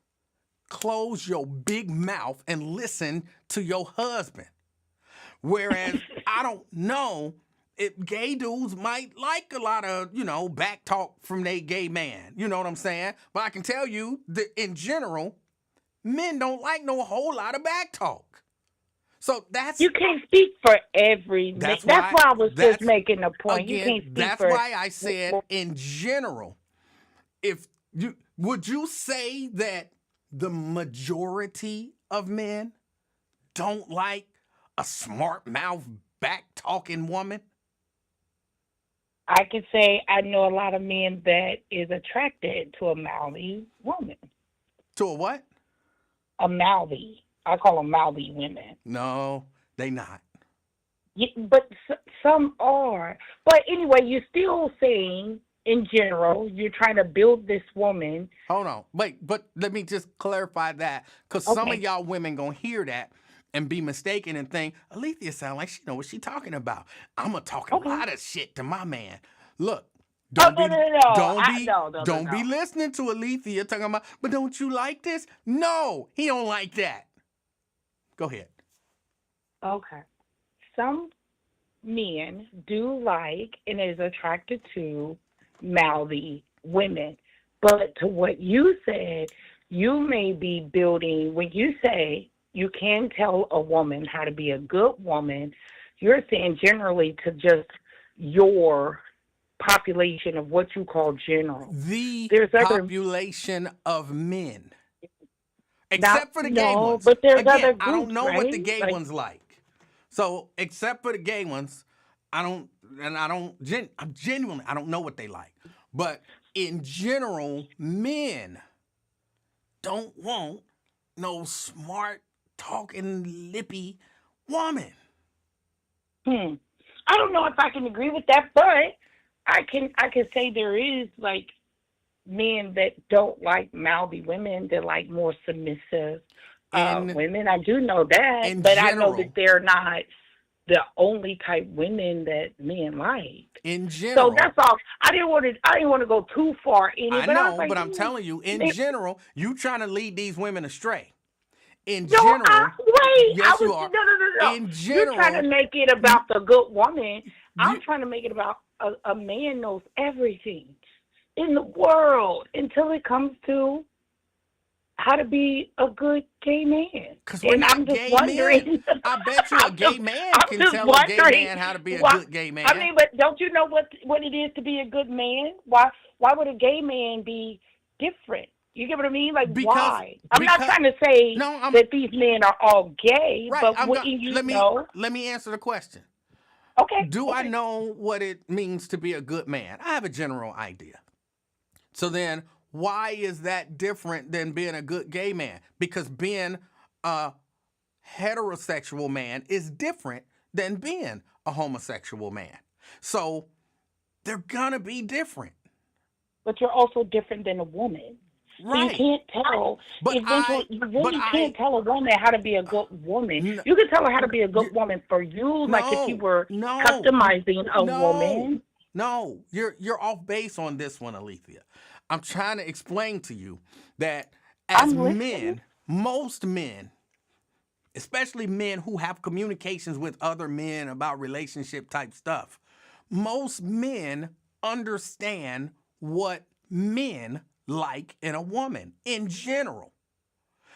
close your big mouth and listen to your husband. Whereas I don't know if gay dudes might like a lot of, back talk from their gay man. You know what I'm saying? But I can tell you that in general, men don't like no whole lot of back talk. So you can't speak for every man. That's why I was just making a point. Again, you can't speak that's why I said in general. Would you say that the majority of men don't like a smart mouth back talking woman? I can say I know a lot of men that is attracted to a mouthy woman. To a what? A mouthy. I call them mouthy women. No, they not. Yeah, but some are. But anyway, you're still saying, in general, you're trying to build this woman. Hold on. Wait, but let me just clarify that. Because some of y'all women going to hear that and be mistaken and think, Alethea sound like she know what she talking about. I'm going to talk a lot of shit to my man. Look, don't be listening to Alethea talking about, but don't you like this? No, he don't like that. Go ahead. Okay. Some men do like and is attracted to mouthy women. But to what you said, you may be building, when you say you can tell a woman how to be a good woman, you're saying generally to just your population of what you call general. There's population of men. Except for the gay ones. But there's Again, other groups, I don't know right? what the gay ones like. So, except for the gay ones, I don't know what they like. But in general, men don't want no smart, talking, lippy woman. I don't know if I can agree with that, but I can say there is like men that don't like mouthy women. They like more submissive women. I do know that, but I know that they're not the only type women that men like. In general, so that's all. I didn't want to go too far in it. I know, but I'm telling you, in general, you trying to lead these women astray. In general, yes, you are. No. In general, you're trying to make it about the good woman. I'm trying to make it about a man knows everything in the world until it comes to how to be a good gay man. Because we're not gay men. I bet you a gay man can tell a gay man how to be a good gay man. I mean, but don't you know what it is to be a good man? Why would a gay man be different You get what I mean? Like, Because why? I'm not because trying to say no, I'm that these men are all gay, right. but wouldn't you know? Let me answer the question. Okay, Do I okay. know what it means to be a good man? I have a general idea. So then, why is that different than being a good gay man? Because being a heterosexual man is different than being a homosexual man. So they're gonna be different. But you're also different than a woman. So you Right. can't tell. But Eventually, you really can't tell a woman how to be a good woman. n- You can tell her how to be a good woman for you, like if you no, were no, customizing a no, woman. no. You're off base on this one, Alethea. I'm trying to explain to you that as I'm listening. men, most men, especially men who have communications with other men about relationship type stuff, most men understand what men like in a woman in general.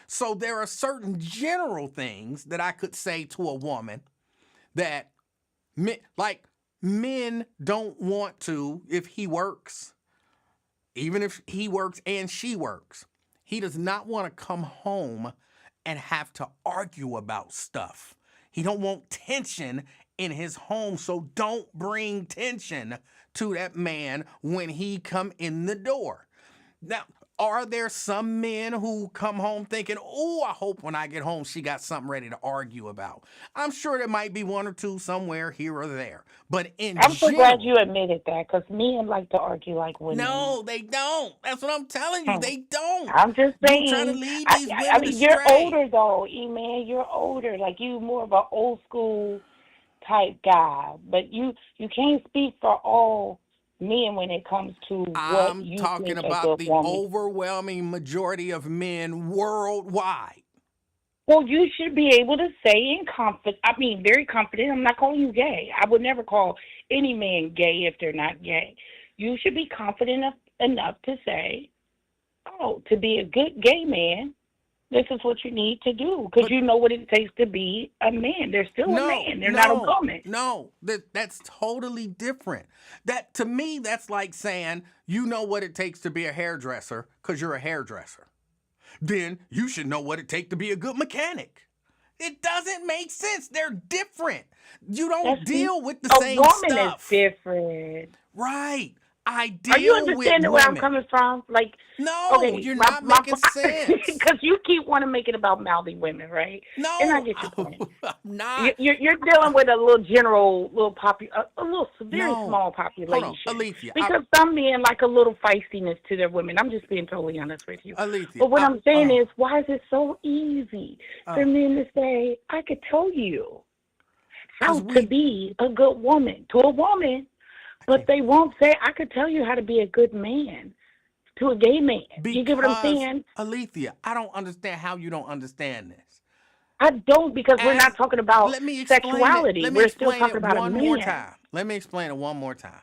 So there are certain general things that I could say to a woman that men don't want to, if he works, even if he works and she works, he does not want to come home and have to argue about stuff. He don't want tension in his home, so don't bring tension to that man when he come in the door. Now, are there some men who come home thinking, oh, I hope when I get home she got something ready to argue about? I'm sure there might be one or two somewhere here or there. But in I'm so general, glad you admitted that, because men like to argue like women. no, they don't. That's what I'm telling you. Hmm. They don't. I'm just You trying to saying. lead I, these I women mean, you're astray. older though, E-Man. You're older. Like you more of an old school type guy. But you can't speak for all men when it comes to what I'm you talking think a about good the woman. overwhelming majority of men worldwide. Well, you should be able to say in confident. I mean, very confident. I'm not calling you gay. I would never call any man gay if they're not gay. You should be confident enough to say, "Oh, to be a good gay man, this is what you need to do," because But you know what it takes to be a man. They're still a no, man. They're not a woman. no. That's totally different. That to me, that's like saying you know what it takes to be a hairdresser because you're a hairdresser. Then you should know what it takes to be a good mechanic. It doesn't make sense. They're different. You don't That's deal with the a same woman is stuff. different. Right. I Are you deal with understanding where I'm women. coming from? Like, No, okay, you're my not making sense. because you keep wanting to make it about mouthy women, right? And I No, get your point. I'm not. You're dealing with a little general, a little very No. small Hold population. on, Alethea. Because some men like a little feistiness to their women. I'm just being totally honest with you. Alethea. But what I'm saying is, why is it so easy for uh, men to say, I could tell you how 'cause to we be a good woman to a woman, but they won't say, I could tell you how to be a good man to a gay man. You get what I'm because saying? Alethea, I don't understand how you don't understand this. I don't, because we're As not talking about let me explain it. sexuality. Let me We're still explain talking it about a one more man. time. Let me explain it one more time.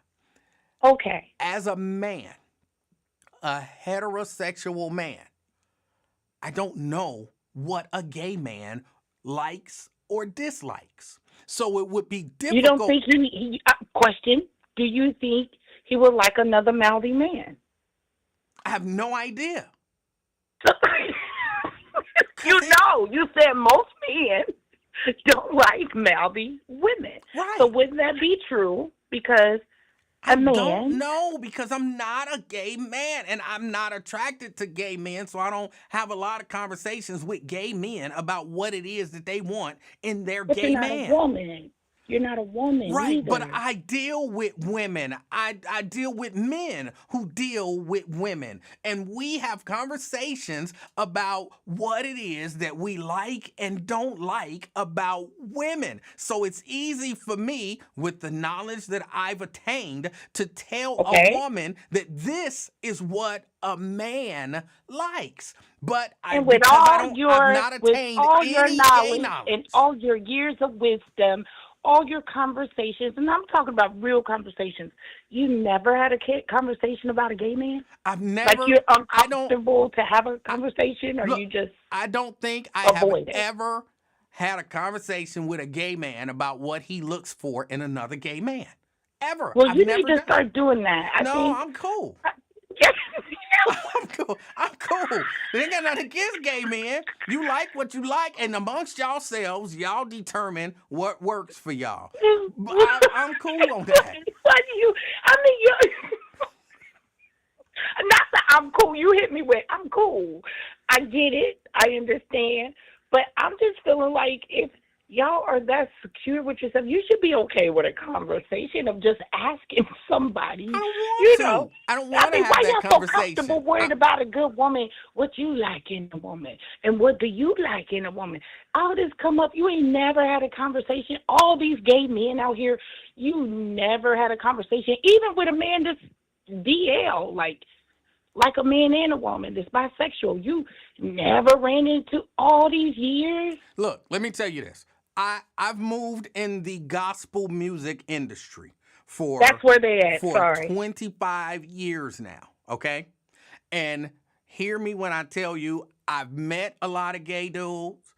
Okay. As a man, a heterosexual man, I don't know what a gay man likes or dislikes. So it would be You don't difficult. think question, do you think he would like another mouthy man? I have no idea. You said most men don't like mouthy women. Right. So wouldn't that be true? Because I a man. don't know because I'm not a gay man and I'm not attracted to gay men, so I don't have a lot of conversations with gay men about what it is that they want in their But gay you're not man. a woman. You're not a woman Right, either. but I deal with women. I deal with men who deal with women. And we have conversations about what it is that we like and don't like about women. So it's easy for me, with the knowledge that I've attained, to tell a woman that this is what a man likes. But and with because all I've not attained your any knowledge gay knowledge. and all your years of wisdom, all your conversations, and I'm talking about real conversations, you never had a conversation about a gay man? I've never. Like you're I don't. uncomfortable to have a conversation, or Look, you just I don't think I have avoid it? ever had a conversation with a gay man about what he looks for in another gay man. Ever. Well, I've you never need to done. start doing that. No, I'm cool. I'm cool. I'm cool. They ain't got nothing against gay men. You like what you like, and amongst yourselves, y'all determine what works for y'all. But I'm cool on that. What do you? I mean, you. Not that I'm cool. You hit me with I'm cool. I get it. I understand. But I'm just feeling like if y'all are that secure with yourself, you should be okay with a conversation of just asking somebody. I don't want you to. know, I don't want to have why that y'all so conversation. comfortable worried about a good woman? What you like in a woman, and what do you like in a woman? All this come up. You ain't never had a conversation. All these gay men out here, you never had a conversation, even with a man that's DL, like a man and a woman that's bisexual. You never ran into all these years. Look, let me tell you this. I've moved in the gospel music industry for That's where they at. for Sorry. 25 years now, okay? And hear me when I tell you, I've met a lot of gay dudes.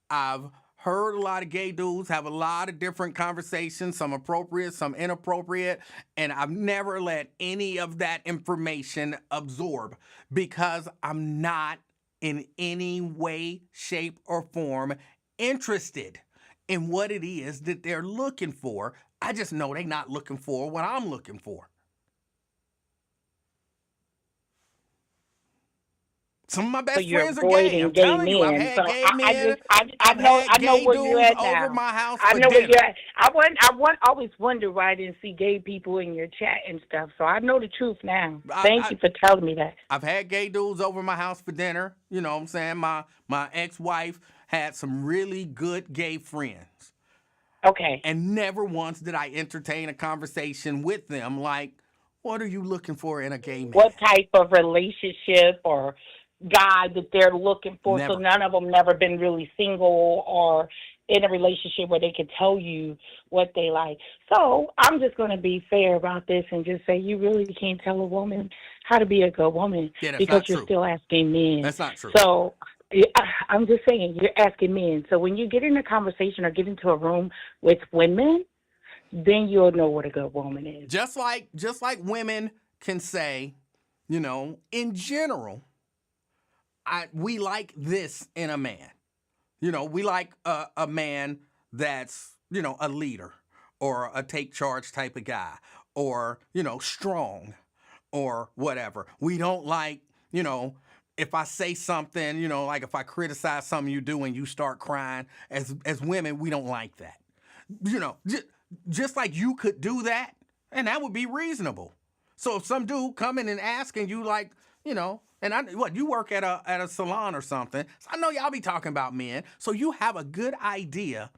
I've heard a lot of gay dudes have a lot of different conversations, some appropriate, some inappropriate, and I've never let any of that information absorb because I'm not in any way, shape, or form interested in what it is that they're looking for. I just know they're not looking for what I'm looking for. Some of my best So you're friends are gay. I'm avoiding gay telling you, I've men. had So gay I men. just I I've know had I know gay where you're dudes at now. over my house I for know where dinner. you're at. Always wondered why I didn't see gay people in your chat and stuff. So I know the truth now. Thank you for telling me that. I've had gay dudes over my house for dinner. You know what I'm saying? My ex-wife had some really good gay friends. Okay. And never once did I entertain a conversation with them like, what are you looking for in a gay man? What type of relationship or guy that they're looking for? Never. So none of them never been really single or in a relationship where they can tell you what they like. So I'm just going to be fair about this and just say you really can't tell a woman how to be a good woman because you're still asking men. That's not true. So I'm just saying you're asking men. So when you get in a conversation or get into a room with women, then you'll know what a good woman is. Just like women can say, you know, in general, we like this in a man. You know, we like a man that's, you know, a leader or a take charge type of guy or, you know, strong or whatever. We don't like, you know, if I say something, you know, like if I criticize something you do and you start crying, as women, we don't like that. You know, just like you could do that, and that would be reasonable. So if some dude coming and asking you like, you know, and you work at a salon or something, so I know y'all be talking about men, so you have a good idea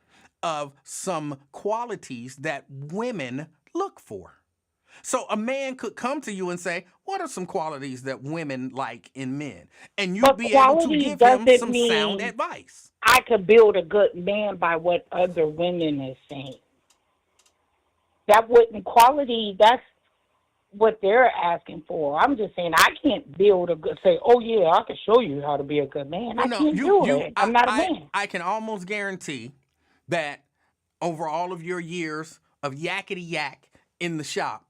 of some qualities that women look for. So a man could come to you and say, what are some qualities that women like in men? And you'd be able to give him some sound advice. I could build a good man by what other women are saying. That wouldn't quality, that's what they're asking for. I'm just saying I can't build a good, say, oh yeah, I can show you how to be a good man. I can't do it. I'm not a man. I can almost guarantee that over all of your years of yakety yak in the shop,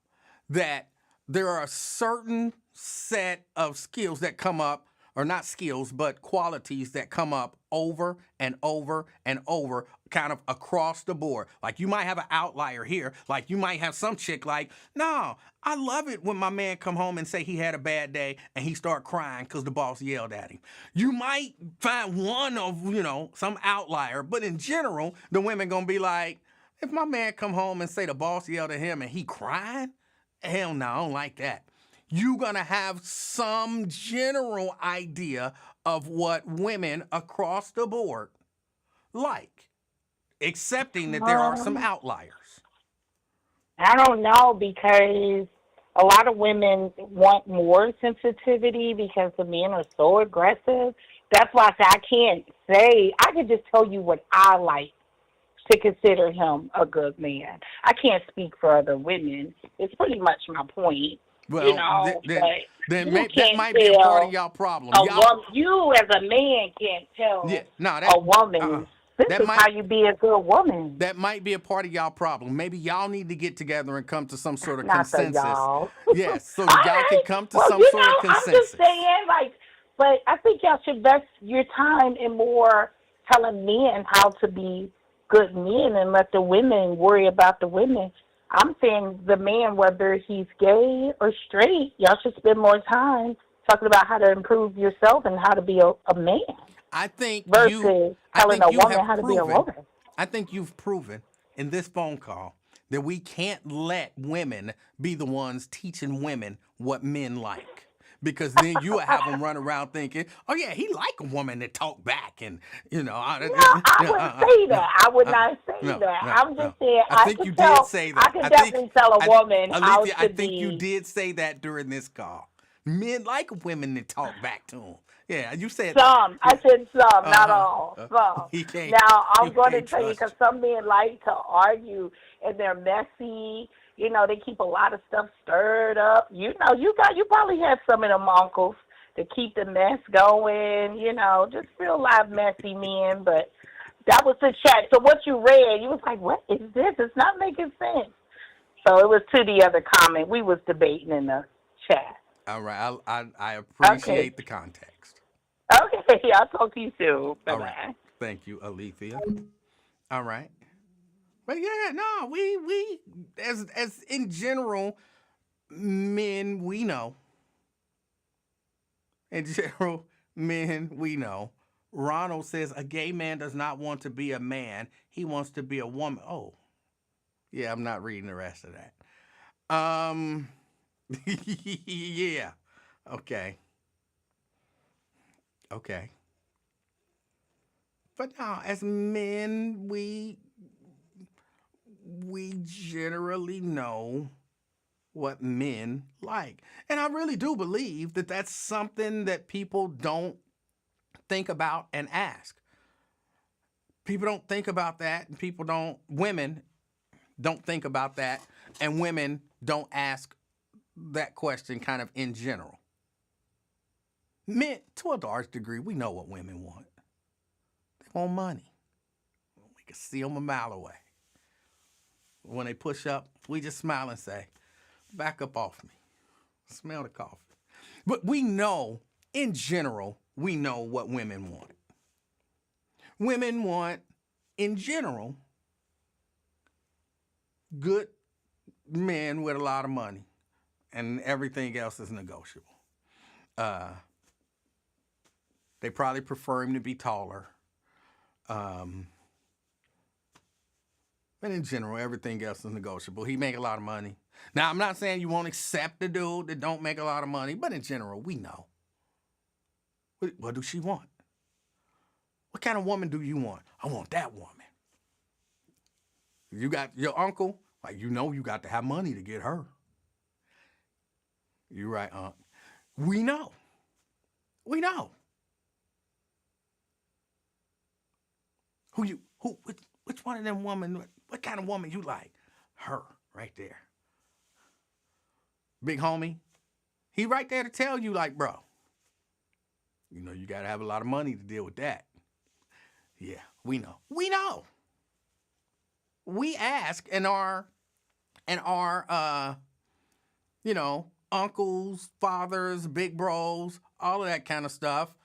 that there are a certain set of skills that come up, or not skills, but qualities that come up over and over and over, kind of across the board. Like you might have an outlier here. Like you might have some chick like, no, I love it when my man come home and say he had a bad day and he start crying because the boss yelled at him. You might find one of, you know, some outlier, but in general, the women gonna be like, if my man come home and say the boss yelled at him and he crying, hell no, I don't like that. You're going to have some general idea of what women across the board like, accepting that there are some outliers. I don't know, because a lot of women want more sensitivity because the men are so aggressive. That's why I say I can't say. I can just tell you what I like to consider him a good man. I can't speak for other women. It's pretty much my point. Well, you know, then that might be a part of y'all problem. You as a man can't tell a woman, this is how you be a good woman. That might be a part of y'all problem. Maybe y'all need to get together and come to some sort of Not consensus. Y'all. Yes, so y'all can come to some sort of consensus. I'm just saying, like, But I think y'all should invest your time in more telling men how to be good men and let the women worry about the women. I'm saying the man, whether he's gay or straight, y'all should spend more time talking about how to improve yourself and how to be a man I think versus I telling think a you woman have how to be a proven, woman. I think you've proven in this phone call that we can't let women be the ones teaching women what men like. Because then you have them run around thinking, oh yeah, he like a woman that talk back and No, I wouldn't say no, that. I would not say no, that. no, I'm no. just saying I think you did say I that. could definitely tell a woman how Alethea, I to think you be. did say that during this call. Men like women that talk back to them. Yeah, you said that. Some. I Yeah. said some, not Uh-huh. all. Some. He can't. Now, He I'm going to can't tell you trust because you. some men like to argue and they're messy. You know, they keep a lot of stuff stirred up. You know, you probably have some of them uncles to keep the mess going. You know, just real live messy men. But that was the chat. So what you read, you was like, what is this? It's not making sense. So it was to the other comment. We was debating in the chat. All right. I Okay. appreciate the context. Okay. I'll talk to you soon. All right. Bye-bye. Thank you, Alethea. All right. But yeah, no, we as in general, men we know. In general, men we know. Ronald says a gay man does not want to be a man. He wants to be a woman. Oh, yeah, I'm not reading the rest of that. Yeah. Okay. Okay. But no, as men, we generally know what men like. And I really do believe that that's something that people don't think about and ask. People don't think about that, and women don't think about that, and women don't ask that question kind of in general. Men, to a large degree, we know what women want. They want money. We can see them a mile away. When they push up, we just smile and say, back up off me. Smell the coffee. But we know, in general, we know what women want. Women want, in general, good men with a lot of money, and everything else is negotiable. They probably prefer him to be taller. But in general, everything else is negotiable. He make a lot of money. Now, I'm not saying you won't accept a dude that don't make a lot of money, but in general, we know. What does she want? What kind of woman do you want? I want that woman. You got your uncle, like you got to have money to get her. You're right, Unc. We know. We know. Which one of them women, what kind of woman you like? Her, right there. Big homie, he right there to tell you, like, bro, you got to have a lot of money to deal with that. Yeah, we know. We know. We ask and our uncles, fathers, big bros, all of that kind of stuff.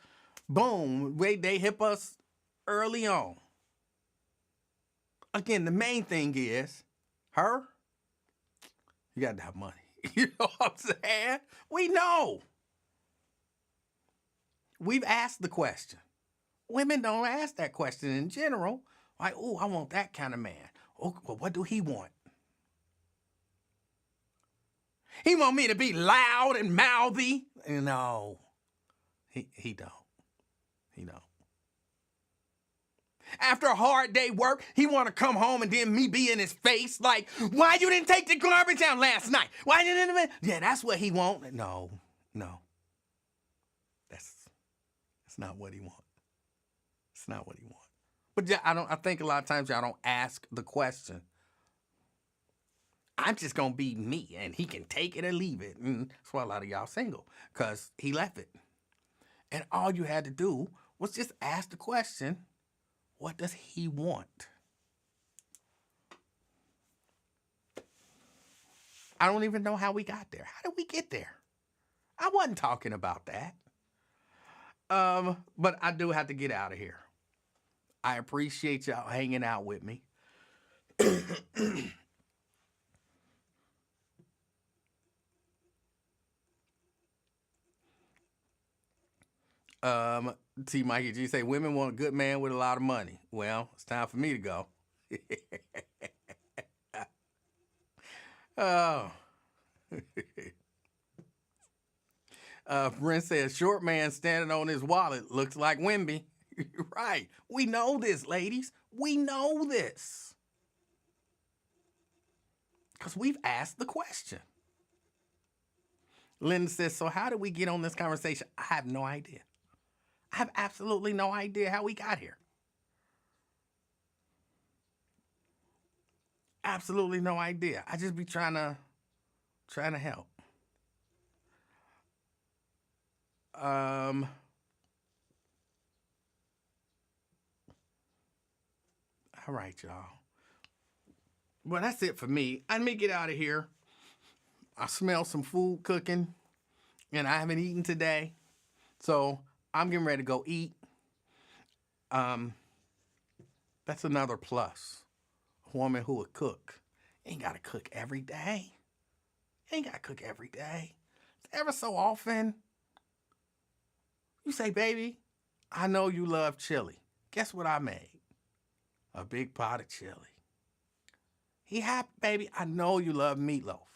Boom, they hip us early on. Again, the main thing is her. You got to have money. You know what I'm saying? We know. We've asked the question. Women don't ask that question in general. Like, oh, I want that kind of man. Oh, well, what do he want? He want me to be loud and mouthy? No, he don't. He don't. After a hard day work, he want to come home and then me be in his face like, why you didn't take the garbage out last night? Why didn't? Yeah, that's what he want. No, that's not what he want. It's not what he want. But yeah, I think a lot of times y'all don't ask the question. I'm just gonna be me, and he can take it or leave it. And that's why a lot of y'all single, because he left it. And all you had to do was just ask the question, what does he want? I don't even know how we got there. How did we get there? I wasn't talking about that. But I do have to get out of here. I appreciate y'all hanging out with me. T. Mikey G say women want a good man with a lot of money. Well, it's time for me to go. Oh. Brent says short man standing on his wallet looks like Wimby. Right. We know this, ladies. We know this. Because we've asked the question. Linda says, so how did we get on this conversation? I have no idea. I have absolutely no idea how we got here. Absolutely no idea. I just be trying to help. All right, y'all. Well, that's it for me. Let me get out of here. I smell some food cooking, and I haven't eaten today, so I'm getting ready to go eat. That's another plus. A woman who would cook. Ain't got to cook every day. Ain't got to cook every day. Ever so often, you say, baby, I know you love chili. Guess what I made? A big pot of chili. He happy, baby, I know you love meatloaf.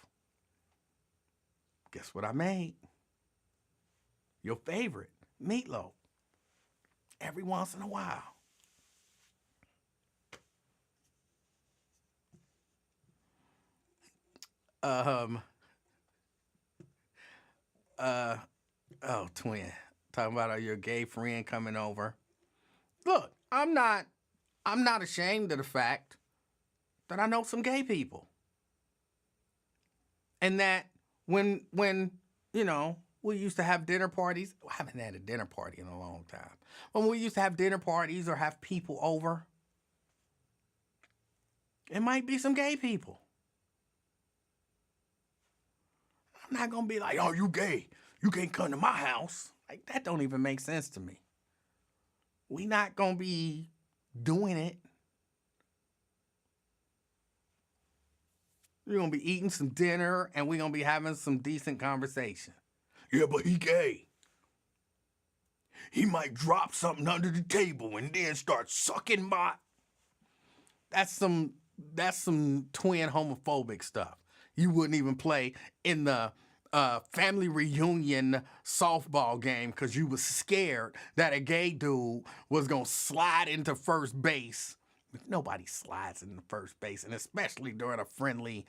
Guess what I made? Your favorite, meatloaf. Every once in a while. Twin. Talking about your gay friend coming over. Look, I'm not ashamed of the fact that I know some gay people. And that when you know, we used to have dinner parties. I haven't had a dinner party in a long time. When we used to have dinner parties or have people over, it might be some gay people. I'm not going to be like, oh, you gay. You can't come to my house. Like, that don't even make sense to me. We not going to be doing it. We're going to be eating some dinner and we're going to be having some decent conversation. Yeah, but he gay. He might drop something under the table and then start sucking my... That's some twin homophobic stuff. You wouldn't even play in the family reunion softball game because you was scared that a gay dude was going to slide into first base. Nobody slides into first base, and especially during a friendly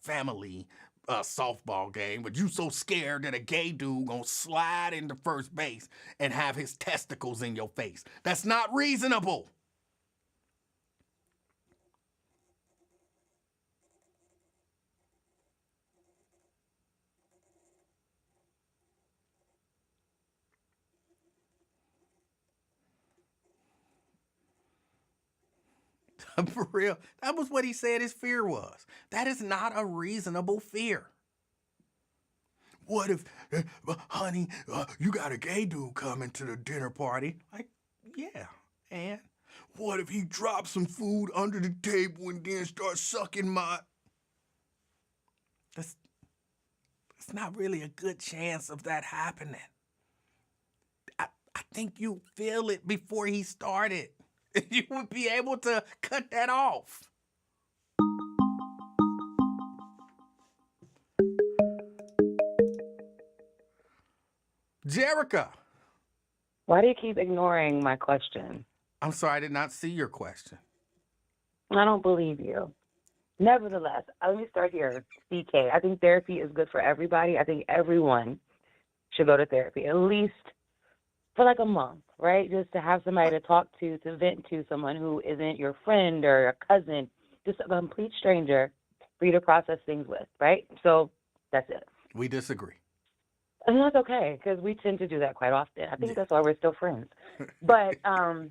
family softball game. But you so scared that a gay dude going to slide into first base and have his testicles in your face. That's not reasonable. For real, that was what he said his fear was. That is not a reasonable fear. What if, honey, you got a gay dude coming to the dinner party? Like, yeah, and what if he drops some food under the table and then starts sucking my... That's not really a good chance of that happening. I think you feel it before he started. You would be able to cut that off. Jerica. Why do you keep ignoring my question? I'm sorry, I did not see your question. I don't believe you. Nevertheless, let me start here. CK, I think therapy is good for everybody. I think everyone should go to therapy, at least for like a month, right? Just to have somebody to talk to vent to, someone who isn't your friend or your cousin, just a complete stranger for you to process things with, right? So that's it. We disagree. And that's okay, because we tend to do that quite often. I think that's why we're still friends. But I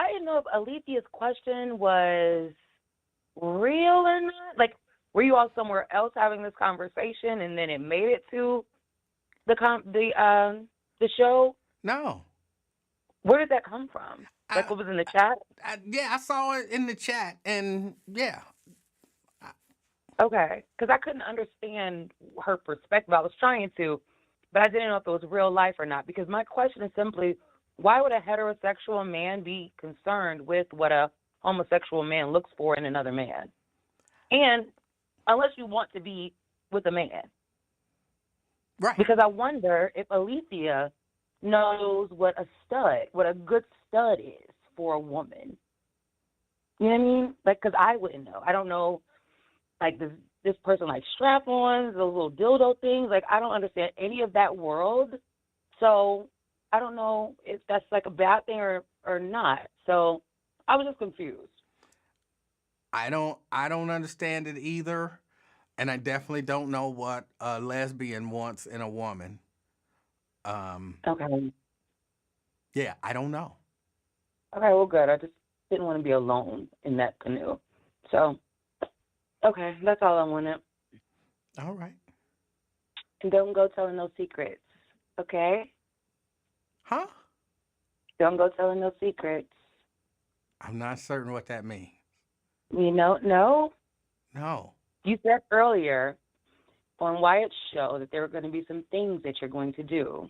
didn't know if Alethea's question was real or not. Like, were you all somewhere else having this conversation and then it made it to the show? No. Where did that come from? Like, I, what was in the chat? yeah, I saw it in the chat, and yeah, Okay, because I couldn't understand her perspective. I was trying to, but I didn't know if it was real life or not. Because my question is simply, why would a heterosexual man be concerned with what a homosexual man looks for in another man? And unless you want to be with a man. right. Because I wonder if Alicia knows what a good stud is for a woman. You know what I mean? Like, because I wouldn't know. I don't know, like, this person like strap-ons, those little dildo things. Like, I don't understand any of that world. So I don't know if that's like a bad thing or not. So I was just confused. I don't understand it either, and I definitely don't know what a lesbian wants in a woman. Okay. Yeah, I don't know. Okay, well, good. I just didn't want to be alone in that canoe. So, okay, that's all I wanted. All right. And don't go telling no secrets, okay? Huh? Don't go telling no secrets. I'm not certain what that means. You know, no? No. You said earlier on Wyatt's show that there were going to be some things that you're going to do.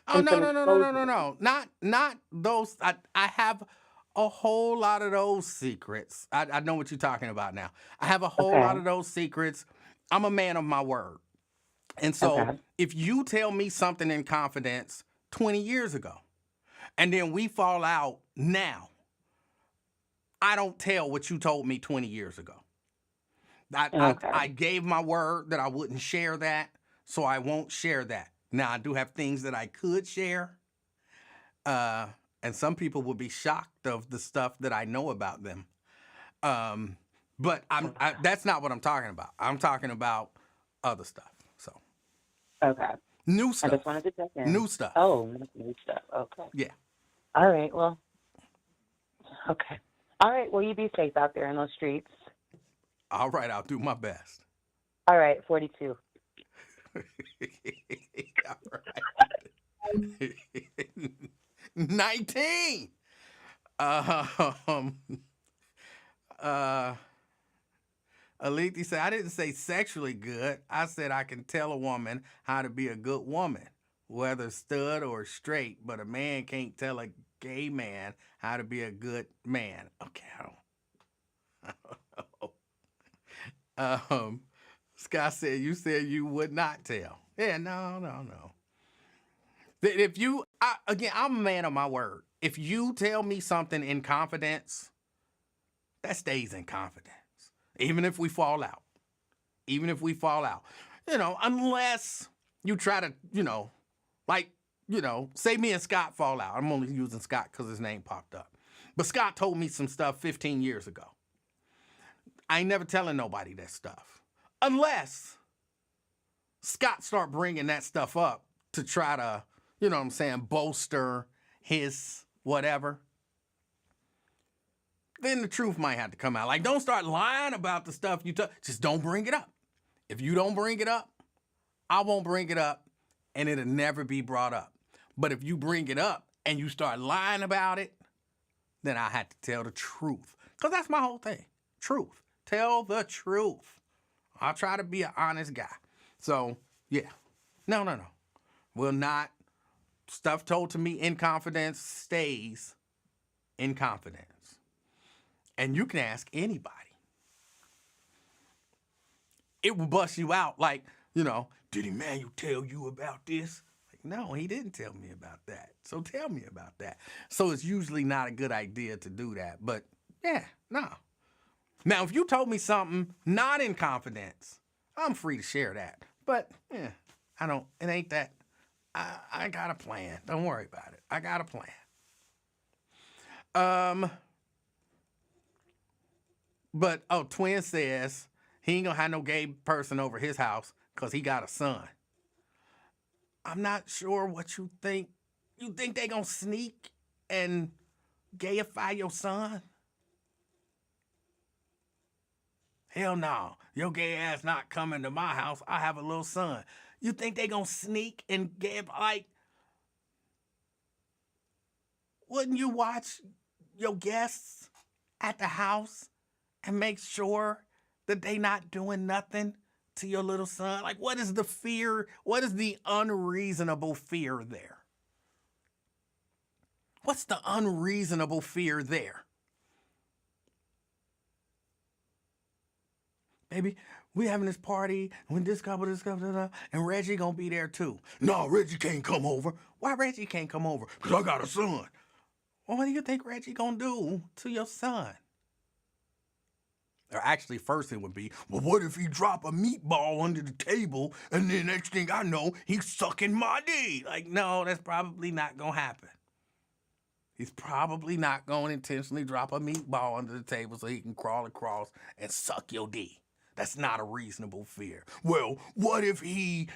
Oh, And no, some no, no, no, no, no, exposure. no. Not those. I have a whole lot of those secrets. I know what you're talking about now. I have a whole lot Okay. of those secrets. I'm a man of my word. And so Okay. if you tell me something in confidence 20 years ago, and then we fall out now, I don't tell what you told me 20 years ago. Okay. I gave my word that I wouldn't share that, so I won't share that. Now, I do have things that I could share, and some people will be shocked of the stuff that I know about them. But that's not what I'm talking about. I'm talking about other stuff. So, Okay. new I stuff. just wanted to check in. New stuff. Oh, new stuff. Okay. Yeah. All right. Well, okay. All right. Well, you be safe out there in those streets. All right, I'll do my best. All right. 42. All right. 19. Um, Aliti said, I didn't say sexually good. I said I can tell a woman how to be a good woman, whether stud or straight, but a man can't tell a gay man how to be a good man. Okay, I don't know. Scott said, you said you would not tell. Yeah, no. If you, again, I'm a man of my word. If you tell me something in confidence, that stays in confidence. Even if we fall out. Unless you try to, say me and Scott fall out. I'm only using Scott because his name popped up. But Scott told me some stuff 15 years ago. I ain't never telling nobody that stuff. Unless Scott start bringing that stuff up to try to, bolster his whatever. Then the truth might have to come out. Like, don't start lying about the stuff you took. Just don't bring it up. If you don't bring it up, I won't bring it up, and it'll never be brought up. But if you bring it up and you start lying about it, then I have to tell the truth. Because that's my whole thing. Truth. Tell the truth. I'll try to be an honest guy. So, yeah. No. Will not. Stuff told to me in confidence stays in confidence. And you can ask anybody. It will bust you out like, did Emanuel tell you about this? Like, no, he didn't tell me about that. So tell me about that. So it's usually not a good idea to do that. But yeah, no. Now, if you told me something not in confidence, I'm free to share that. But yeah, it ain't that. I got a plan. Don't worry about it. I got a plan. But, Twin says he ain't gonna have no gay person over his house because he got a son. I'm not sure what you think. You think they gonna sneak and gayify your son? Hell no. Your gay ass not coming to my house. I have a little son. You think they gonna sneak and gay, like, wouldn't you watch your guests at the house and make sure that they not doing nothing to your little son? Like, what is the fear? What is the unreasonable fear there? What's the unreasonable fear there? Baby, we having this party, when this couple, and Reggie gonna be there too. No, Reggie can't come over. Why Reggie can't come over? Because I got a son. Well, what do you think Reggie gonna do to your son? Or actually, first it would be, well, what if he drop a meatball under the table and then next thing I know, he's sucking my dick? Like, no, that's probably not gonna happen. He's probably not going to intentionally drop a meatball under the table so he can crawl across and suck your dick. That's not a reasonable fear. Well, what if he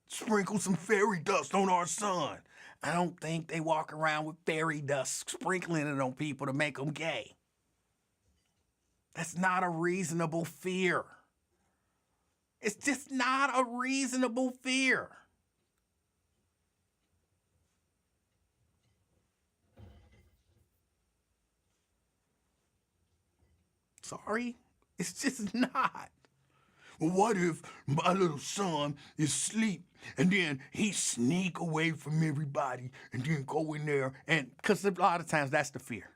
sprinkles some fairy dust on our son? I don't think they walk around with fairy dust sprinkling it on people to make them gay. That's not a reasonable fear. It's just not a reasonable fear. Sorry, it's just not. Well, what if my little son is asleep and then he sneak away from everybody and then go in there and, because a lot of times that's the fear.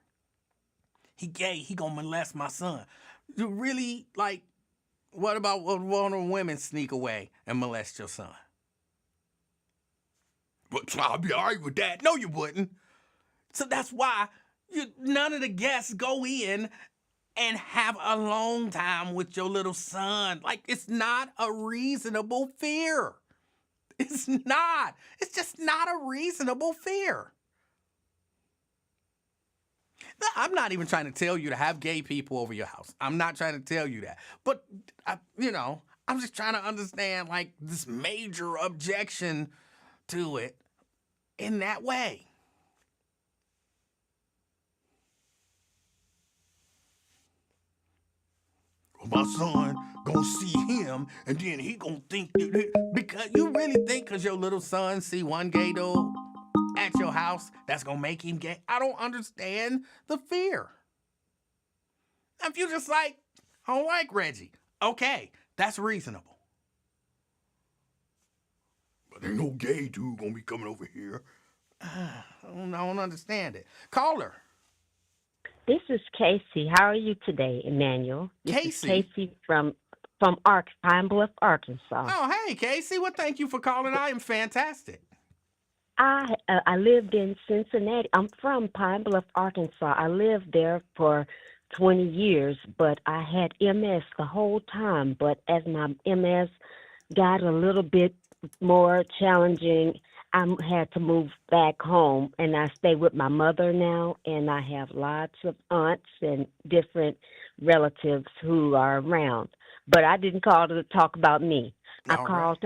He gay, he gonna molest my son. You really, like, what about when one of the women sneak away and molest your son? But I'll be all right with that. No, you wouldn't. So that's why none of the guests go in and have a long time with your little son. Like, it's not a reasonable fear. It's not. It's just not a reasonable fear. Now, I'm not even trying to tell you to have gay people over your house. I'm not trying to tell you that. But, I'm just trying to understand, like, this major objection to it in that way. My son gonna see him, and then he gonna think that, because you really think because your little son see one gay dude at your house, that's gonna make him gay? I don't understand the fear. If you just like, I don't like Reggie, okay, that's reasonable. But ain't no gay dude gonna be coming over here. I don't understand it. Caller. This is Casey. How are you today, Emanuel? This Casey? is Casey from Pine Bluff, Arkansas. Oh, hey, Casey. Well, thank you for calling. I am fantastic. I lived in Cincinnati. I'm from Pine Bluff, Arkansas. I lived there for 20 years, but I had MS the whole time. But as my MS got a little bit more challenging, I had to move back home, and I stay with my mother now, and I have lots of aunts and different relatives who are around. But I didn't call to talk about me. All right.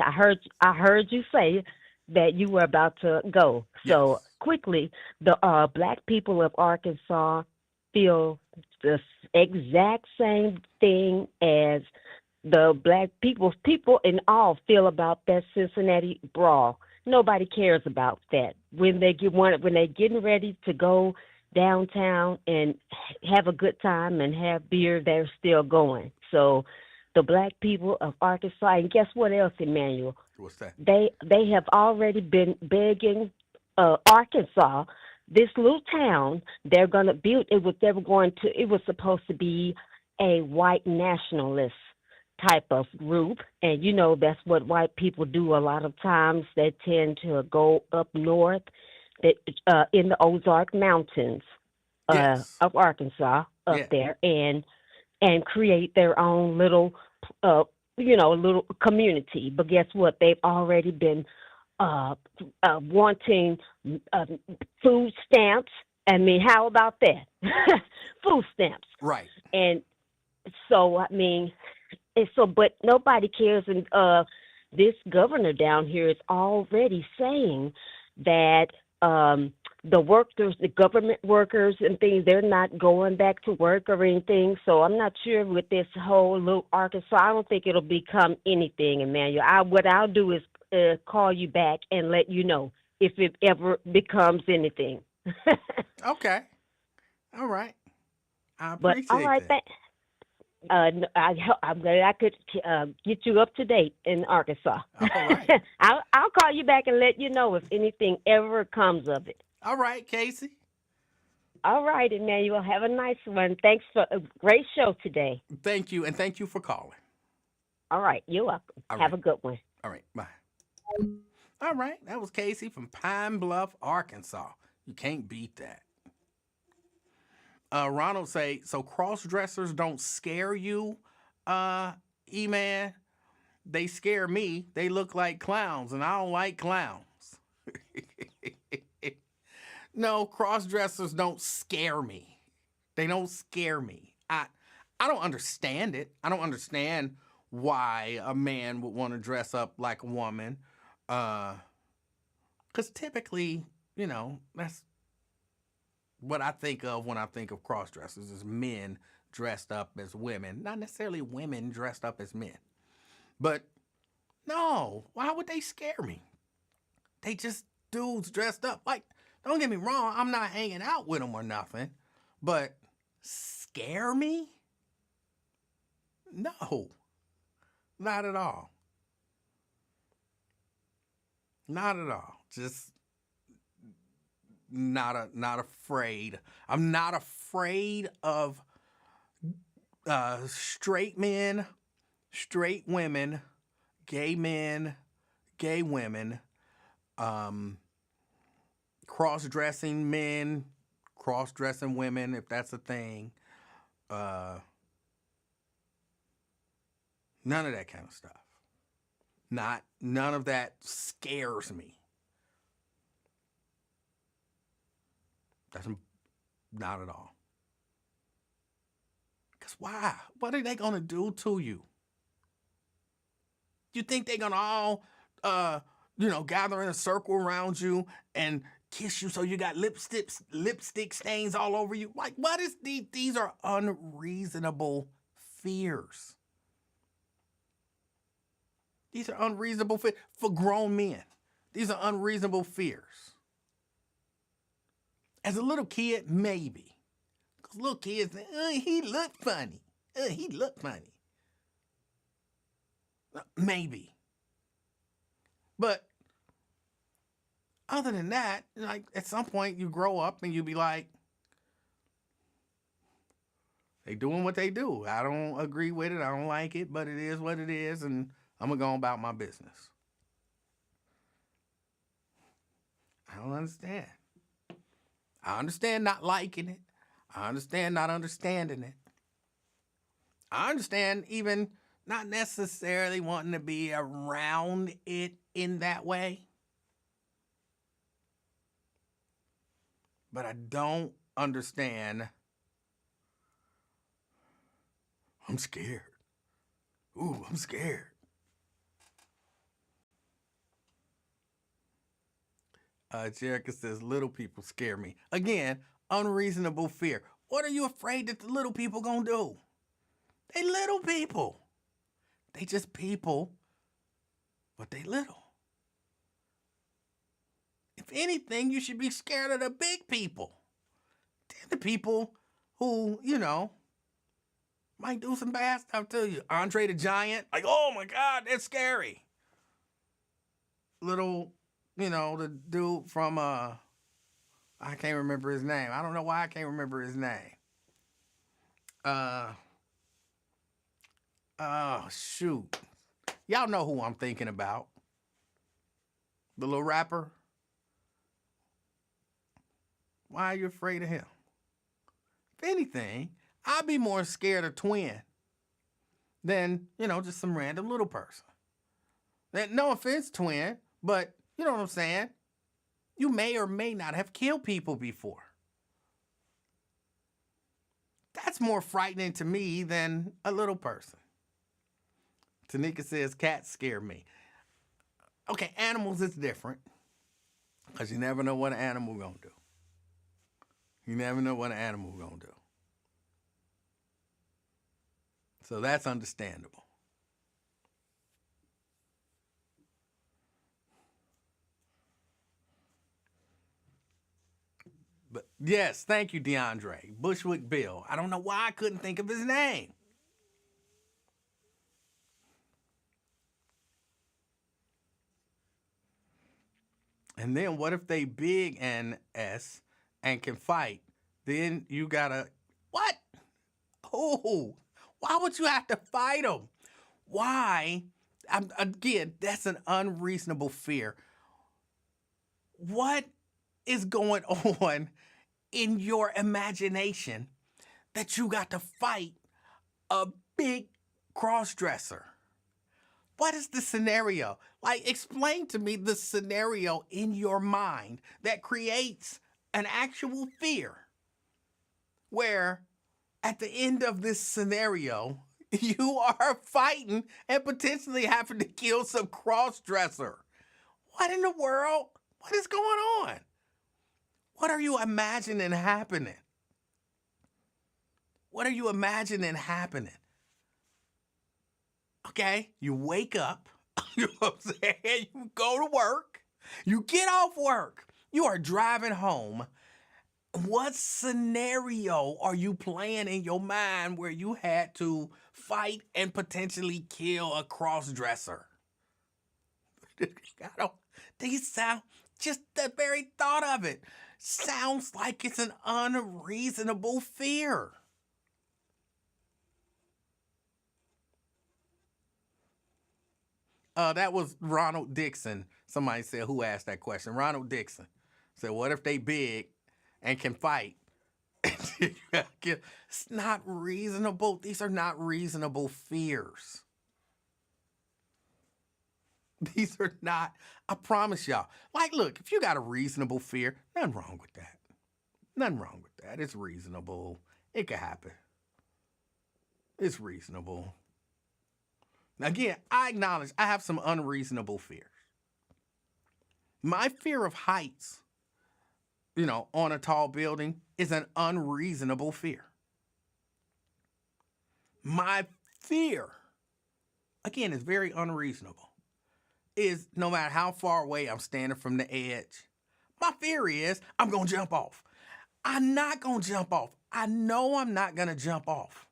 I heard you say that you were about to go. So Yes. quickly, the black people of Arkansas feel the exact same thing as the black people in all feel about that Cincinnati brawl. Nobody cares about that. When they're getting ready to go downtown and have a good time and have beer, they're still going. So the black people of Arkansas, and guess what else, Emanuel? What's that? They have already been begging Arkansas, this little town. They're going to build it. It was supposed to be a white nationalist type of group, and that's what white people do a lot of times. They tend to go up north, in the Ozark Mountains Yes. of Arkansas, up Yeah. there, and create their own little little community. But guess what? They've already been wanting food stamps. I mean, how about that? Food stamps. Right. And so, I mean, but nobody cares. And this governor down here is already saying that the government workers and things, they're not going back to work or anything. So I'm not sure with this whole little Arkansas, I don't think it'll become anything, Emmanuel. What I'll do is call you back and let you know if it ever becomes anything. Okay. All right. I But all appreciate right, that. I'm glad I could get you up to date in Arkansas. All right. I'll call you back and let you know if anything ever comes of it. All right, Casey. All right, Emmanuel. Have a nice one. Thanks for a great show today. Thank you, and thank you for calling. All right, you're welcome. All Have right. a good one. All right. Bye. All right. That was Casey from Pine Bluff, Arkansas. You can't beat that. Ronald say, so cross dressers don't scare you, E-Man? They scare me. They look like clowns, and I don't like clowns. No, cross dressers don't scare me. They don't scare me. I don't understand it. I don't understand why a man would want to dress up like a woman. Because typically, that's what I think of when I think of cross dressers is men dressed up as women, not necessarily women dressed up as men. But no, why would they scare me? They just dudes dressed up. Like, don't get me wrong, I'm not hanging out with them or nothing, but scare me? No, not at all. Not at all. Just not afraid. I'm not afraid of straight men, straight women, gay men, gay women, cross-dressing men, cross-dressing women, if that's a thing. None of that kind of stuff. None of that scares me. That's not at all. Because why? What are they going to do to you? You think they're going to all, gather in a circle around you and kiss you so you got lipstick stains all over you? Like, what is these are unreasonable fears. These are unreasonable fears for grown men. These are unreasonable fears. As a little kid, maybe. Because little kids think, he looked funny. He looked funny. Maybe. But other than that, like at some point you grow up and you be like, they doing what they do. I don't agree with it. I don't like it, but it is what it is, and I'm going to go about my business. I don't understand. I understand not liking it. I understand not understanding it. I understand even not necessarily wanting to be around it in that way. But I don't understand. I'm scared. Ooh, I'm scared. Jerica says, little people scare me. Again, unreasonable fear. What are you afraid that the little people gonna do? They little people. They just people, but they little. If anything, you should be scared of the big people. They're the people who, might do some bad stuff to you. Andre the Giant, like, oh my God, that's scary. Little, the dude from, I can't remember his name. I don't know why I can't remember his name. Oh, shoot. Y'all know who I'm thinking about. The little rapper. Why are you afraid of him? If anything, I'd be more scared of Twin than, just some random little person. No offense, Twin, but you know what I'm saying? You may or may not have killed people before. That's more frightening to me than a little person. Tanika says, cats scare me. Okay, animals is different. Because you never know what an animal gonna do. You never know what an animal gonna do. So that's understandable. Yes, thank you, DeAndre. Bushwick Bill. I don't know why I couldn't think of his name. And then what if they big and S and can fight? Then you gotta, what? Oh, why would you have to fight them? Why? Again, that's an unreasonable fear. What is going on in your imagination that you got to fight a big cross-dresser? What is the scenario? Like, explain to me the scenario in your mind that creates an actual fear where at the end of this scenario, you are fighting and potentially having to kill some cross-dresser. What in the world? What is going on? What are you imagining happening? What are you imagining happening? Okay, you wake up, you know what I'm saying? You go to work, you get off work, you are driving home. What scenario are you playing in your mind where you had to fight and potentially kill a cross-dresser? These sound, just the very thought of it sounds like it's an unreasonable fear. That was Ronald Dixon. Somebody said, who asked that question? Ronald Dixon said, what if they big and can fight? It's not reasonable. These are not reasonable fears. These are not, I promise y'all. Like, look, if you got a reasonable fear, nothing wrong with that. Nothing wrong with that. It's reasonable. It could happen. It's reasonable. Now, again, I acknowledge I have some unreasonable fears. My fear of heights, on a tall building is an unreasonable fear. My fear, again, is very unreasonable, is no matter how far away I'm standing from the edge, my fear is I'm going to jump off. I'm not going to jump off. I know I'm not going to jump off.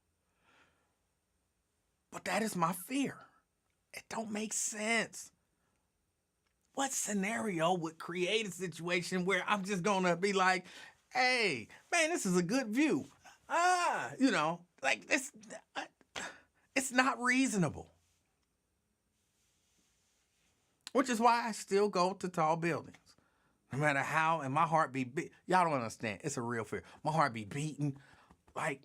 But that is my fear. It don't make sense. What scenario would create a situation where I'm just going to be like, hey, man, this is a good view. Like this, it's not reasonable. Which is why I still go to tall buildings. No matter how, and my heart be beat. Y'all don't understand. It's a real fear. My heart be beating. Like,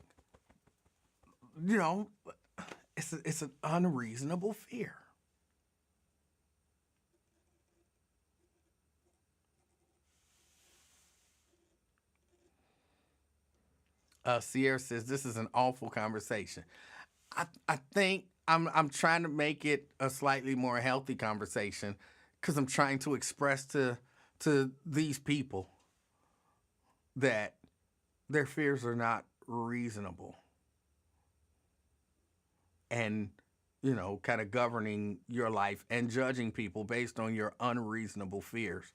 it's an unreasonable fear. Sierra says this is an awful conversation. I think I'm trying to make it a slightly more healthy conversation because I'm trying to express to these people that their fears are not reasonable. And, kind of governing your life and judging people based on your unreasonable fears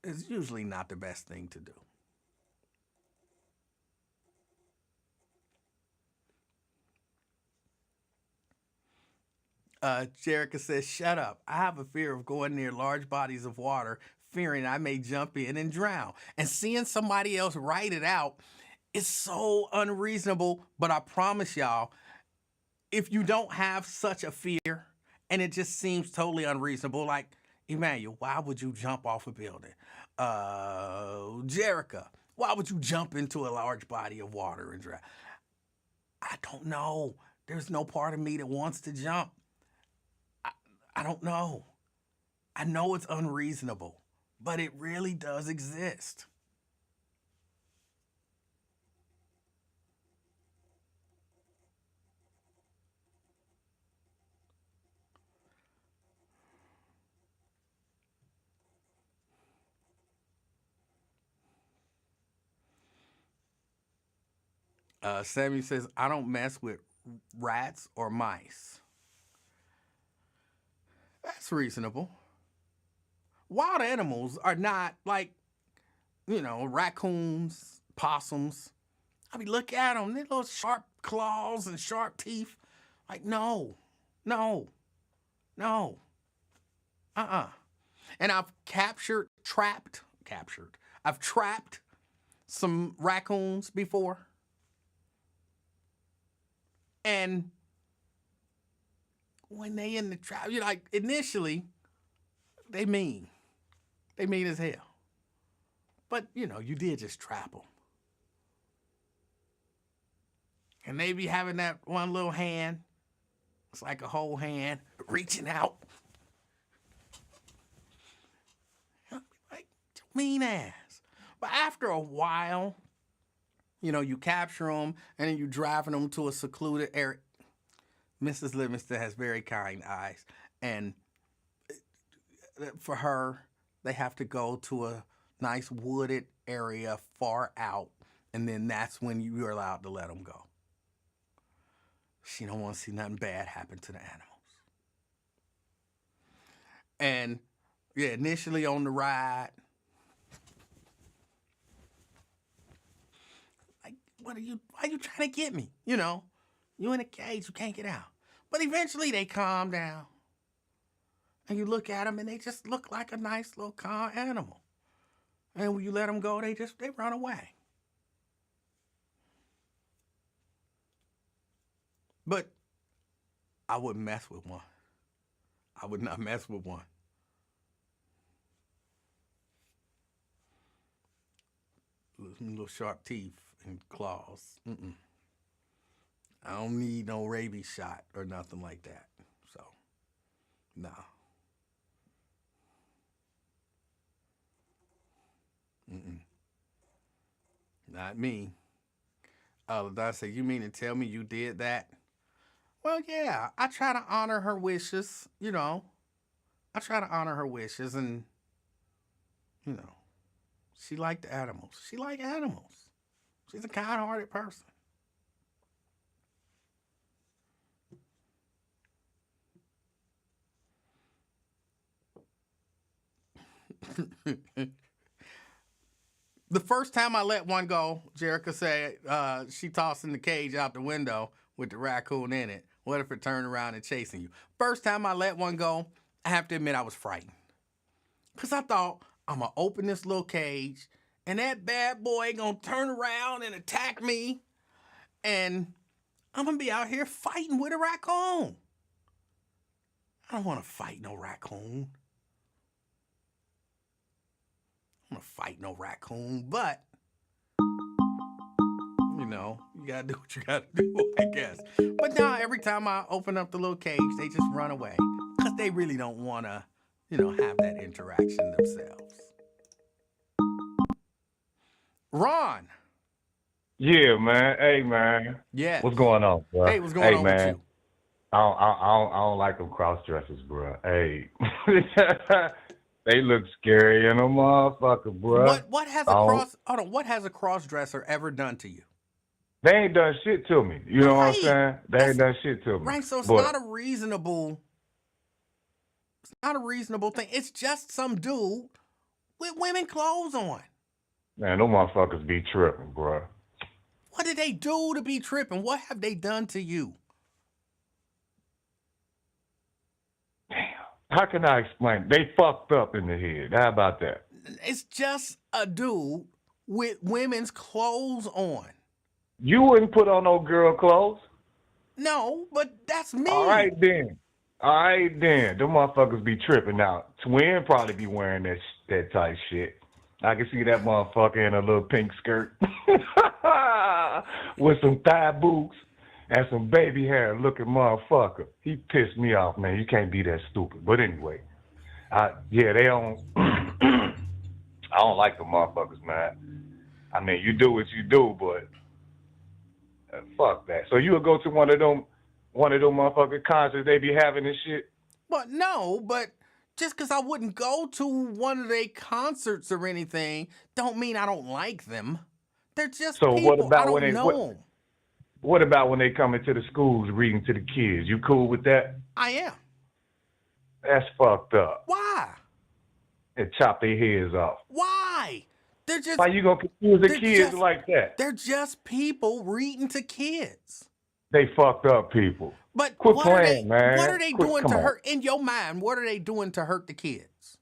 is usually not the best thing to do. Jerica says, shut up. I have a fear of going near large bodies of water, fearing I may jump in and drown. And seeing somebody else write it out is so unreasonable. But I promise y'all, if you don't have such a fear and it just seems totally unreasonable, like, Emanuel, why would you jump off a building? Jerica, why would you jump into a large body of water and drown? I don't know. There's no part of me that wants to jump. I don't know. I know it's unreasonable, but it really does exist. Sammy says, I don't mess with rats or mice. That's reasonable. Wild animals are not like, raccoons, possums. I mean, look at them. They little sharp claws and sharp teeth. Like, no. And I've I've trapped some raccoons before. And when they in the trap, initially, they mean as hell. But, you did just trap them. And they be having that one little hand. It's like a whole hand reaching out. Like, mean ass. But after a while, you capture them and then you driving them to a secluded area. Mrs. Livingston has very kind eyes. And for her, they have to go to a nice wooded area far out. And then that's when you're allowed to let them go. She don't want to see nothing bad happen to the animals. And yeah, initially on the ride, like, why are you trying to get me? You in a cage, you can't get out. But eventually they calm down. And you look at them and they just look like a nice little calm animal. And when you let them go, they run away. But I wouldn't mess with one. I would not mess with one. Little sharp teeth and claws. I don't need no rabies shot or nothing like that. So, no. Not me. LaDonna said, you mean to tell me you did that? Well, yeah, I try to honor her wishes, I try to honor her wishes and, she liked the animals. She liked animals. She's a kind-hearted person. The first time I let one go, Jerica said she tossing the cage out the window with the raccoon in it. What if it turned around and chasing you? First time I let one go, I have to admit I was frightened. Because I thought, I'm going to open this little cage, and that bad boy going to turn around and attack me, and I'm going to be out here fighting with a raccoon. I don't want to fight no raccoon. I'm going to fight no raccoon, but, you got to do what you got to do, I guess. But now, every time I open up the little cage, they just run away. Because they really don't want to, have that interaction themselves. Ron. Yeah, man. Hey, man. Yeah. What's going on, bro? Hey, what's going on man. with you? I don't like them cross dressers, bro. Hey. They look scary in a motherfucker, bro. What has a cross dresser ever done to you? They ain't done shit to me. You know what I'm saying? They ain't done shit to me. Right, so it's not a reasonable thing. It's just some dude with women clothes on. Man, them motherfuckers be tripping, bro. What did they do to be tripping? What have they done to you? How can I explain? They fucked up in the head. How about that? It's just a dude with women's clothes on. You wouldn't put on no girl clothes? No, but that's me. All right, then. Them motherfuckers be tripping out. Twin probably be wearing that type shit. I can see that motherfucker in a little pink skirt with some thigh boots and some baby hair looking motherfucker. He pissed me off, man. You can't be that stupid. But anyway, they don't. I don't like the motherfuckers, man. I mean, you do what you do, but fuck that. So you would go to one of them motherfucking concerts they be having and shit? But no, but just because I wouldn't go to one of their concerts or anything, don't mean I don't like them. They're just people. What about I don't know them. What about when they come into the schools reading to the kids? You cool with that? I am. That's fucked up. Why? And chop their heads off. Why? They're just Why you gonna confuse the they're kids just like that? they're just people reading to kids. They fucked up people. But Quit what are playing, what man. are they Quit, doing come to on. hurt in your mind? What are they doing to hurt the kids?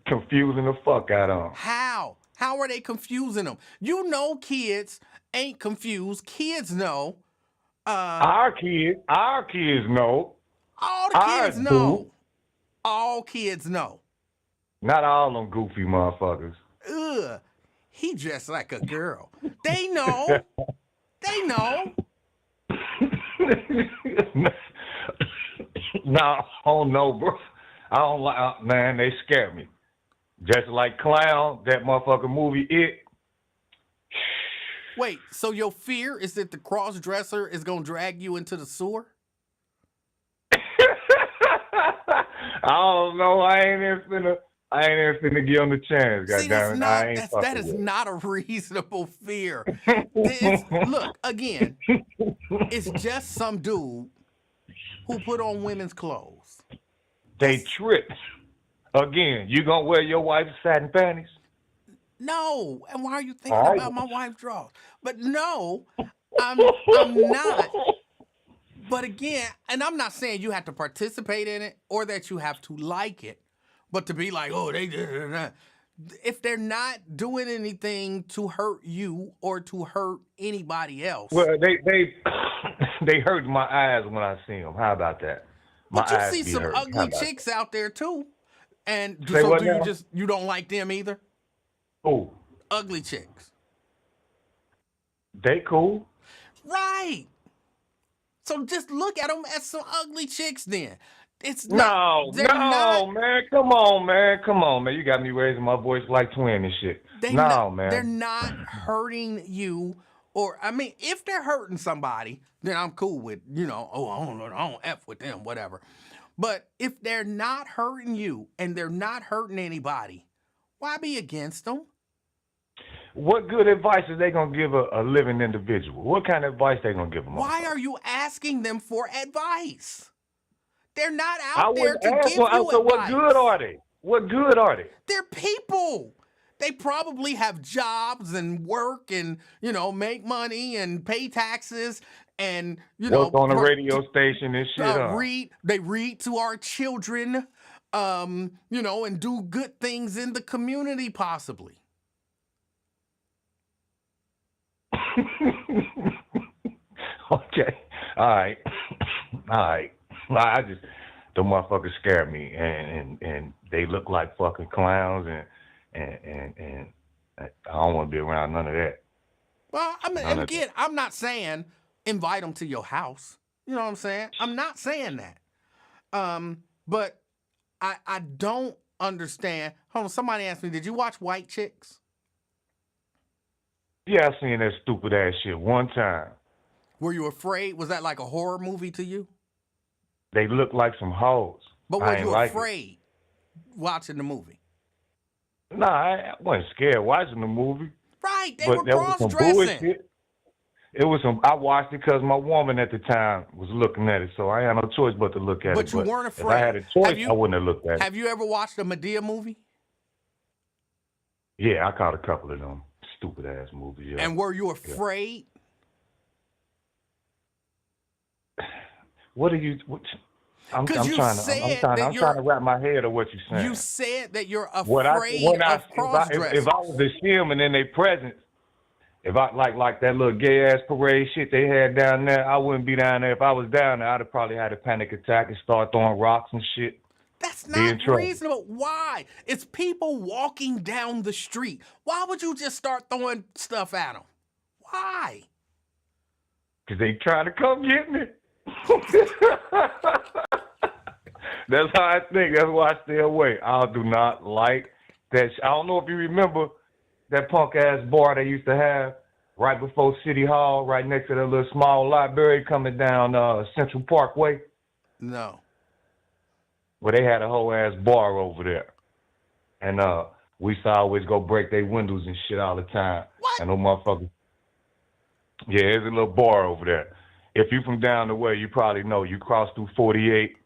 Confusing the fuck out of them. How? How are they confusing them? You know kids ain't confused. Kids know. Our kids know. All the Ours kids do. know. All kids know. Not all them goofy motherfuckers. Ugh. He dressed like a girl. They know. They know. No, I don't know, bro. I don't like, man, they scare me. Just like Clown, that motherfucking movie, It. Wait, so your fear is that the cross dresser is gonna drag you into the sewer? I don't know. I ain't even finna give him the chance. See, that's Goddammit. not I ain't that is fucking with not a reasonable fear. it. Look, again, it's just some dude who put on women's clothes. They tripped. Again, you gonna wear your wife's satin panties? No, and why are you thinking All right. about my wife's drawers? But no, I'm not. But again, and I'm not saying you have to participate in it or that you have to like it, but to be like, oh, they did it. If they're not doing anything to hurt you or to hurt anybody else. Well, they hurt my eyes when I see them. How about that? My But you eyes see be some hurting. How ugly about chicks out there too. And Say so what do you now? you don't like them either? Oh, Ugly chicks. they cool. Right. So just look at them as some ugly chicks then. It's not. No, man. Come on, man. You got me raising my voice like twin and shit. Man. They're not hurting you. Or, I mean, if they're hurting somebody, then I'm cool with, I don't F with them, whatever. But if they're not hurting you and they're not hurting anybody, why be against them? What good advice are they gonna give a living individual? What kind of advice they gonna give them? Why are you asking them for advice? They're not I out there wouldn't to ask give them. you So advice. what good are they? What good are they? They're people. They probably have jobs and work and, make money and pay taxes and, Work on a radio station and shit. They read to our children, and do good things in the community possibly. Okay. All right. I just, the motherfuckers scare me, and they look like fucking clowns, and I don't want to be around none of that. Well, I mean, again, I'm not saying invite them to your house. You know what I'm saying? I'm not saying that. But I don't understand. Hold on, somebody asked me, did you watch White Chicks? Yeah, I seen that stupid ass shit one time. Were you afraid? Was that like a horror movie to you? They look like some hoes. But were you afraid watching the movie? Nah, I wasn't scared watching the movie. Right, they but were there was some cross-dressing. bullshit. It was some. I watched it because my woman at the time was looking at it, so I had no choice but to look at it. But you weren't afraid. If I had a choice, I wouldn't have looked at it. Have you ever watched a Medea movie? Yeah, I caught a couple of them stupid ass movies. Yeah. And were you afraid? What are you? I'm trying to wrap my head of what you're saying. You said that you're afraid of cross-dressing. If I was to see them and in their presence, if I like that little gay ass parade shit they had down there, I wouldn't be down there. If I was down there, I'd have probably had a panic attack and start throwing rocks and shit. That's not reasonable. Why? It's people walking down the street. Why would you just start throwing stuff at them? Why? Because they trying to come get me. That's how I think. That's why I stay away. I do not like that. I don't know if you remember that punk ass bar they used to have right before City Hall, right next to the little small library coming down Central Parkway. No. Well, they had a whole ass bar over there, and we used to always go break their windows and shit all the time. What? And those motherfuckers. Yeah, there's a little bar over there. If you from down the way, you probably know. You cross through 48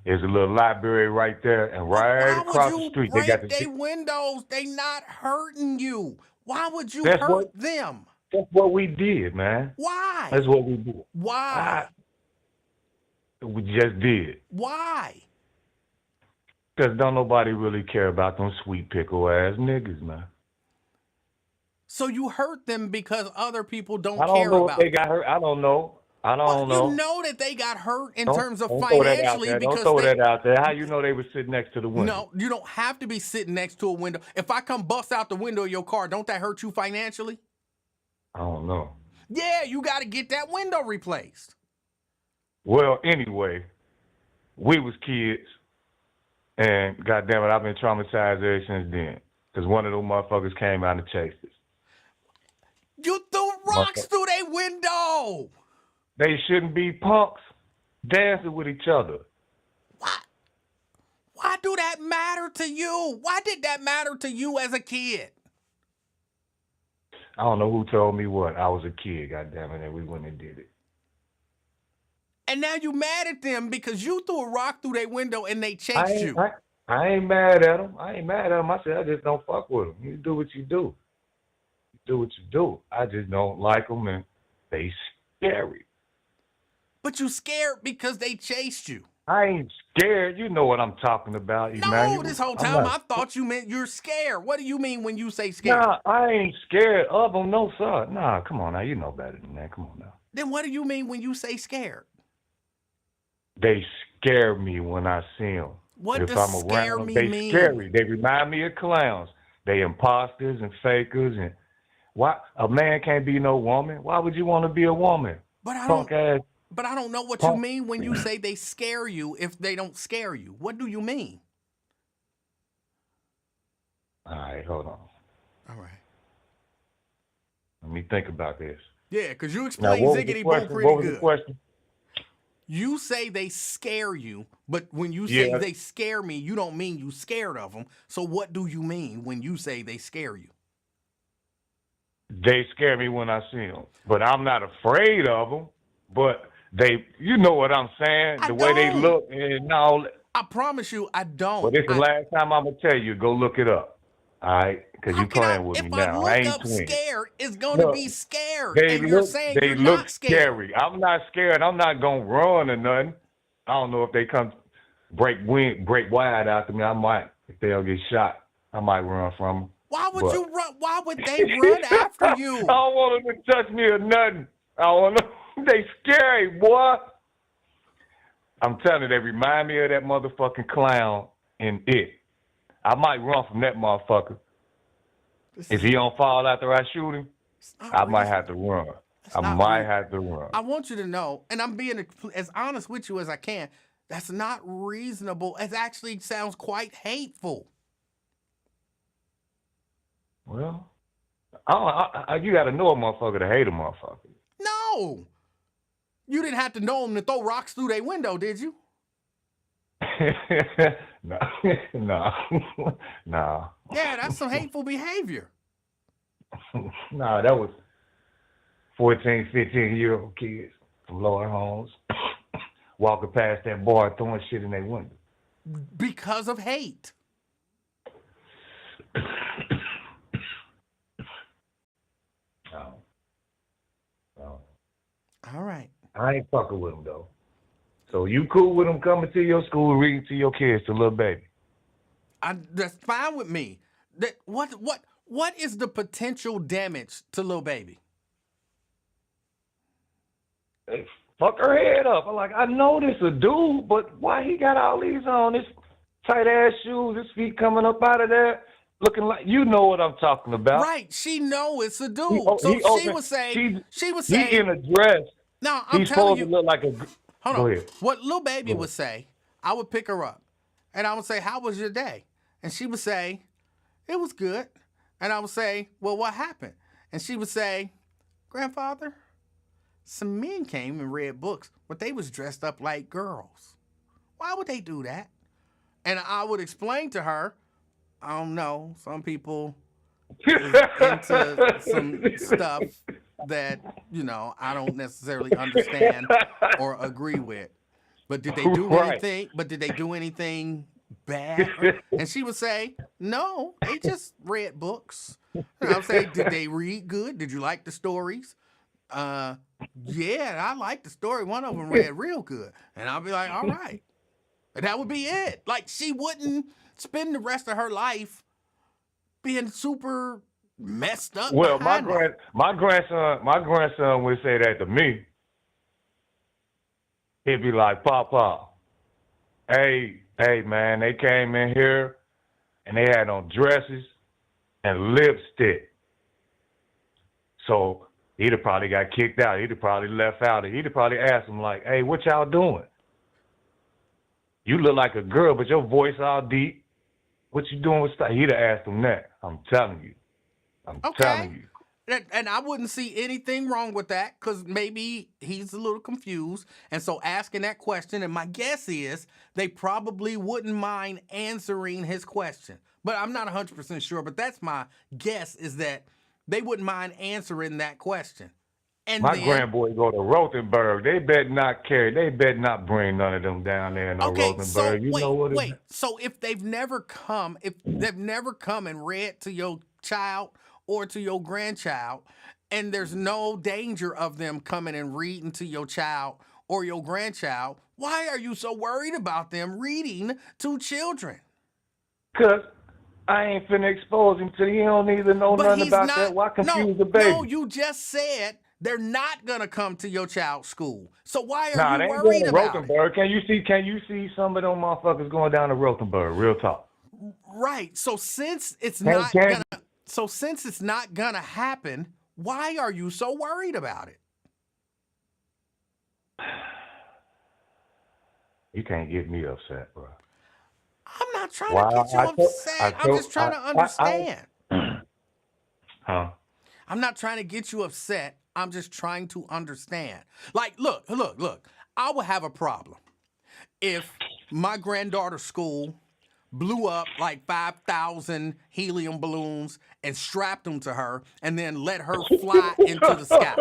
There's a little library right there, and right Why would across the you street, they got break the. their windows? They not hurting you. Why would you That's hurt them? what we did, man. Why? That's what we did. Why? We just did. Why? Because don't nobody really care about them sweet pickle ass niggas, man. So you hurt them because other people don't I don't care know if about they them. got hurt. I don't know. You know that they got hurt in terms of Don't throw that out financially there. Don't because throw they. that out there. How you know they were sitting next to the window? No, you don't have to be sitting next to a window. If I come bust out the window of your car, don't that hurt you financially? I don't know. Yeah, you got to get that window replaced. Well, anyway, we was kids, and goddamn it, I've been traumatized ever since then. Because one of those motherfuckers came out and chased us. You threw rocks through their window. They shouldn't be punks dancing with each other. Why do that matter to you? Why did that matter to you as a kid? I don't know who told me what. I was a kid, goddamn it, and we went and did it. And now you mad at them because you threw a rock through their window and they chased you. I ain't mad at them. I said, I just don't fuck with them. You do what you do. You do what you do. I just don't like them, and they scary. But you scared because they chased you. I ain't scared. You know what I'm talking about, Emanuel. No, this whole time I thought you meant you're scared. What do you mean when you say scared? Nah, I ain't scared of them, no, sir. Nah, come on now. You know better than that. Come on now. Then what do you mean when you say scared? They scare me when I see them. What if does I'm scare around, me they mean? scary. They remind me of clowns. They imposters and fakers. And why a man can't be no woman? Why would you want to be a woman? But I Punk ass. But I don't know what you mean when you say they scare you if they don't scare you. What do you mean? All right, hold on. All right. Let me think about this. Yeah, because you explained Ziggity Boo pretty What was good. the question? You say they scare you, but when you say they scare me, you don't mean you scared of them. So what do you mean when you say they scare you? They scare me when I see them, but I'm not afraid of them. But they, you know what I'm saying? The way they look and all. I promise you, I don't. Well, this is the last time I'm gonna tell you. Go look it up. All right, because you playing with me now. I ain't up twin. Scared, it's gonna be scared. They and look, you're saying they you're look not scared. scary. I'm not scared. I'm not gonna run or nothing. I don't know if they come break wide after me. I might. If they don't get shot, I might run from them. Why would you run? Why would they run after you? I don't want them to touch me or nothing. I don't want them. They scary, boy. I'm telling you, they remind me of that motherfucking clown in It. I might run from that motherfucker. If he don't fall after I shoot him, I might have to run. I might have to run. I want you to know, and I'm being as honest with you as I can, that's not reasonable. It actually sounds quite hateful. Well, you got to know a motherfucker to hate a motherfucker. No. You didn't have to know them to throw rocks through their window, did you? No. Yeah, that's some hateful behavior. No, that was 14, 15-year-old kids from lower homes walking past that bar throwing shit in their window. Because of hate. No. All right. I ain't fucking with them, though. So you cool with them coming to your school, reading to your kids, to little baby? That's fine with me. What is the potential damage to little baby? They fuck her head up. I'm like, I know this a dude, but why he got all these on? This tight ass shoes, his feet coming up out of there, looking like, you know what I'm talking about. Right. She know it's a dude. She was saying. He in a dress. No, I'm He's telling supposed you. to look like a. Hold Go on. ahead. What little baby would say, I would pick her up, and I would say, "How was your day?" And she would say, "It was good." And I would say, "Well, what happened?" And she would say, "Grandfather, some men came and read books, but they was dressed up like girls. Why would they do that?" And I would explain to her, "I don't know. Some people is into some stuff that, I don't necessarily understand or agree with. But did they do Right. anything? But did they do anything bad? And she would say, no, they just read books. And I would say, did they read good? Did you like the stories? Yeah, I liked the story. One of them read real good. And I'll be like, all right. And that would be it. Like, she wouldn't spend the rest of her life being super messed up Well, behind that. my grandson would say that to me. He'd be like, Papa, hey, man, they came in here and they had on dresses and lipstick. So he'd have probably got kicked out. He'd have probably left out. He'd have probably asked him like, hey, what y'all doing? You look like a girl, but your voice all deep. What you doing with stuff? He'd have asked him that. I'm telling you. I'm telling you. And I wouldn't see anything wrong with that because maybe he's a little confused. And so asking that question, and my guess is they probably wouldn't mind answering his question. But I'm not 100% sure. But that's my guess, is that they wouldn't mind answering that question. And My then, grandboy go to Rothenberg. They better not bring none of them down there in no Rothenberg. so You know what wait. So if they've never come and read to your child or to your grandchild, and there's no danger of them coming and reading to your child or your grandchild, why are you so worried about them reading to children? Because I ain't finna expose him to you. Don't need to know nothing about that. Why confuse the baby? No, you just said they're not gonna come to your child's school. So why are Nah, you they ain't worried going to about it? Rothenberg. Can you see some of them motherfuckers going down to Rothenberg? Real talk. Right. So since it's Can- not gonna happen, why are you so worried about it? You can't get me upset, bro. I'm not trying to get you upset. I'm just trying to understand. Huh? I'm not trying to get you upset. I'm just trying to understand. Like, look. I would have a problem if my granddaughter's school blew up like 5,000 helium balloons and strapped them to her and then let her fly into the sky.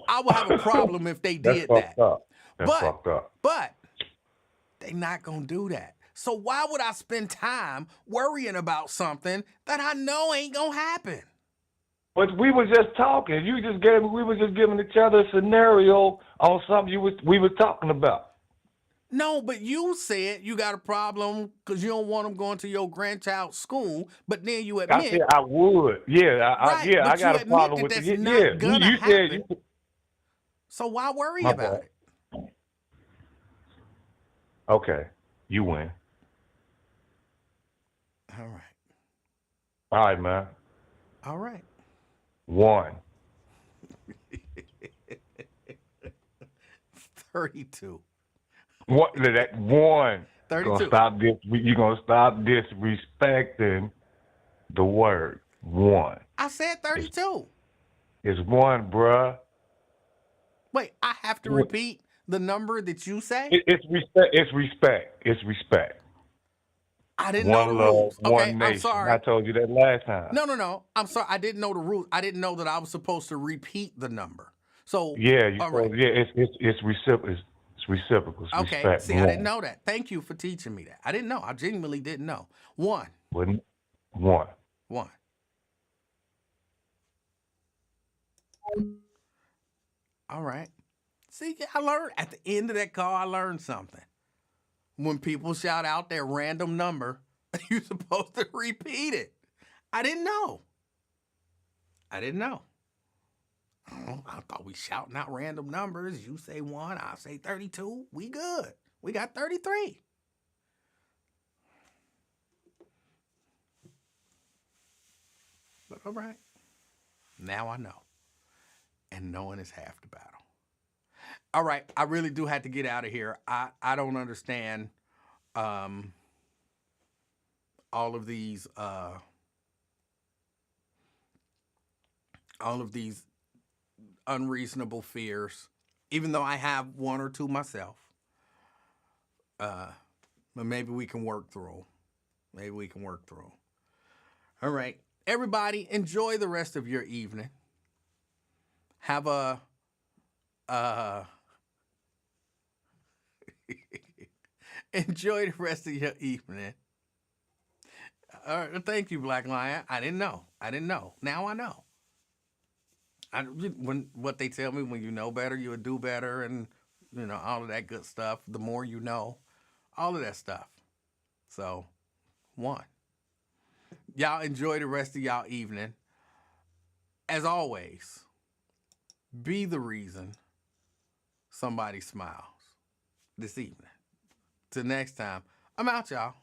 I would have a problem if they did that. That's fucked up. But they're not going to do that. So why would I spend time worrying about something that I know ain't going to happen? But we were just talking. We were just giving each other a scenario on something we were talking about. No, but you said you got a problem because you don't want them going to your grandchild's school, but then you admit... I said I would. Yeah, I got a problem with it. Yeah, you said... So why worry about it? Okay, you win. All right. All right, man. All right. 1. 32. What? That 1. 32. You're gonna stop disrespecting the word 1. I said 32. It's 1, bruh. Wait, I have to repeat the number that you say? It's respect. It's respect. I didn't know the rules. One Okay, nation. I'm sorry. I told you that last time. No. I'm sorry. I didn't know the rules. I didn't know that I was supposed to repeat the number. So yeah, right. It's reciprocal. It's reciprocal. It's okay. respect. See, I didn't know that. Thank you for teaching me that. I didn't know. I genuinely didn't know. 1. 1. 1. All right. See, I learned at the end of that call. I learned something. When people shout out their random number, you're supposed to repeat it. I didn't know. I thought we shouting out random numbers. You say 1, I say 32. We good. We got 33. But all right. Now I know. And knowing is half the battle. All right, I really do have to get out of here. I don't understand all of these unreasonable fears, even though I have 1 or 2 myself. But maybe we can work through. All right, everybody, enjoy the rest of your evening. Have a Enjoy the rest of your evening. Thank you, Black Lion. I didn't know. Now I know. When what they tell me, when you know better, you'll do better, and all of that good stuff. The more you know, all of that stuff. So, one. Y'all enjoy the rest of y'all evening. As always, be the reason somebody smiles this evening. Till next time, I'm out, y'all.